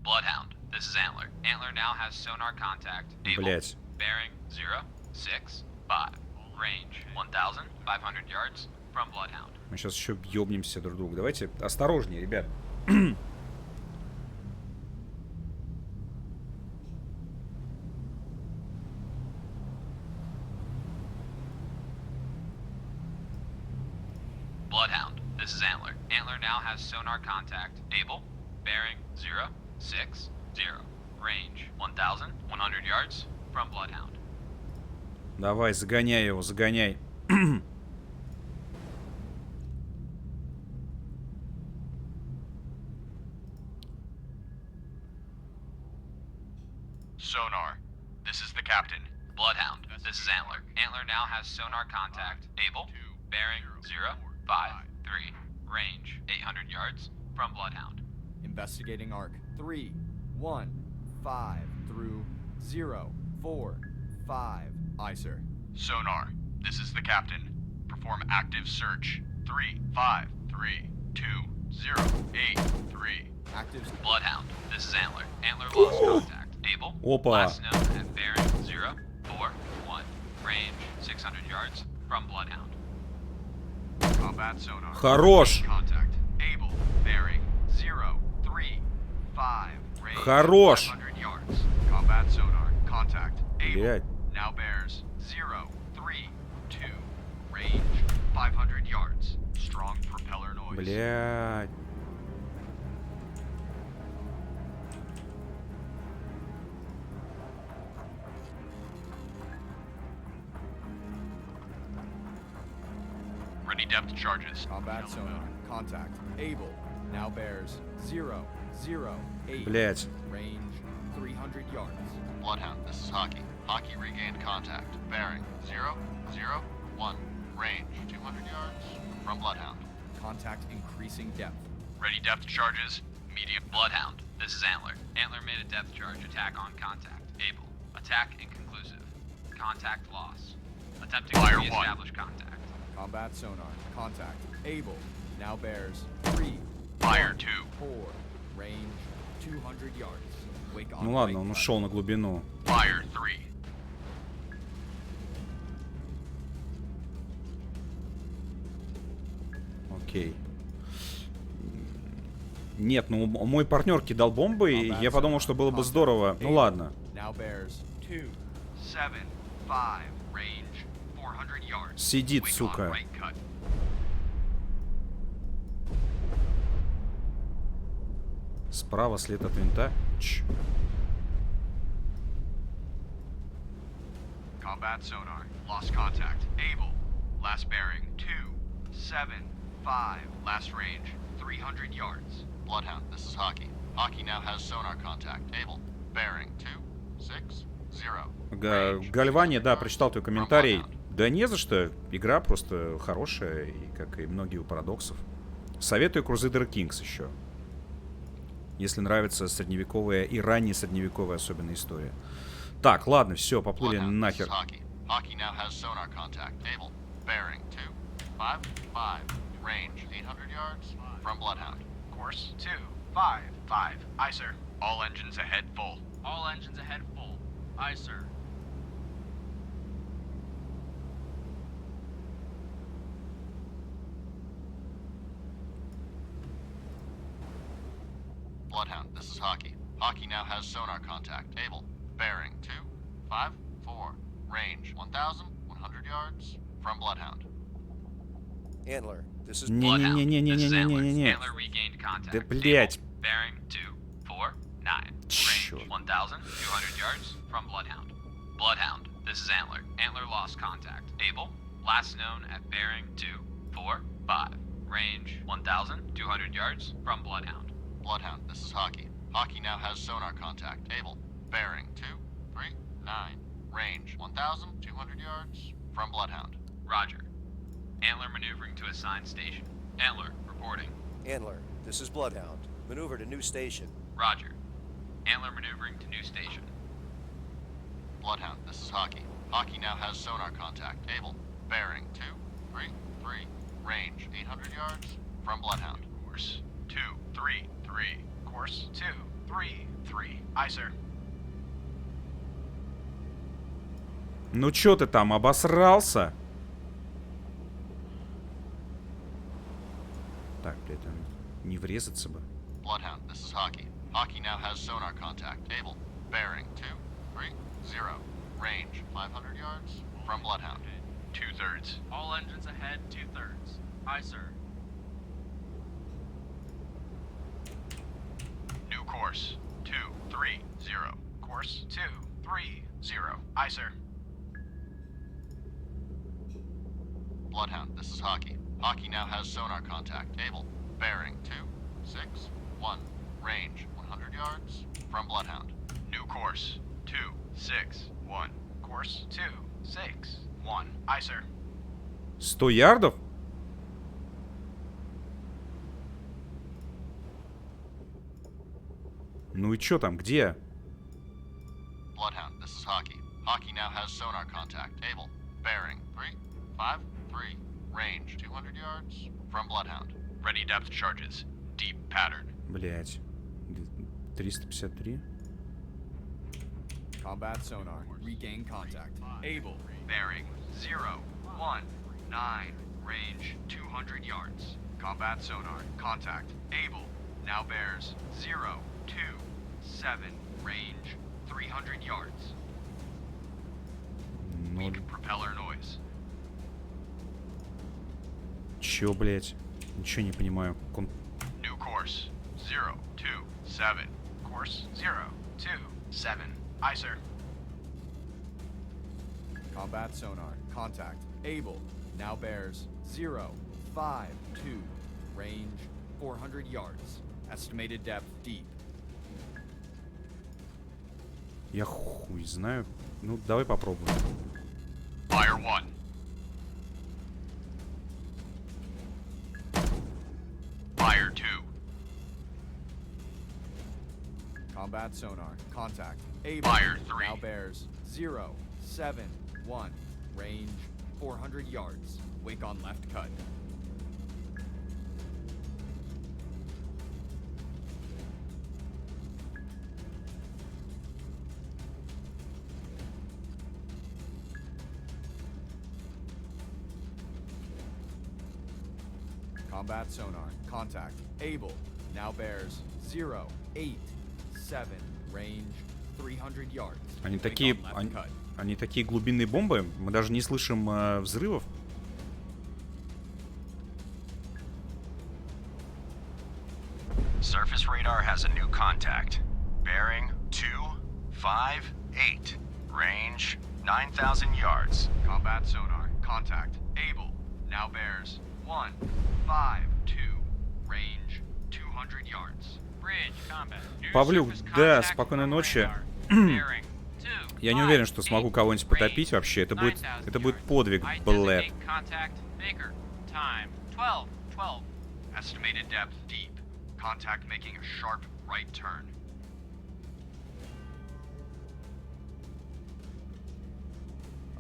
Bloodhound, this is Antler. Antler now has sonar contact. Able, Блять. bearing 0, 6, 5. Range 1,500 yards from Bloodhound. Мы сейчас еще ёбнемся друг друга. Давайте осторожнее, ребят. Bloodhound, this is Antler. Antler now has sonar contact. Able, bearing 0, 6, 0. Range 1,100 yards from Bloodhound. Давай, загоняй его, загоняй. Sonar, this is the captain. Bloodhound, this is Antler. Antler now has sonar contact. Able, bearing 0, 5, 3. Range 800 yards from Bloodhound. Investigating arc 3, 1, 5 through 0, 4, 5. Aye, sir. Sonar, this is the captain. Perform active search. 3, 5, 3, 2, 0, 8, 3. Active. Bloodhound, this is Antler. Antler lost contact. Able, last known at bearing 0, 4, 1. Range 600 yards from Bloodhound. Combat sonar. Хорош. Contact. Able, bearing 0, 3, 5. Range Хорош. 500 yards. Combat sonar. Contact. Able. Блять. Now bears 0, 3, 2. Range 500 yards. Strong propeller noise. Блять. Ready depth charges. Combat sonar. Contact. Able. Now bears 0, 0, 8. Блять. Range 300 yards. Bloodhound, this is Hockey. Hockey regained contact. Bearing 0, 0, 1. Range 200 yards from Bloodhound. Contact increasing depth. Ready depth charges. Medium. Bloodhound, this is Antler. Antler made a depth charge attack on contact. Able. Attack inconclusive. Contact loss. Attempting to re-establish contact. Combat sonar. Contact. Able. Now bears 3. Fire 2. 4. Range 200 yards. Wake on. Ну ладно, он ушел на глубину. Fire 3. Окей. Нет, ну мой партнер кидал бомбы, и я подумал, что было бы здорово. Ну ладно. Сидит, сука. Справа след от винта. Combat sonar. Lost contact. Able. Last bearing 2, 7, 5. Last range 300 yards. Bloodhound, this is Hockey. Hockey now has sonar contact. Able. Bearing 2, 6, 0. Гальвани, да, прочитал твой комментарий. Да не за что. Игра просто хорошая, и как и многие у парадоксов. Советую Crusader Kings еще. Если нравится средневековая и ранняя средневековая особенно история. Так, ладно, все, поплыли нахер. Hockey now has sonar contact. Table. Bearing 255. Range 800 yards from Bloodhound. Course 255. Aye, sir. All engines ahead full. All engines ahead full. Aye, sir. Bloodhound, this is Hockey. Hockey now has sonar contact. Table. Bearing 254. Range 1,100 yards from Bloodhound. Antler, this is Bloodhound. This is Antler. Не-не-не-не-не-не-не-не. Antler regained contact. Да, блять. Table, bearing 249. Range 1,200 yards from Bloodhound. Bloodhound, this is Antler. Antler lost contact. Able, last known at bearing 245. Range 1,200 yards from Bloodhound. Bloodhound, this is Hockey. Hockey now has sonar contact. Table. Bearing 239. Range 1,200 yards from Bloodhound. Roger. Antler maneuvering to assigned station. Antler, reporting. Antler, this is Bloodhound. Maneuver to new station. Roger. Antler maneuvering to new station. Bloodhound, this is Hockey. Hockey now has sonar contact. Table. Bearing 233. Range 800 yards from Bloodhound. Course 233. Course 233. Aye, sir. Ну чё ты там, обосрался? Так, блядь, там не врезаться бы. Bloodhound, this is Hockey. Hockey now has sonar contact. Table. Bearing 230. Range 500 yards from Bloodhound. 2/3. All engines ahead, 2/3. Aye, sir. New course 230. Course 230. Aye, sir. Bloodhound, this is Hockey. Hockey now has sonar contact. Table. Bearing 261. Range 100 yards from Bloodhound. New course 261. Course 261. Aye, sir. 100 ярдов? Ну и чё там, где? Bloodhound, this is Hockey. Hockey now has sonar contact. Table. Bearing 353. Range 200 yards from Bloodhound. Ready depth charges. Deep pattern. Блять. 353. Combat sonar. Regain contact. Able. Bearing 019. Range 200 yards. Combat sonar. Contact. Able. Now bears 027. Range 300 yards. Weak propeller noise. Чё, блять? Ничего не понимаю. New course 027. Course 027. Aye, sir. Combat sonar. Contact. Able. Now bears 052. Range 400 yards. Estimated depth deep. Я хуй знаю. Ну, давай попробуем. Fire 1. Fire 2. Combat sonar. Contact. Able. Fire 3. Now bears 071. Range 400 yards. Wake on left cut. Combat sonar. Contact. Able. Now bears 087. Range 300 yards. Они такие... Они такие глубинные бомбы. Мы даже не слышим взрывов. Surface radar has a new contact. Bearing 258. Range 9,000 yards. Combat sonar. Contact. Able. Now bears 152. Range 200 yards. Bridge combat. Павлюк, да, спокойной ночи. Я не уверен, что смогу кого-нибудь потопить вообще. Это будет подвиг, блэд. Contact making a sharp right turn.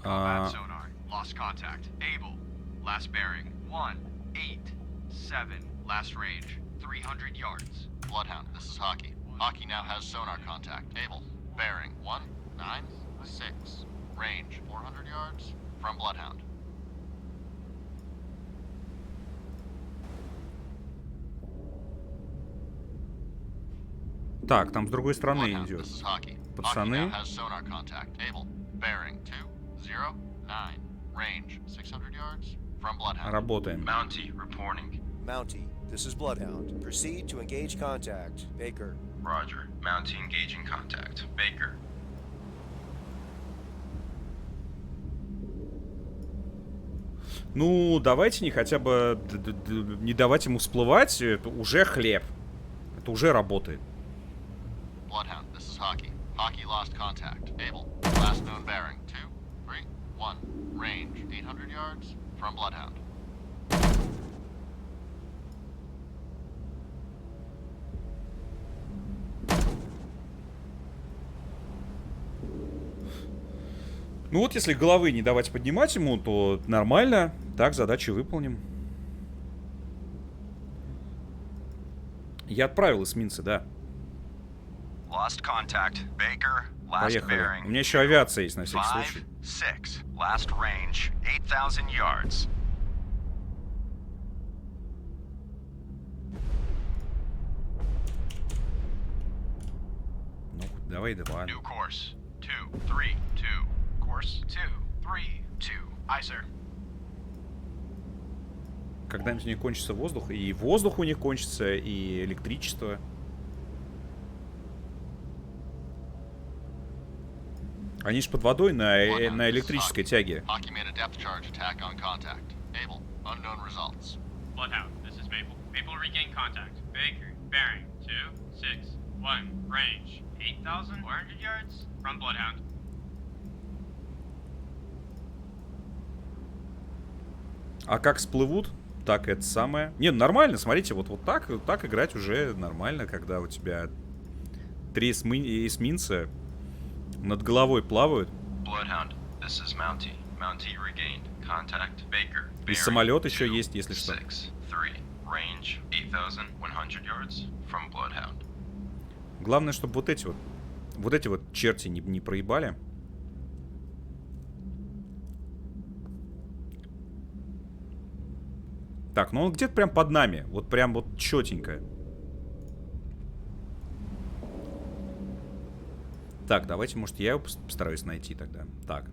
Combat sonar. Lost contact. Able. Last bearing. 187. Last range. 300 yards. Bloodhound, this is Hockey. Hockey now has sonar contact. Able. Bearing 196. Range 400 yards from Bloodhound. Так, там с другой стороны идет. This is Hockey. Пацаны. Hockey now has sonar contact. Able. Bearing 209. Range 600 yards from Bloodhound. Работаем. Mountie reporting. Mountie, this is Bloodhound. Proceed to engage contact. Baker. Roger. Mountie engaging contact. Baker. Ну, давайте не хотя бы не давать ему всплывать. Это уже хлеб. Это уже работает. Bloodhound, this is Hockey. Hockey lost contact. Able. Last known bearing 231. Range 800 yards from Bloodhound. Ну вот, если головы не давать поднимать ему, то нормально. Так, задачу выполним. Я отправил эсминца, да. Lost contact. Baker. Last Поехали. bearing. У меня еще авиация есть на всякий случай. 5-6. Last range 8,000 yards. Ну, давай два. New course. 232. Course 232. Aye, sir. Когда-нибудь у них кончится воздух, и воздух у них кончится, и электричество. Они ж под водой на электрической тяге. Hockey made a depth charge attack on contact. Able. Unknown results. Bloodhound, this is Maple. Maple regain contact. Baker, bearing 261. Range 8,400 yards from Bloodhound. А как всплывут, так это самое. Не, нормально, смотрите, вот так играть уже нормально, когда у тебя 3 эсминца над головой плавают. Bloodhound, this is Mountie. Mountie regained contact. Baker. И самолет еще есть, если что. 6-3. Range 8,100 yards from Bloodhound. Главное, чтобы вот эти вот черти не проебали. Так, ну он где-то прям под нами. Вот прям вот четенько. Так, давайте, может, я его постараюсь найти тогда. Так.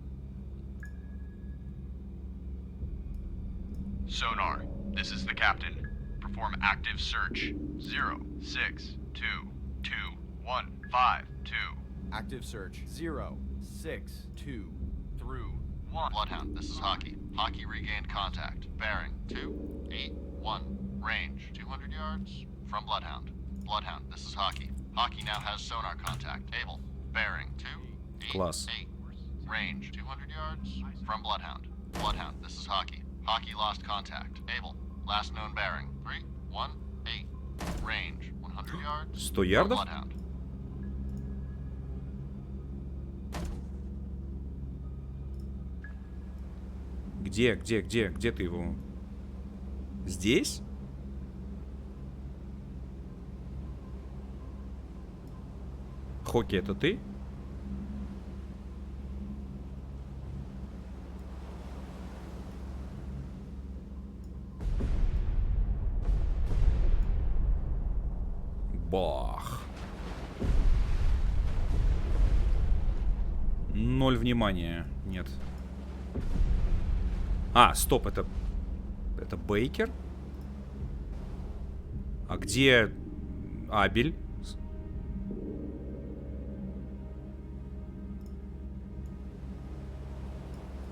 Sonar, this is the captain. Perform active search. 0622152. Active search. 062 through 1. Bloodhound, this is Hockey. Hockey regained contact. Bearing 281. Range 200 yards from Bloodhound. Bloodhound, this is Hockey. Hockey now has sonar contact. Able. Bearing 288. Range 200 yards from Bloodhound. Bloodhound, this is Hockey. Hockey lost contact. Able. Last known bearing 318. Range 100 yards 100 from ярдов? Bloodhound. Где ты его? Здесь? Хоки, это ты? Бах. 0 внимания. Нет. А, стоп, это Бейкер? А где Абель?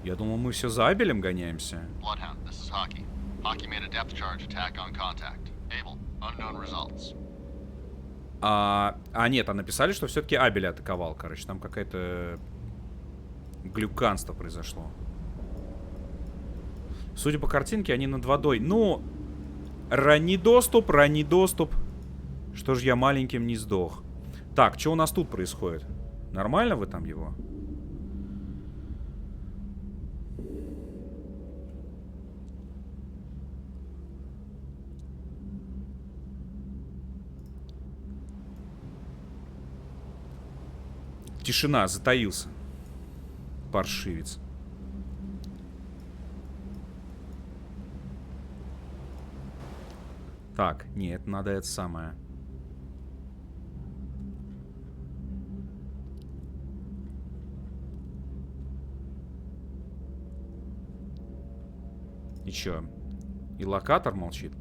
Я думал, мы все за Абелем гоняемся. Bloodhound, this is Hockey. Hockey made a depth charge attack on contact. Able. Unknown results. Нет, написали, что все-таки Абель атаковал, короче. Там какое-то глюканство произошло. Судя по картинке, они над водой. Ну, ранний доступ. Что ж я маленьким не сдох? Так, что у нас тут происходит? Нормально вы там его? Тишина, затаился. Паршивец. Так, нет, надо это самое. И чё? И локатор молчит?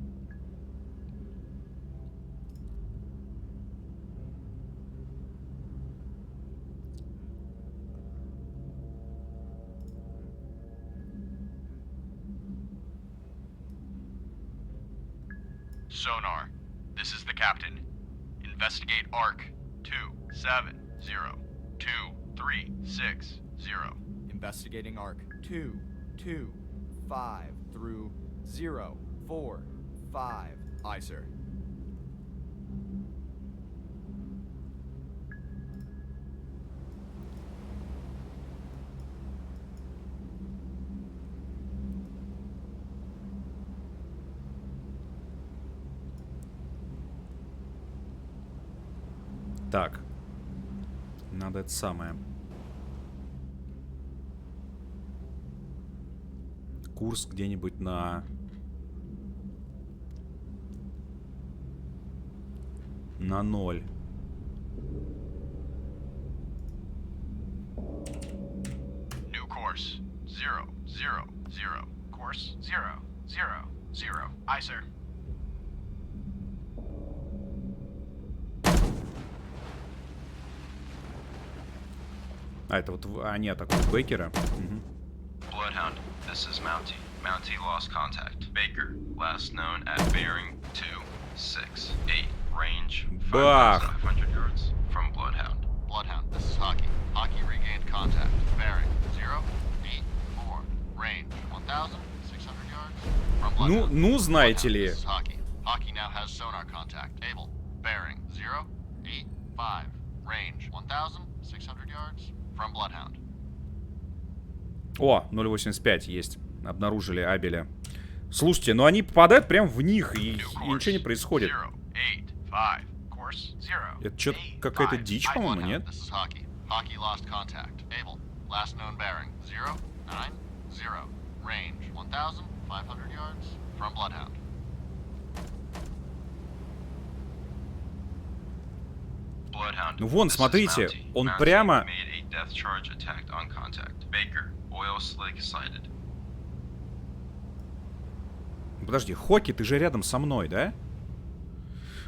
Sonar, this is the captain. Investigate ARC 2702360. Investigating ARC 225 through 045. Aye, sir. Так. Надо это самое. Курс где-нибудь на 0. New course 000. Course 000. Aye, sir. А, это вот они атакуют Бейкера. Угу. Bloodhound, this is Mountie. Mountie lost contact. Baker, last known at bearing 268. Range 5,500 yards from Bloodhound. Bloodhound, this is Hockey. Hockey regained contact. Bearing 084. Range 1,600 yards from Bloodhound. Ну, знаете ли. This is Hockey. Hockey now has sonar contact. Able. Bearing 085. Range 1,600 yards from Bloodhound. О, 0.85 есть. Обнаружили Абеля. Слушайте, ну они попадают прям в них, и ничего не происходит. Это что-то какая-то дичь, по-моему, нет? Ну вон, смотрите, он прямо... Подожди, Хоки, ты же рядом со мной, да?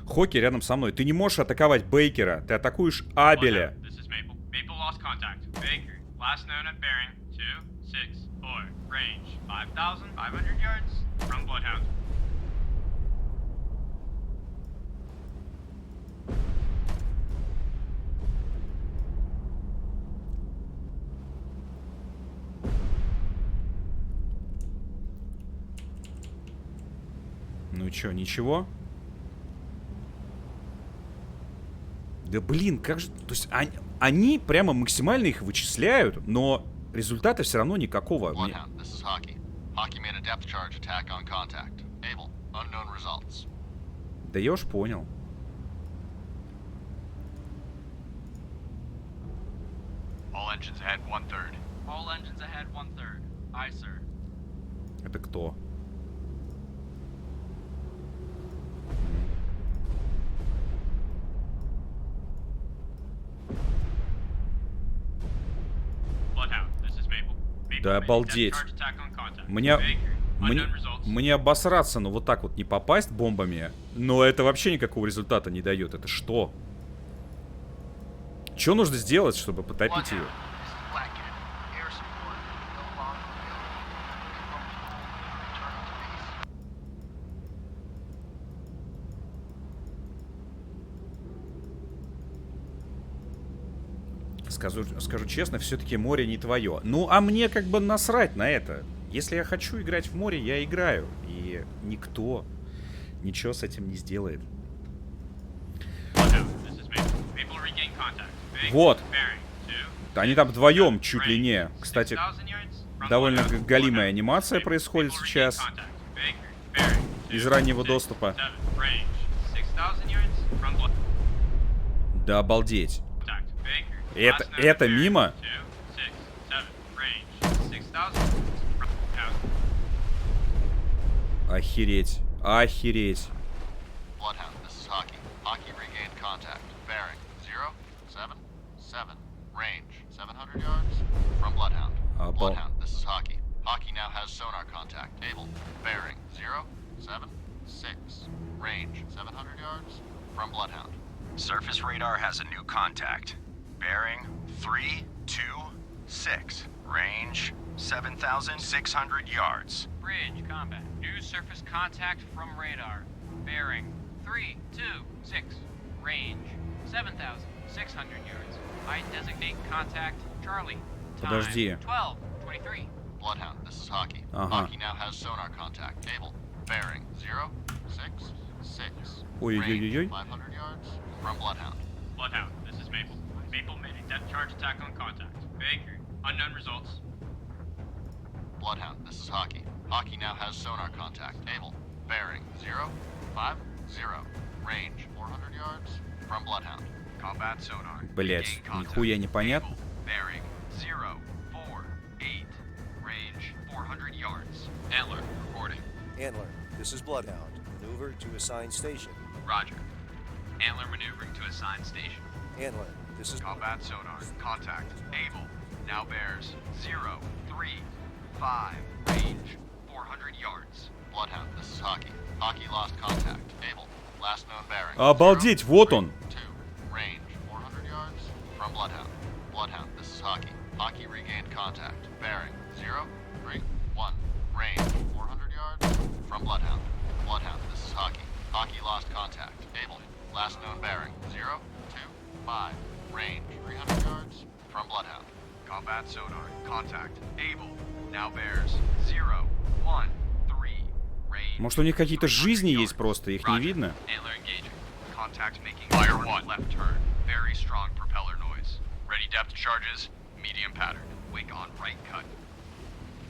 Хоки рядом со мной. Ты не можешь атаковать Бейкера. Ты атакуешь Абеля. Ну чё, ничего? Да блин, как же... То есть они прямо максимально их вычисляют, но результата все равно никакого. Да я уж понял. Это кто? Да обалдеть. Мне обосраться, но вот так вот не попасть бомбами. Но это вообще никакого результата не дает. Это что? Что нужно сделать, чтобы потопить ее? Скажу честно, все-таки море не твое. Ну, а мне как бы насрать на это. Если я хочу играть в море, я играю. И никто ничего с этим не сделает. Вот. Они там вдвоем чуть ли не. Кстати, довольно галимая анимация происходит сейчас. Из раннего доступа. Да обалдеть. Это мимо? Охереть. Охереть. Bloodhound, this is Hockey. Hockey regained contact. Bearing 077. Range 700 yards from Bloodhound. Bloodhound, this is Hockey. Hockey now has sonar contact. Able. Bearing 076. Range 700 yards from Bloodhound. Surface radar has a new contact. Bearing 326. Range 7,600 yards. Bridge combat. New surface contact from radar. Bearing 326. Range 7,600 yards. I designate contact Charlie. Подожди. 12:23. Bloodhound, this is Hockey. Hockey now has sonar contact. Able. Bearing 066. Ой-ой-ой-ой. 500 yards from Bloodhound. Bloodhound, this is Maple. Maple made a depth charge attack on contact. Baker, unknown results. Bloodhound, this is Hockey. Hockey now has sonar contact. Able. Bearing 050. Range 400 yards from Bloodhound. Combat sonar. Блять, нихуя непонятно. Bearing 048. Range 400 yards. Antler, reporting. Antler, this is Bloodhound. Maneuver to assigned station. Roger. Antler maneuvering to assigned station. Antler, this is combat sonar. Contact. Able. Now bears 035. Range 400 yards. Bloodhound, this is Hockey. Hockey lost contact. Able. Last known bearing. Обалдеть, вот он. 2. Range 400 yards from Bloodhound. Bloodhound, this is Hockey. Hockey regained contact. Bearing 031. Range 400 yards from Bloodhound. Bloodhound, this is Hockey. Hockey lost contact. Able. Last known bearing 025. Range 300 yards from Bloodhound. Combat sonar. Contact. Able. Now bears 013. Range. Может, у них какие-то жизни есть просто, их не видно? Antler engaging. Contact making fire one left turn. Very strong propeller noise. Ready depth charges. Medium pattern. Wake on right cut.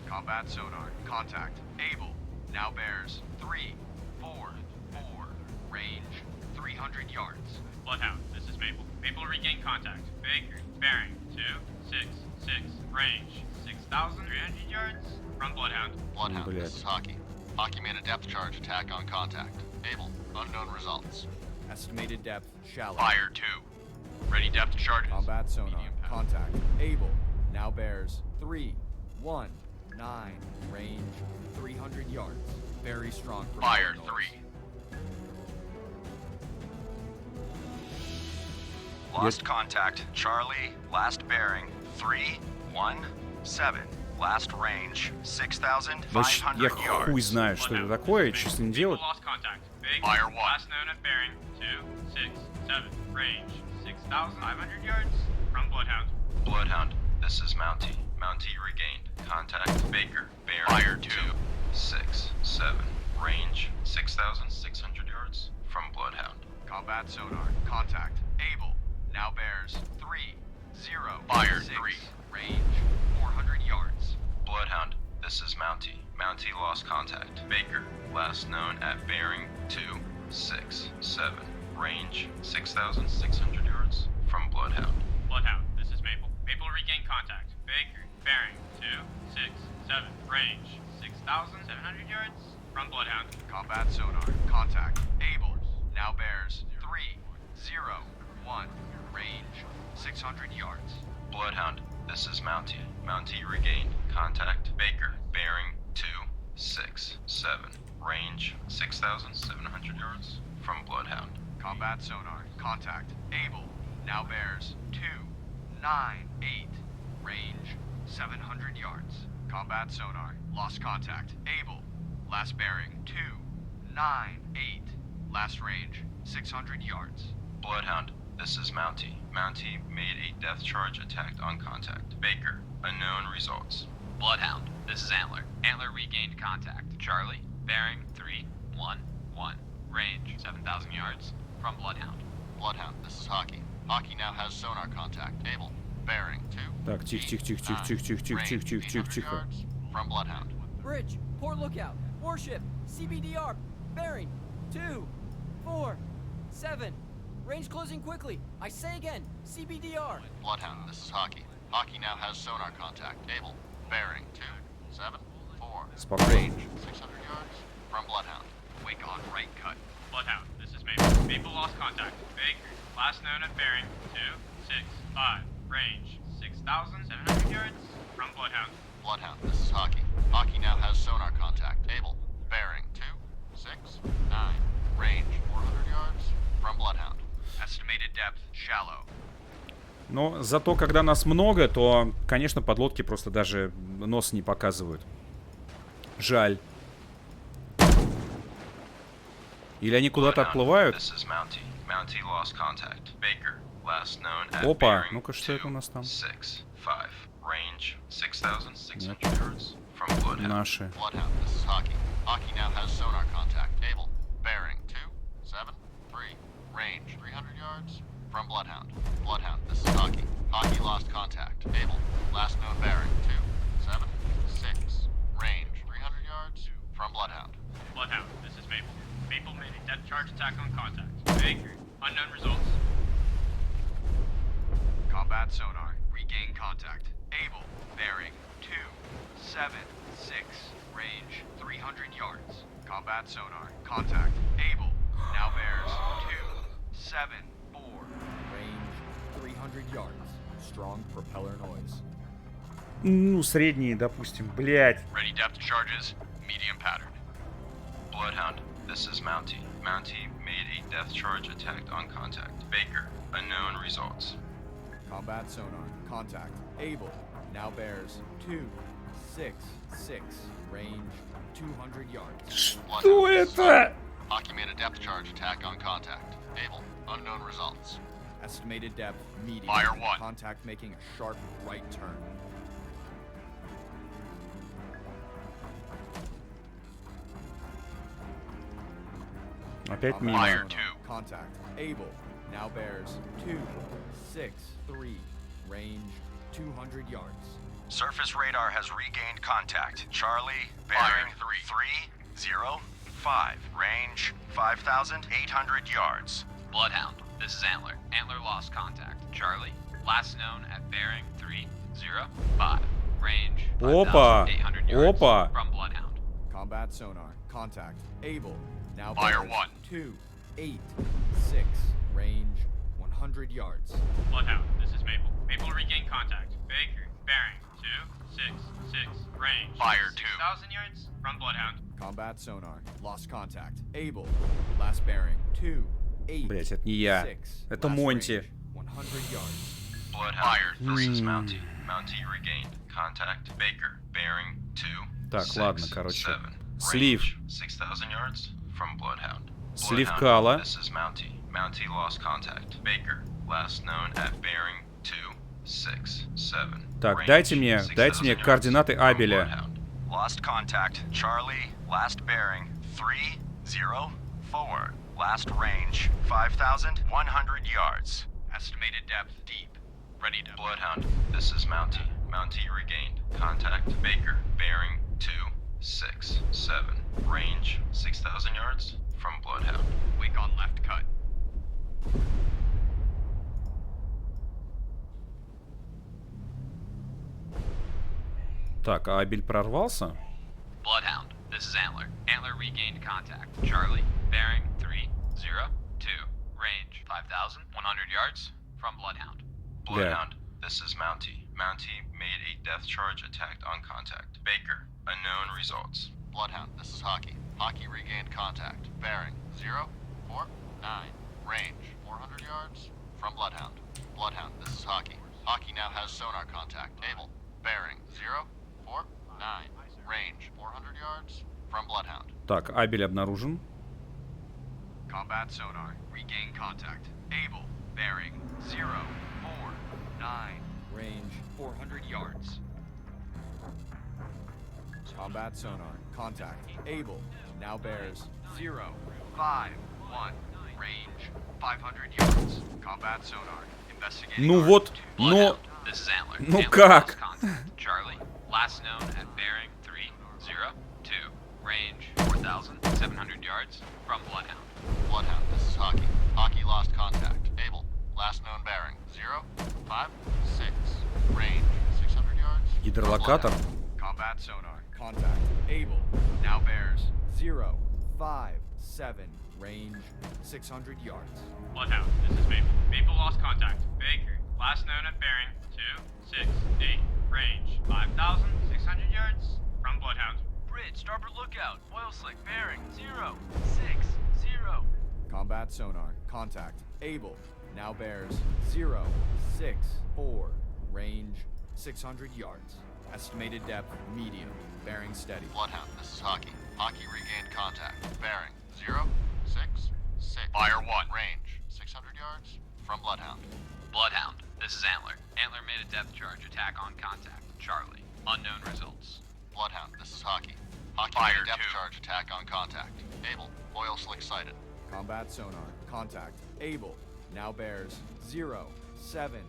Combat sonar. Contact. Able. Now bears 344. Range 300 yards. Bloodhound, this is Maple. Maple regain contact. Baker, bearing 266. Range 6,300 yards from Bloodhound. Bloodhound, this is Hockey. Hockey made a depth charge attack on contact. Able. Unknown results. Estimated depth shallow. Fire 2. Ready depth charges. Combat sonar. Contact. Able. Now bears 319. Range 300 yards. Very strong. Fire noise. 3. Lost contact. Charlie, last bearing 317. Last range 6,500 Я yards. хуй знаю, что это такое, что с ним делать. Lost contact. Big. Fire 1. Last known at bearing 267. Range 6,500 yards from Bloodhound. Bloodhound, this is Mountie. Mountie regained. Contact Baker. Bearing Fire 2. 6-7. Range 6,600 yards from Bloodhound. Combat sonar. Contact. Able. Now bears 30. Fire 6. 3. Range 400 yards. Bloodhound, this is Mountie. Mountie lost contact. Baker, last known at bearing 267. Range 6,600 yards from Bloodhound. Bloodhound, this is Maple. Maple regain contact. Baker, bearing 267. Range 6,700 yards from Bloodhound. Combat sonar. Contact. Able. Now bears 301. Range 600 yards. Bloodhound, this is Mountie. Mountie regained. Contact Baker, bearing 267. Range 6,700 yards from Bloodhound. Combat sonar. Contact. Able. Now bears 298. Range 700 yards. Combat sonar. Lost contact. Able. Last bearing 298. Last range 600 yards. Bloodhound, this is Mountie. Mountie made a depth charge attack on contact. Baker, unknown results. Bloodhound, this is Antler. Antler regained contact. Charlie, bearing 311. Range 7,000 yards from Bloodhound. Bloodhound, this is Hockey. Hockey now has sonar contact. Able. Bearing 2. Так, тихо. From Bloodhound. Bridge, port lookout. Warship, CBDR. Bearing 2, 4, 7. Range closing quickly. I say again, CBDR. Bloodhound, this is Hockey. Hockey now has sonar contact. Able. Bearing 2, 7, 4. Range 600 yards from Bloodhound. Wake on right cut. Bloodhound, this is Maple. Maple lost contact. Baker, last known at bearing 265. Range 6,700 yards from Bloodhound. Bloodhound, this is Hockey. Hockey now has sonar contact. Able. Bearing 2, 6, 9. Range 400 yards from Bloodhound. Estimated depth shallow. Но зато, когда нас много, то, конечно, подлодки просто даже нос не показывают. Жаль. Или они куда-то отплывают? Опа, ну-ка, что это у нас там? Нет. Наши. Hockey now has sonar contact. Able. Bearing 2, 7, 3. Range 300 yards from Bloodhound. Bloodhound, this is Hockey. Hockey lost contact. Able. Last known bearing 2, 7, 6. Range 300 yards from Bloodhound. Bloodhound, this is Maple. Maple made a depth charge attack on contact. Baker, unknown results. Combat sonar. Regain contact. Able. Bearing 2, 7, 6. Range 300 yards. Combat sonar. Contact. Able. Now bears 2, 7, 4. Range 300 yards. Strong propeller noise. Ну, средние, допустим. Блять. Ready depth charges. Medium pattern. Bloodhound, this is Mountie. Mountie made a depth charge attack on contact. Baker, unknown results. Combat sonar. Contact. Able. Now bears 2, 6, 6. Range 200 yards. Что это? Hockey made a depth charge attack on contact. Able. Unknown results. Estimated depth medium. Fire 1. Contact making a sharp right turn. Опять мимо. Fire 2. Contact. Able. Now bears 2, 6, 3. Range 200 yards. Surface radar has regained contact. Charlie, bearing 305. Range 5,800 yards. Bloodhound, this is Antler. Antler lost contact. Charlie, last known at bearing 305. Range 5,800 yards from Bloodhound. Combat sonar. Contact. Able. Now Fire bears 1. 2, 8, 6. Range 100 yards. Bloodhound, this is Maple. Maple regained contact. Baker, bearing 266. Range Fire 2. 6,000 yards from Bloodhound. Combat sonar. Lost contact. Able. Last bearing 2, 8, Блять, это не я. 6. Это Last Монти. range 100 yards. Bloodhound, this is Mountie. Mountie regained contact. Baker, bearing 2, Так, 6, ладно, короче. 7. Слив. Range 6,000 yards from Bloodhound. Слив Bloodhound, Кала. This is Mountie. Mountie lost contact. Baker, last known at bearing 2, 6, 7. Так, дайте мне координаты Абеля. Lost contact. Charlie, last bearing 304. Last range 5,100 yards. Estimated depth deep. Ready to. Bloodhound, this is Mountie. Mountie regained contact. Baker, bearing 2, 6, 7. Range 6,000 yards from Bloodhound. Wake on left cut. Так, а Абель прорвался? Bloodhound, this is Antler. Antler regained contact. Charlie, bearing 302. Range 5,100 yards from Bloodhound. Bloodhound, this is Mountie. Mountie made a depth charge attack on contact. Baker, unknown results. Bloodhound, this is Hockey. Hockey regained contact. Bearing 0, 4, 9. Range 400 yards from Bloodhound. Bloodhound, this is Hockey. Hockey now has sonar contact. Able. Bearing 0, 4, 9. Range 400 yards from Bloodhound. Так, Абель обнаружен. Combat sonar. Regain contact. Able. Bearing 0, 4, 9. Range 400 yards. Combat sonar. Contact. Able. Now bears 0, 5, 1. Range 500 yards. Combat sonar. Ну вот, но... Ну как? Charlie, last known at bearing 302, range 4,700 yards from Bloodhound. Bloodhound, this is Hockey. Hockey lost contact. Able. Last known bearing 056. Range 600 yards. Гидролокатор. Combat sonar. Contact. Able. Now bears 057. Range 600 yards. Bloodhound, this is Maple. Maple lost contact. Baker, last known at bearing 268. Range 5,600 yards from Bloodhound. Bridge, starboard lookout. Oil slick, bearing 060. Combat sonar. Contact. Able. Now bears 064. Range 600 yards. Estimated depth medium. Bearing steady. Bloodhound, this is Hockey. Hockey regained contact. Bearing 066. Fire 1. Range 600 yards from Bloodhound. Bloodhound, this is Antler. Antler made a depth charge attack on contact. Charlie, unknown results. Bloodhound, this is Hockey. Hockey Fire made a depth 2. charge attack on contact. Able. Oil slick sighted. Combat sonar. Contact. Able. Now bears 070.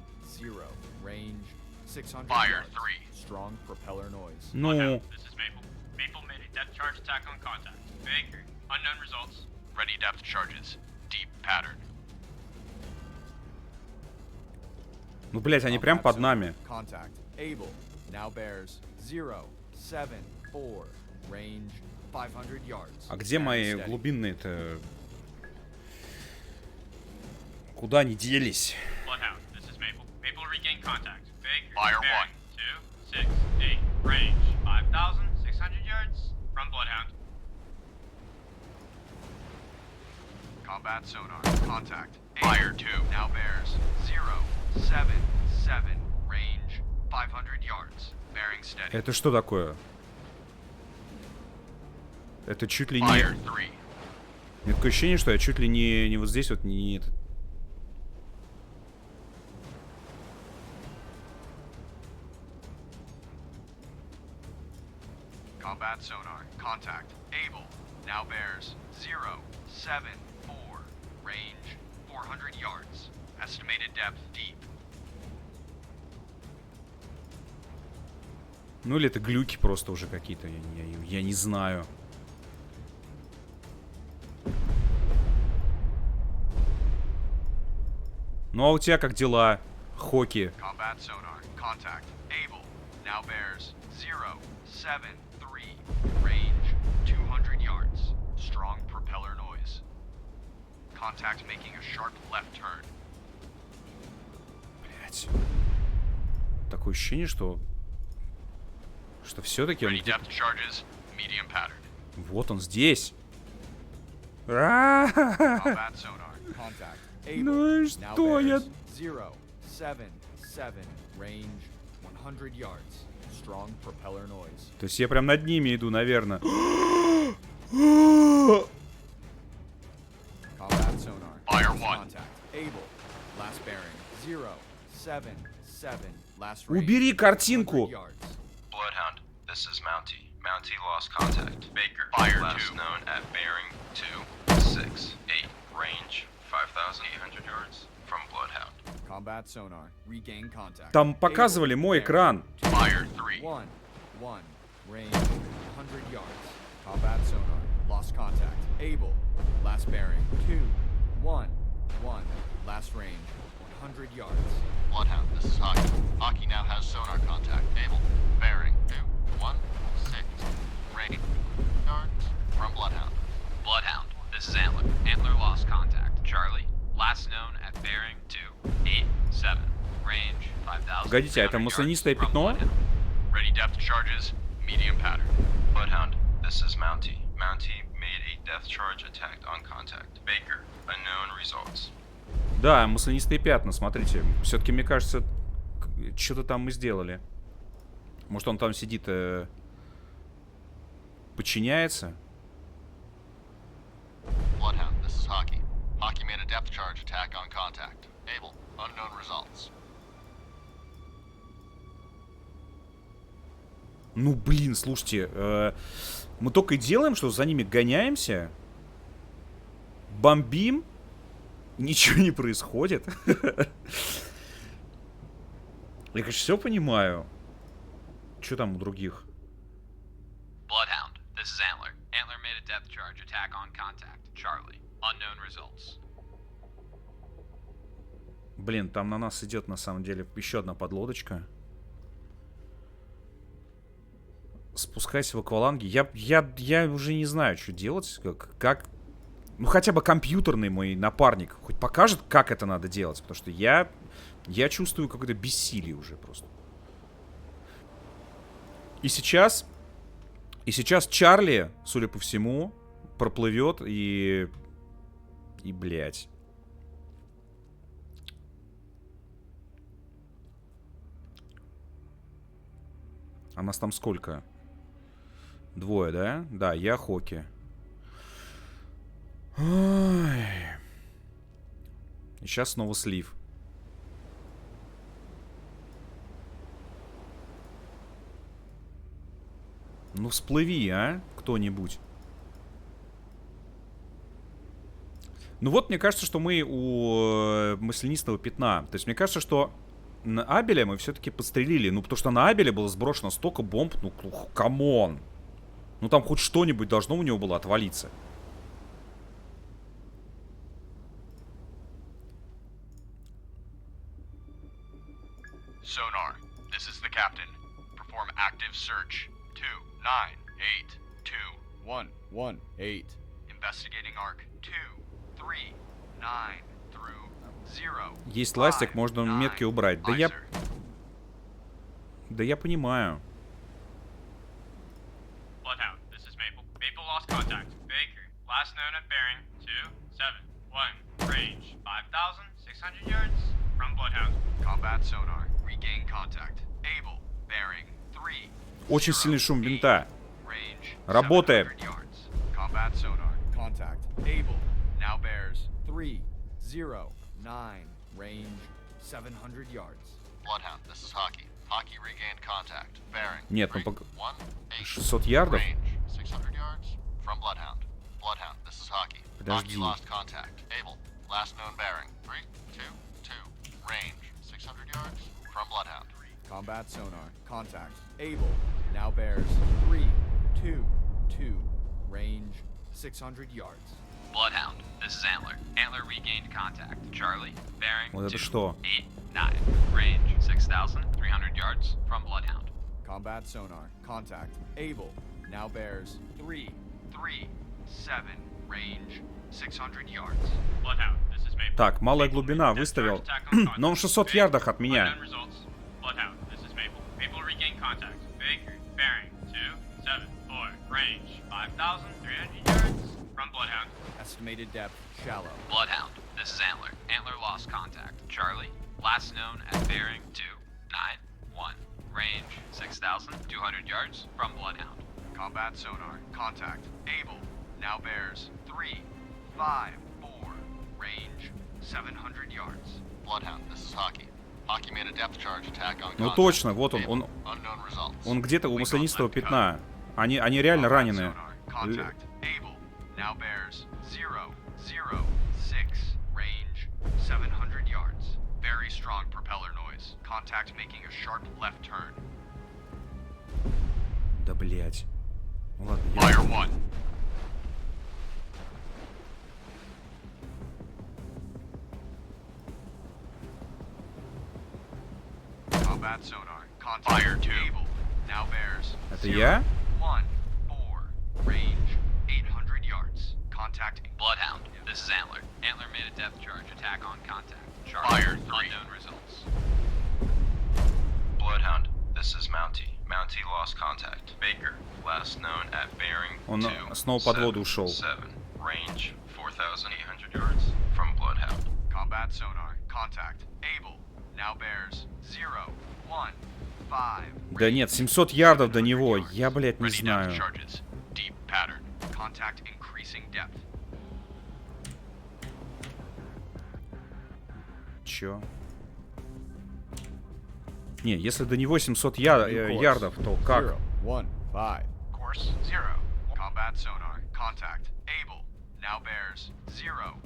Range 600 Fire yards. 3. Strong propeller noise. Ну, Bloodhound, this is Maple. Maple made a depth charge attack on contact. Baker, unknown results. Ready depth charges. Deep pattern. ну, блядь, они прям под нами. Contact. Able. Now bears 074. Range 500 yards. А где мои глубинные-то? Куда они делись? Bloodhound, this is Maple. Maple regained contact. Baker, Fire bearing 268. Range 5,600 yards from Bloodhound. Combat sonar. Contact. Fire 2. Now bears 077. Range 500 yards. Bearing steady. Это что такое? Это чуть ли не... Fire 3. У меня такое ощущение, что я чуть ли не вот здесь вот, не... Combat sonar. Contact. Able. Now bears 074. Range 400 yards. Estimated depth deep. Ну или это глюки просто уже какие-то, я не знаю. Ну а у тебя как дела, Хоки? Combat sonar. Contact. Able. Now bears 073. Range 200 yards. Strong propeller noise. Contact making a sharp left turn. Блять. Такое ощущение, что все-таки он... Ready depth charges. Medium pattern. Вот он здесь. Combat sonar. Contact. Ну и что я... 077. Range 100 yards. Strong propeller noise. То есть я прям над ними иду, наверное. Combat sonar. Fire 1. Contact. Able. Last bearing 077. Last range. Убери картинку. 100 yards. Bloodhound, this is Mountie. Mountie lost contact. Baker, Fire last 2. known at bearing 268. Range 5,800 yards from Bloodhound. Combat sonar. Regain contact. Там показывали мой экран. Fire 3. 1. Range 100 yards. Combat sonar. Lost contact. Able. Last bearing 2. 1. Last range 100 yards. Bloodhound, this is Hockey. Hockey now has sonar contact. Able. Bearing 216. Range yards from Bloodhound. Bloodhound, this is Antler. Antler lost contact. Charlie, last known at bearing 287. Range 5,000. Погодите, а это маслянистое пятно? Ready depth charges. Medium pattern. Bloodhound, this is Mountie. Mountie made a depth charge attack on contact. Baker, unknown results. Да, маслянистые пятна, смотрите. Все-таки, мне кажется, что-то там мы сделали. Может, он там сидит, подчиняется? Bloodhound, this is Hockey. Hockey made a depth charge attack on contact. Able. Unknown results. Ну, блин, слушайте. Мы только и делаем, что за ними гоняемся. Бомбим. Ничего не происходит. Я, конечно, все понимаю. Что там у других? Bloodhound, this is Antler. Antler made a depth charge attack on contact. Charlie. Unknown results. Блин, там на нас идет на самом деле еще одна подлодочка. Спускайся в акваланге. Я уже не знаю, что делать. Как... Ну, хотя бы компьютерный мой напарник хоть покажет, как это надо делать. Потому что я чувствую какое-то бессилие уже просто. И сейчас Чарли, судя по всему, проплывет и, блядь. А нас там сколько? Двое, да? Да, я Хоки. Ой. И сейчас снова слив. Ну, всплыви, а? Кто-нибудь. Ну вот, мне кажется, что мы у маслянистого пятна. То есть, мне кажется, что на Абеля мы все-таки подстрелили. Ну, потому что на Абеля было сброшено столько бомб. Ну, камон. Ну, там хоть что-нибудь должно у него было отвалиться. Sonar, this is the captain. Perform active search. 2982118. Investigating arc 239 through 0. Есть ластик, можно метки убрать. Да я понимаю. Bloodhound, this is Maple. Maple lost contact. Baker, last known at bearing 271. Range 5,600 yards from Bloodhound. Combat sonar, regain contact. Able, bearing 3. Очень сильный шум винта. Работает. Combat sonar, contact. Able, now bears 309. Range 700 yards. Bloodhound, this is Hockey. Hockey regained contact. Bearing. Нет, ну 600 ярдов. 600 yards from Bloodhound. Bloodhound, this is Hockey. Подожди. Hockey lost contact. Able. Last known bearing. 322. Range 600 yards from Bloodhound. Combat sonar, contact. Able, now bears 322. Range 600 yards. Bloodhound, this is Antler. Antler regained contact. Charlie, bearing Вот это что? 289. Range 6,300 yards from Bloodhound. Combat sonar, contact. Able, now bears 337. Range 600 yards. Bloodhound, this is Maple. Так, малая глубина выставил. Но он в 600 ярдах от меня. Bloodhound, this is Maple. Maple regained contact. Baker, bearing 274. Range 5,300 yards from Bloodhound. Estimated depth, shallow. Bloodhound, this is Antler. Antler lost contact. Charlie, last known at bearing 291. Range 6,200 yards from Bloodhound. Combat sonar, contact. Able, now bears 354. Range 700 yards. Bloodhound, this is Hockey. Hockey made a depth charge attack on Ну contact. точно, вот он где-то у маслянистого пятна. Они реально раненые. Contact. Able, now bears 006. Range 700 yards. Very strong propeller noise. Contact making a sharp left turn. Да блять. Ну ладно, Fire 1. Combat sonar. Contact. Fire 2. Able, now bears Это я? 114. Range 800 yards. Contact. Bloodhound, this is Antler. Antler made a depth charge attack on contact. Charlie, Fire 3. unknown results. Bloodhound, this is Mountie. Mountie lost contact. Baker, last known at bearing Он снова под воду ушел. 7. Range 4,800 yards from Bloodhound. Combat sonar. Contact. Able, now bears 015. Да нет, 700 ярдов до него. Я, блядь, не Ready now to знаю. charges. Deep pattern. Contact increasing depth. Чё? Не, если до него 700 ярдов, то как? 015. Course 0. Combat sonar. Contact. Able, now bears 016.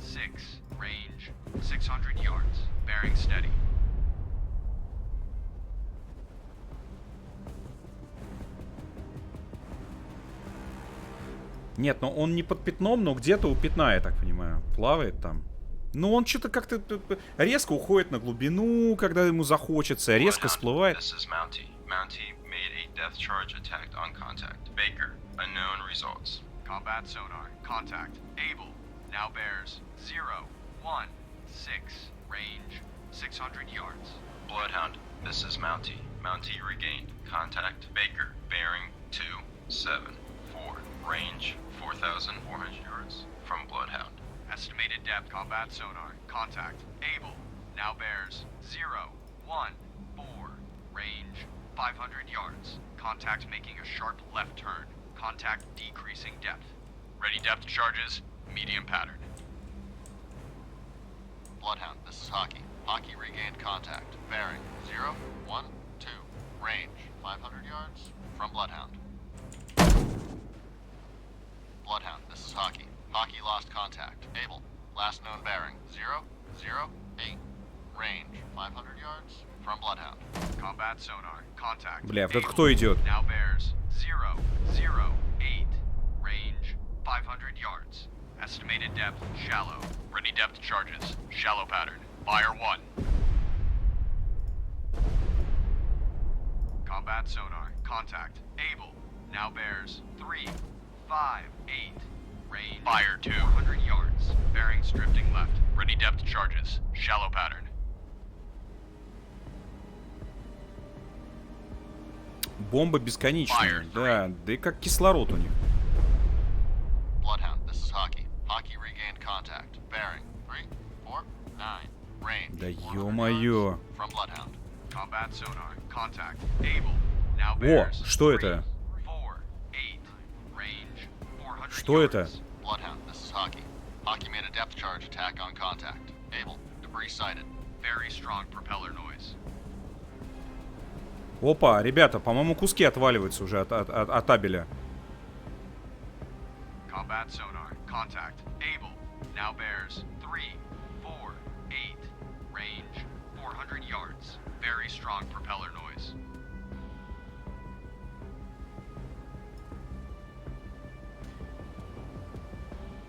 6. 600 yards. Bearing steady. Нет, но он не под пятном, но где-то у пятна, я так понимаю. Плавает там. Ну, он что-то как-то резко уходит на глубину, когда ему захочется, резко всплывает. Death charge attacked on contact. Baker, unknown results. Combat sonar, contact. Able, now bears 0, 1, 6, range 600 yards. Bloodhound, this is Mountie. Mountie regained contact. Baker, bearing 2, 7, 4, range 4,400 yards from Bloodhound. Estimated depth, combat sonar, contact. Able, now bears 0, 1, 4, range 500 yards. Contact making a sharp left turn. Contact decreasing depth. Ready depth charges, medium pattern. Bloodhound, this is Hockey. Hockey regained contact. Bearing 0, 1, 2. Range 500 yards from Bloodhound. Bloodhound, this is Hockey. Hockey lost contact. Able. Last known bearing 0, 0, 8. Range 500 yards from Bloodhound. Combat sonar, contact. Бля, вот это кто идет? Now bears 0, 0, 8. Range 500 yards. Estimated depth shallow. Ready depth charges. Shallow pattern. Fire 1. Combat sonar, contact. Able. Now bears 3, 5, 8. Range. Fire 2. 400 yards. Bearings drifting left. Ready depth charges. Shallow pattern. Бомба бесконечная. Да, да и как кислород у них. Bloodhound, this is Hockey. Hockey regained contact. Bearing 3, 4, 9. Range. Да ё-моё. From Bloodhound. Combat sonar, contact. Able. Now О, bears что это? 4, 8. Range 400 Что это? Bloodhound, this is Hockey. Hockey made a depth charge attack on contact. Able. Debris sighted. Very strong propeller noise. Опа, ребята, по-моему, куски отваливаются уже от табеля. Combat sonar, contact. Able. Now bears 3, 4, 8. Range 400 yards. Very strong propeller noise.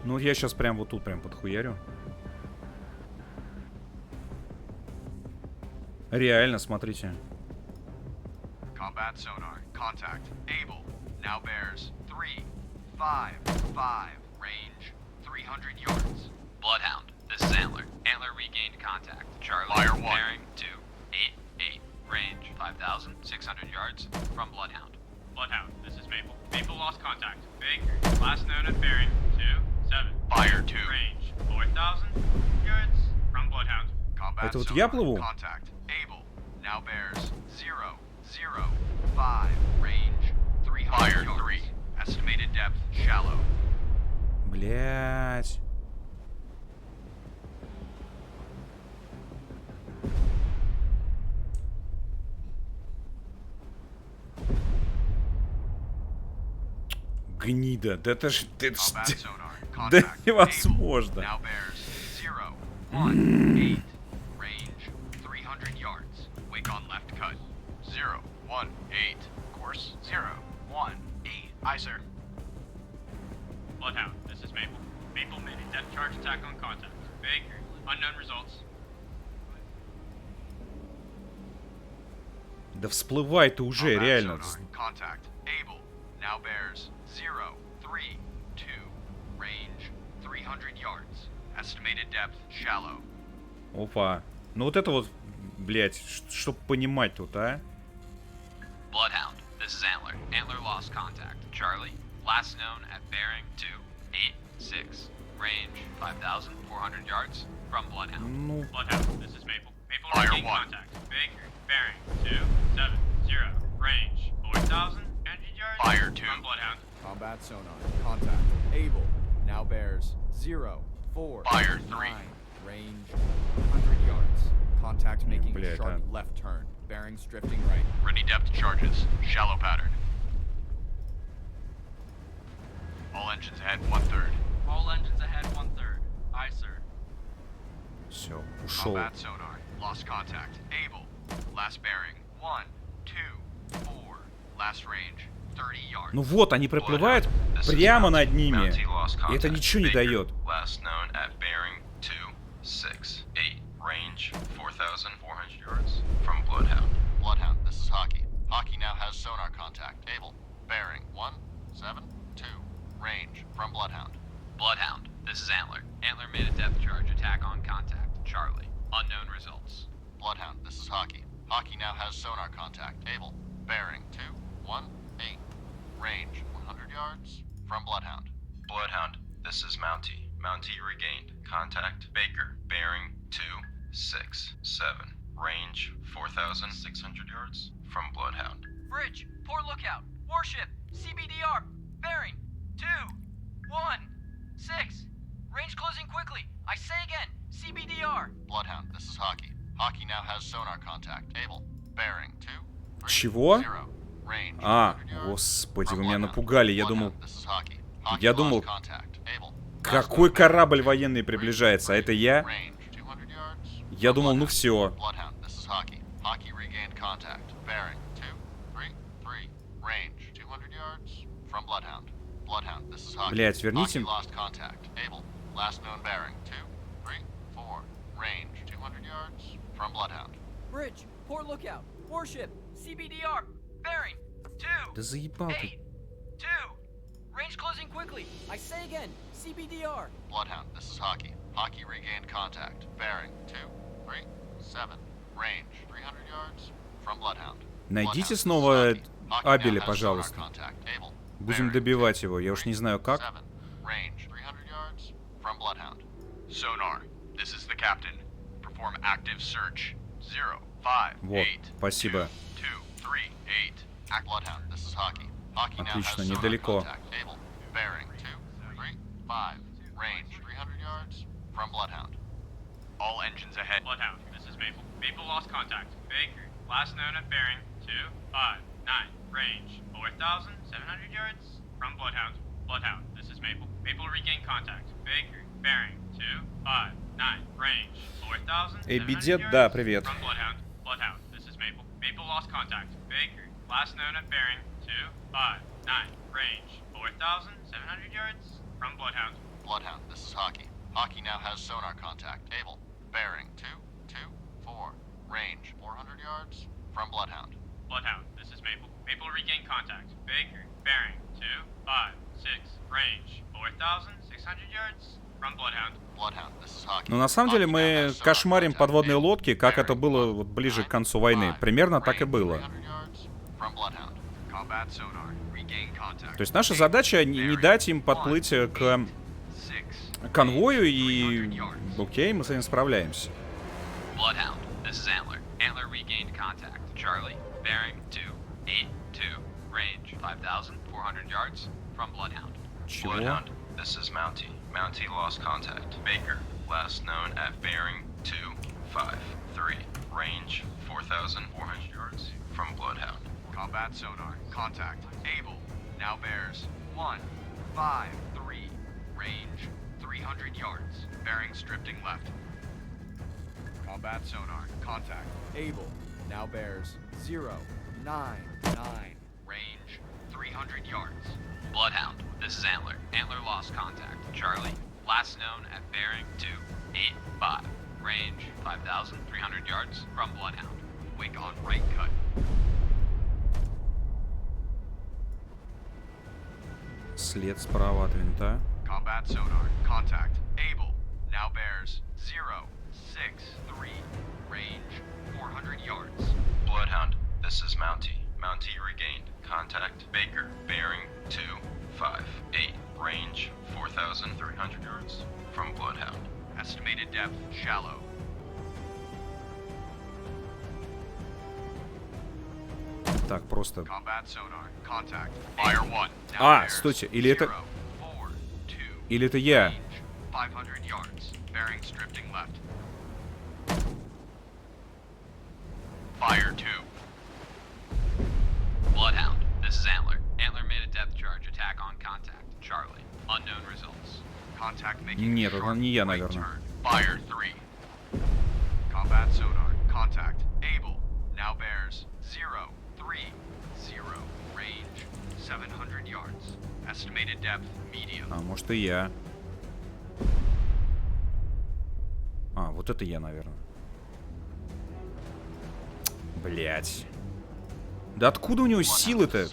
Ну, я сейчас прям вот тут прям подхуярю. Реально, смотрите. Combat sonar, contact. Able. Now bears 3, 5, 5. Range 300 yards. Bloodhound, this is Antler. Antler regained contact. Charlie, Fire 1. bearing 2, 8, 8. Range 5,600 yards from Bloodhound. Bloodhound, this is Maple. Maple lost contact. Baker, last known at bearing 2, 7. Fire 2. Range 4,000 yards from Bloodhound. Combat Это вот sonar, я плыву? contact. Able. Now bears 0, 0, 5. Range 300 Fire yards. 3. Estimated depth shallow. Блять. Гнида, да это ж... Combat sonar, Да contact. невозможно. Now bears 0, 1, 8. Range 300 yards. Wake on left cut. 0, 1, 8. Course 0, 1, 8. Aye, sir. Bloodhound, this is Maple. Maple made a depth charge attack on contact. Baker, unknown results. Да всплывай ты уже, Combat реально. sonar, contact. Able. Now bears 0, 3, 2. Range 300 yards. Estimated depth shallow. Опа. Ну вот это вот, блять, чтоб понимать тут, а? Bloodhound, this is Antler. Antler lost contact. Charlie, last known at bearing 2, 8, 6. Range 5,400 yards from Bloodhound. Ну, Bloodhound, this is Maple. Maple Fire regained 1. contact. Baker, bearing 2, 7, 0. Range 4,000 yards Fire 2. from Bloodhound. Combat sonar, contact. Able. Now bears 0, 4, Fire 3. 9. Range 100 yards. Contact making a блядь, sharp а. left turn. Bearings drifting right. Ready depth charges. Shallow pattern. All engines ahead 1/3. All engines ahead 1/3. Aye, sir. все, ушел. Combat sonar. Lost contact. Able. Last bearing 1, 2, 4. Last range 30 yards. Ну вот, они проплывают прямо над ними. И это ничего не дает. Last known at bearing 268, range 4,400 yards from Bloodhound. Bloodhound, this is Hockey. Hockey now has sonar contact. Able. Bearing 172, range from Bloodhound. Bloodhound, this is Antler. Antler made a depth charge attack on contact. Charlie. Unknown results. Bloodhound, this is Hockey. Hockey now has sonar contact. Able. Bearing 218, range 100 yards from Bloodhound. Bloodhound, this is Mountie. Mountie regained. Contact Baker. Bearing 267. Range 4,600 yards from Bloodhound. Bridge, port lookout. Warship, CBDR. Bearing 216. Range closing quickly. I say again, CBDR. Bloodhound, this is Hockey. Hockey now has sonar contact. Able. Bearing 230. Чего? Range. А, господи, вы меня напугали. Я думал, какой корабль военный приближается, а это я? Я думал, ну все. Блять, верните. Bridge, port lookout. Warship, CBDR. Bearing 2. Да заебал ты. 2. Range closing quickly. I say again, CBDR. Bloodhound, this is Hockey. Hockey regained contact. Bearing 237. Range 300 yards from Bloodhound. Найдите снова Абеля, пожалуйста. Будем добивать его. Я уж не знаю как. Range 300 yards from Bloodhound. Sonar, this is the captain. Perform active search. 058. Вот, спасибо. 238. Act Bloodhound, this is Hockey. Hockey now has Отлично, sonar недалеко. contact. Able. Bearing 235. Range 300 yards from Bloodhound. All engines ahead. Bloodhound, this is Maple. Maple lost contact. Baker, last known at bearing 259. Range 4,700 yards from Bloodhound. Bloodhound, this is Maple. Maple regained contact. Baker, bearing 259. Range 4,700 Эбидет, да, привет. from Bloodhound. Bloodhound, this is Maple. Maple lost contact. Baker, last known at bearing 259. Range 4,700 yards from Bloodhound. Bloodhound, this is Hockey. Hockey now has sonar contact. Able. Bearing 224. Range 400 yards from Bloodhound. Bloodhound, this is Maple. Maple regained contact. Baker, bearing 256. Range 4,600 yards from Bloodhound. Bloodhound, this is Hockey. Но на самом деле мы кошмарим подводные лодки, как это было вот ближе к концу войны. Примерно так и было. То есть наша задача не дать им подплыть к конвою, и окей, мы с этим справляемся. Bloodhound, this is Antler. Antler regained contact. Charlie, bearing 282. Range 5,400 yards from Bloodhound. Чего? Bloodhound, this is Mountie. Mountie lost contact. Baker, last known at bearing 253. Range 4,400 yards from Bloodhound. Combat sonar. Contact. Able. Now bears 153. Range 300 yards. Bearings drifting left. Combat sonar. Contact. Able. Now bears 099. Range 300 yards. Bloodhound, this is Antler. Antler lost contact. Charlie, last known at bearing 285. Range 5,300 yards from Bloodhound. Wake on right cut. След справа от винта. Combat sonar. Contact. Able. Now bears 063. Range 400 yards. Bloodhound, this is Mountie. Mountie regained. Contact Baker, bearing 258. Range 4,300 yards from Bloodhound. Estimated depth shallow. Так, просто... Combat sonar. Contact. Fire 1. А, стойте, или это... Или это я? 500 yards. Bearings drifting left. Fire 2. Bloodhound, this is Antler. Antler made a depth charge attack on contact. Charlie, unknown results. Contact making Нет, это не я, наверное. Fire 3. Combat sonar. Contact. Able. Now bears 030. Range yards. Estimated depth, medium. А, может и я. А, вот это я, наверное. Блять. Да откуда у него силы-то?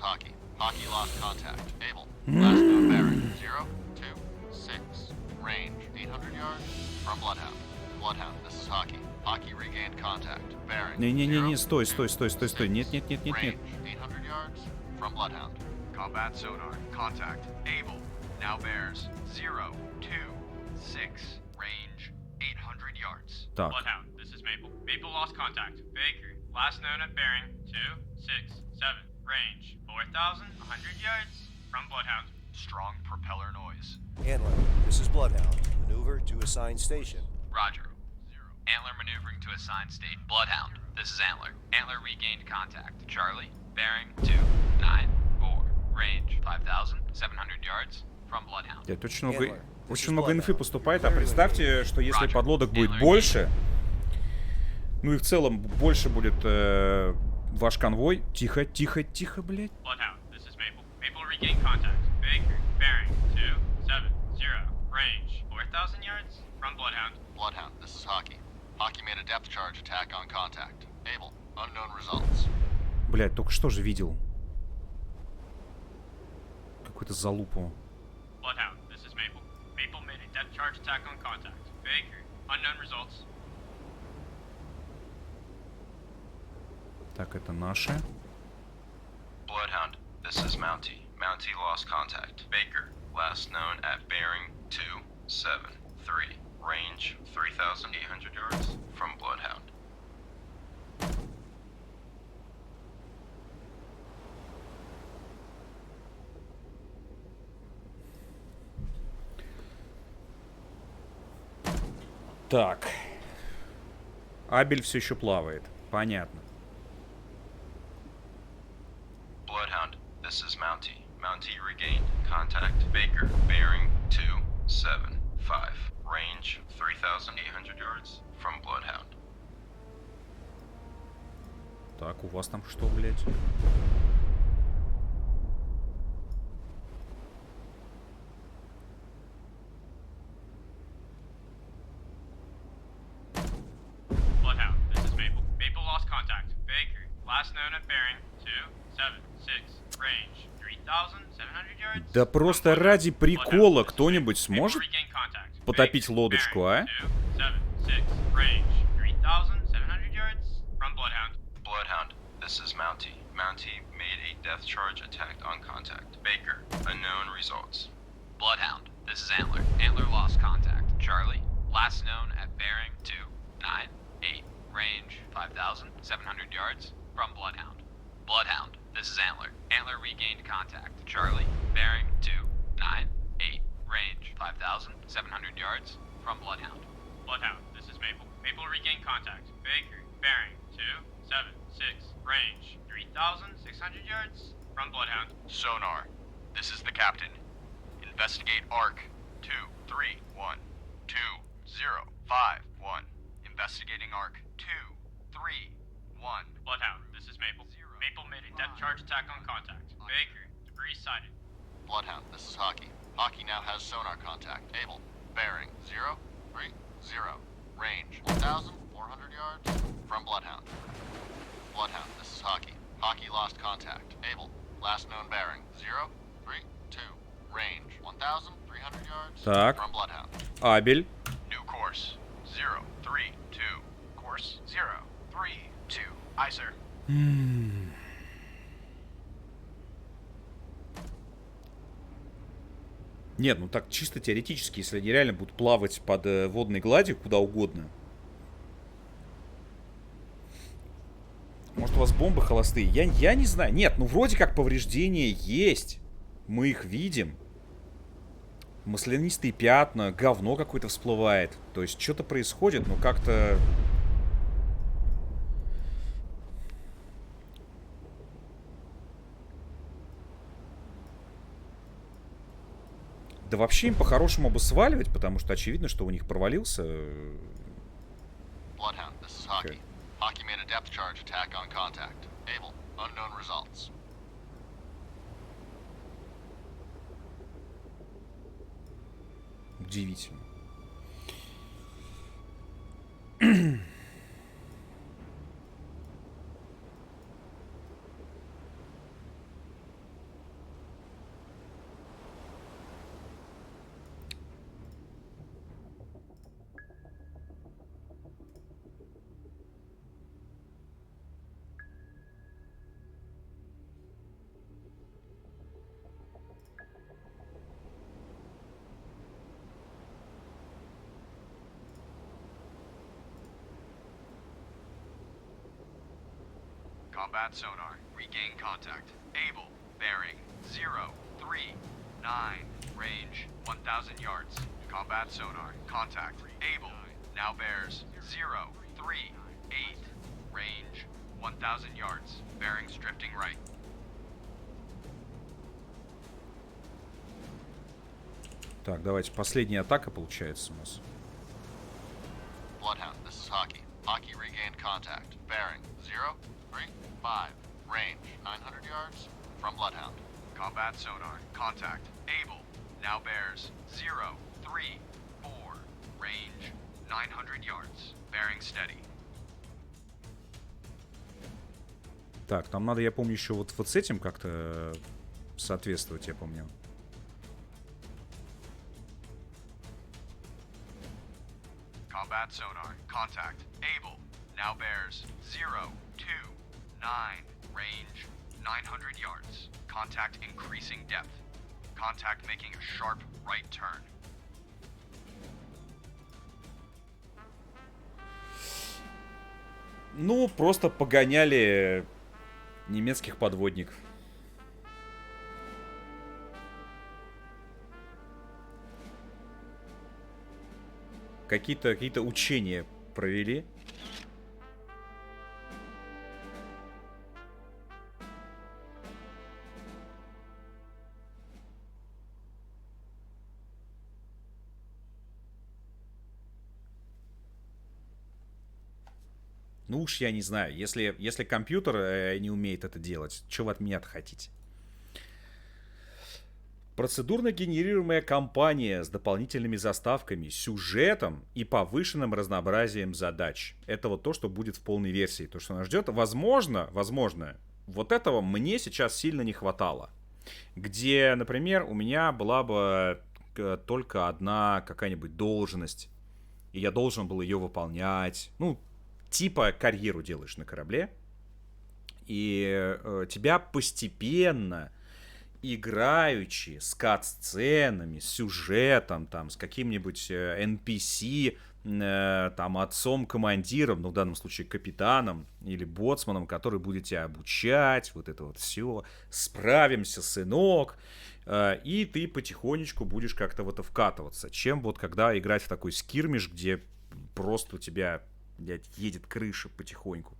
Не-не-не, стой. Нет. Combat sonar, contact, able, now bears 0, 2, 6, range 800 yards. Так. Bloodhound, this is Maple. Maple lost contact. Baker, last known at bearing 2, 6, 7, range 4,100 yards from Bloodhound. Strong propeller noise. Antler, this is Bloodhound. Maneuver to assigned station. Roger. Antler maneuvering to assigned state. Bloodhound, this is Antler. Antler regained contact. Charlie, bearing 2, 9, 4, range 5,700 yards from Bloodhound. Это очень много инфы поступает, а представьте, что если подлодок будет больше, ну и в целом больше будет ваш конвой. Тихо, блядь. Bloodhound, this is Maple. Maple regained contact. Baker, bearing 270, range 4,000 yards from Bloodhound. Bloodhound, this is Hockey. Hockey made a depth charge attack on contact. Able, unknown results. Блядь, только что же видел. Какую-то залупу. Bloodhound, this is Maple. Maple made a depth charge attack on contact. Baker, unknown results. Так, это наши. Bloodhound, this is Mountie. Mountie lost contact. Baker, last known at bearing 273. Range 3,800 yards from Bloodhound. Так. Абель все еще плавает. Понятно. Bloodhound, this is Mountie. Mountie regained contact. Baker, bearing 275. Range 3,800 yards from Bloodhound. Так, у вас там что, блядь? Bloodhound, this is Maple. Maple lost contact. Baker, last known at bearing 276, range 3,700 yards. Да просто ради прикола кто-нибудь сможет потопить лодочку, а? Bloodhound, this is Mountie. Mountie made a depth charge attack on contact. Baker, unknown results. Bloodhound, this is Antler. Antler lost contact. Charlie, last known at bearing 298, range 5,700 yards from Bloodhound. Bloodhound, this is Antler. Antler regained contact. Charlie, bearing 298, range 5,700 yards from Bloodhound. Bloodhound, this is Maple. Maple regained contact. Baker, bearing 276, range 3,600 yards from Bloodhound. Sonar, this is the captain. Investigate ARC 231 2051. Investigating ARC 231. Bloodhound, this is Maple. Maple made a depth charge attack on contact. Baker, debris sighted. Bloodhound, this is Hockey. Hockey now has sonar contact. Able, bearing 030. Range 1,400 yards from Bloodhound. Bloodhound, this is Hockey. Hockey lost contact. Able, last known bearing 032. Range 1,300 yards Так. from Bloodhound. Абель. New course 032. Course 032. Aye, sir. Нет, ну так чисто теоретически, если они реально будут плавать под водной гладью куда угодно. Может, у вас бомбы холостые? Я не знаю. Нет, ну вроде как повреждения есть. Мы их видим. Маслянистые пятна, говно какое-то всплывает. То есть что-то происходит, но как-то... Да вообще им по-хорошему бы сваливать, потому что очевидно, что у них провалился... Bloodhound, this is Hockey. Hockey made a depth charge attack on contact. Able, unknown results. удивительно. Combat sonar. Regain contact. Able. Bearing. 039. Range. 1,000 yards. Combat sonar. Contact. Able. Now bears. 038. Range. 1,000 yards. Bearings drifting right. Так, давайте. Последняя атака получается у нас. Bloodhound, this is Hockey. Hockey regained contact. Bearing 035. Range 900 yards from Bloodhound. Combat sonar. Contact. Able. Now bears 034. Range 900 yards. Bearing steady. Так, там надо, я помню, еще вот с этим как-то соответствовать, я помню. Combat sonar. Contact. Able. Now bears 029. Range 900 yards. Contact increasing depth. Contact making a sharp right turn. Ну, просто погоняли немецких подводников. Какие-то учения провели. Ну уж я не знаю, если компьютер не умеет это делать, что вы от меня-то хотите? Процедурно генерируемая кампания с дополнительными заставками, сюжетом и повышенным разнообразием задач. Это вот то, что будет в полной версии, то, что нас ждет. Возможно, вот этого мне сейчас сильно не хватало. Где, например, у меня была бы только одна какая-нибудь должность, и я должен был ее выполнять. Ну, типа карьеру делаешь на корабле, и тебя постепенно, играючи, с кат-сценами, с сюжетом, там, с каким-нибудь NPC, там, отцом-командиром, ну, в данном случае капитаном или боцманом, который будет тебя обучать, вот это вот все, справимся, сынок, и ты потихонечку будешь как-то в это вкатываться, чем вот когда играть в такой скирмиш, где просто у тебя, блядь, едет крыша потихоньку.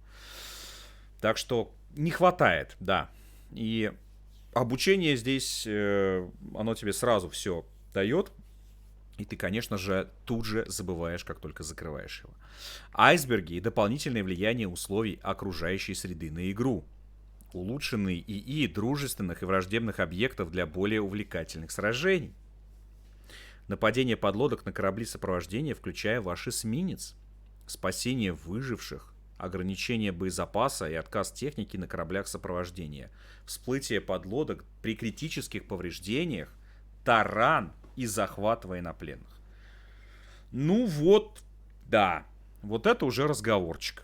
Так что не хватает, да, и обучение здесь, оно тебе сразу все дает, и ты, конечно же, тут же забываешь, как только закрываешь его. Айсберги и дополнительное влияние условий окружающей среды на игру. Улучшенный ИИ дружественных и враждебных объектов для более увлекательных сражений. Нападение подлодок на корабли сопровождения, включая ваш эсминец. Спасение выживших. Ограничение боезапаса и отказ техники на кораблях сопровождения. Всплытие подлодок при критических повреждениях. Таран и захват военнопленных. Ну вот, да. Вот это уже разговорчик.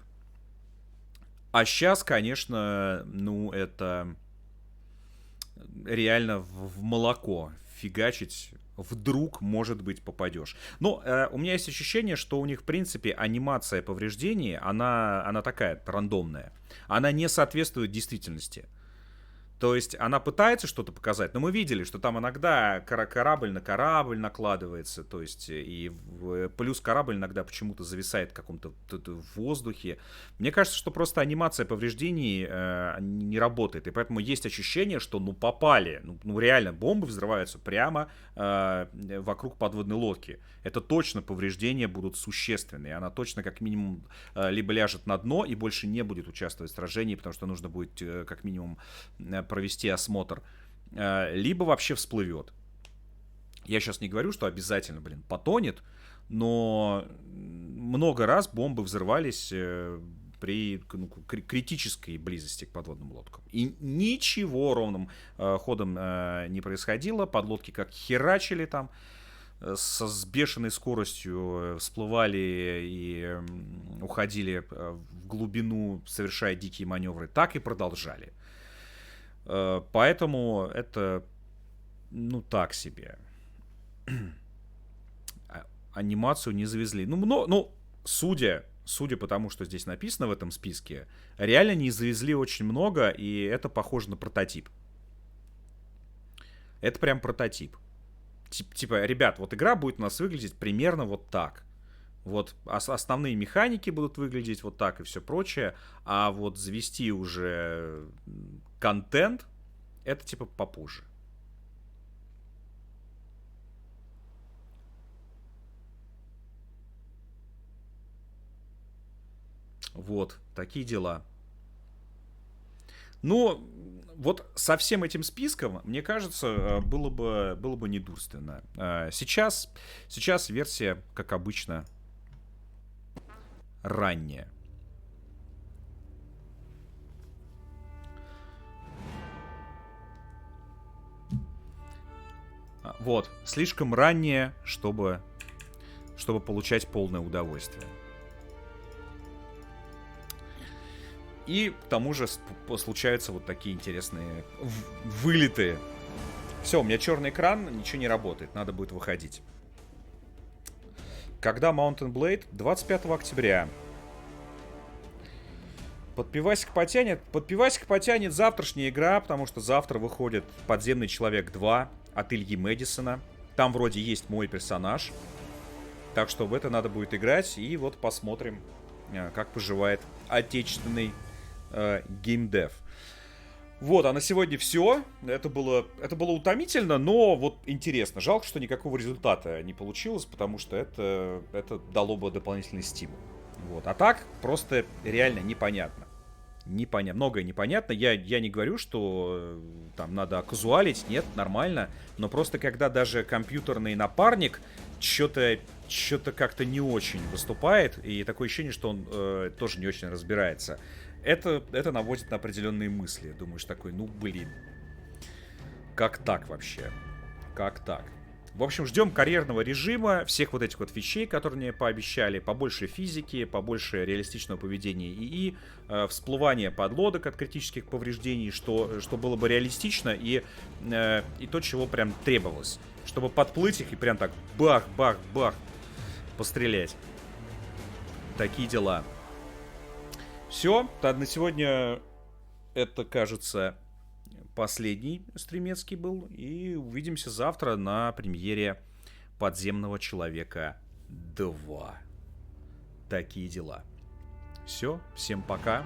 А сейчас, конечно, ну это реально в молоко фигачить. Вдруг, может быть, попадешь. Но у меня есть ощущение, что у них, в принципе, анимация повреждений, она такая рандомная. Она не соответствует действительности. То есть она пытается что-то показать, но мы видели, что там иногда корабль на корабль накладывается, то есть и плюс корабль иногда почему-то зависает в каком-то воздухе. Мне кажется, что просто анимация повреждений не работает, и поэтому есть ощущение, что ну попали, ну реально бомбы взрываются прямо вокруг подводной лодки. Это точно повреждения будут существенные, она точно как минимум либо ляжет на дно и больше не будет участвовать в сражении, потому что нужно будет как минимум провести осмотр, либо вообще всплывет. Я сейчас не говорю, что обязательно, потонет, но много раз бомбы взрывались при критической близости к подводным лодкам. И ничего ровным ходом не происходило. Подлодки как херачили там, с бешеной скоростью всплывали и уходили в глубину, совершая дикие маневры. Так и продолжали. Поэтому это, так себе. Анимацию не завезли. Судя по тому, что здесь написано в этом списке, реально не завезли очень много, и это похоже на прототип. Это прям прототип. Типа, ребят, вот игра будет у нас выглядеть примерно вот так. Вот основные механики будут выглядеть вот так и все прочее, а вот завести уже контент, это типа попозже. Вот, такие дела. Ну, вот со всем этим списком, мне кажется, было бы недурственно. Сейчас версия, как обычно, ранняя. Вот, слишком ранняя, чтобы получать полное удовольствие. И к тому же случаются вот такие интересные вылеты. Все, у меня черный экран, ничего не работает, надо будет выходить. Когда Mountain Blade? 25 октября. Подпивасик потянет завтрашняя игра, потому что завтра выходит Подземный Человек 2 от Ильи Мэдисона. Там вроде есть мой персонаж. Так что в это надо будет играть. И вот посмотрим, как поживает отечественный геймдев. Вот, а на сегодня все. Это было утомительно, но вот интересно. Жалко, что никакого результата не получилось, потому что это дало бы дополнительный стимул. Вот. А так просто реально непонятно. Многое непонятно. Я не говорю, что там надо казуалить. Нет, нормально. Но просто когда даже компьютерный напарник что-то как-то не очень выступает, и такое ощущение, что он тоже не очень разбирается. Это наводит на определенные мысли. Думаешь такой, как так вообще? Как так? В общем, ждем карьерного режима, всех вот этих вот вещей, которые мне пообещали, побольше физики, побольше реалистичного поведения ИИ, всплывания подлодок от критических повреждений, что было бы реалистично и то, чего прям требовалось. Чтобы подплыть их и прям так бах-бах-бах пострелять. Такие дела. Все, на сегодня это, кажется, последний стримецкий был. И увидимся завтра на премьере Подземного Человека 2. Такие дела. Все, всем пока.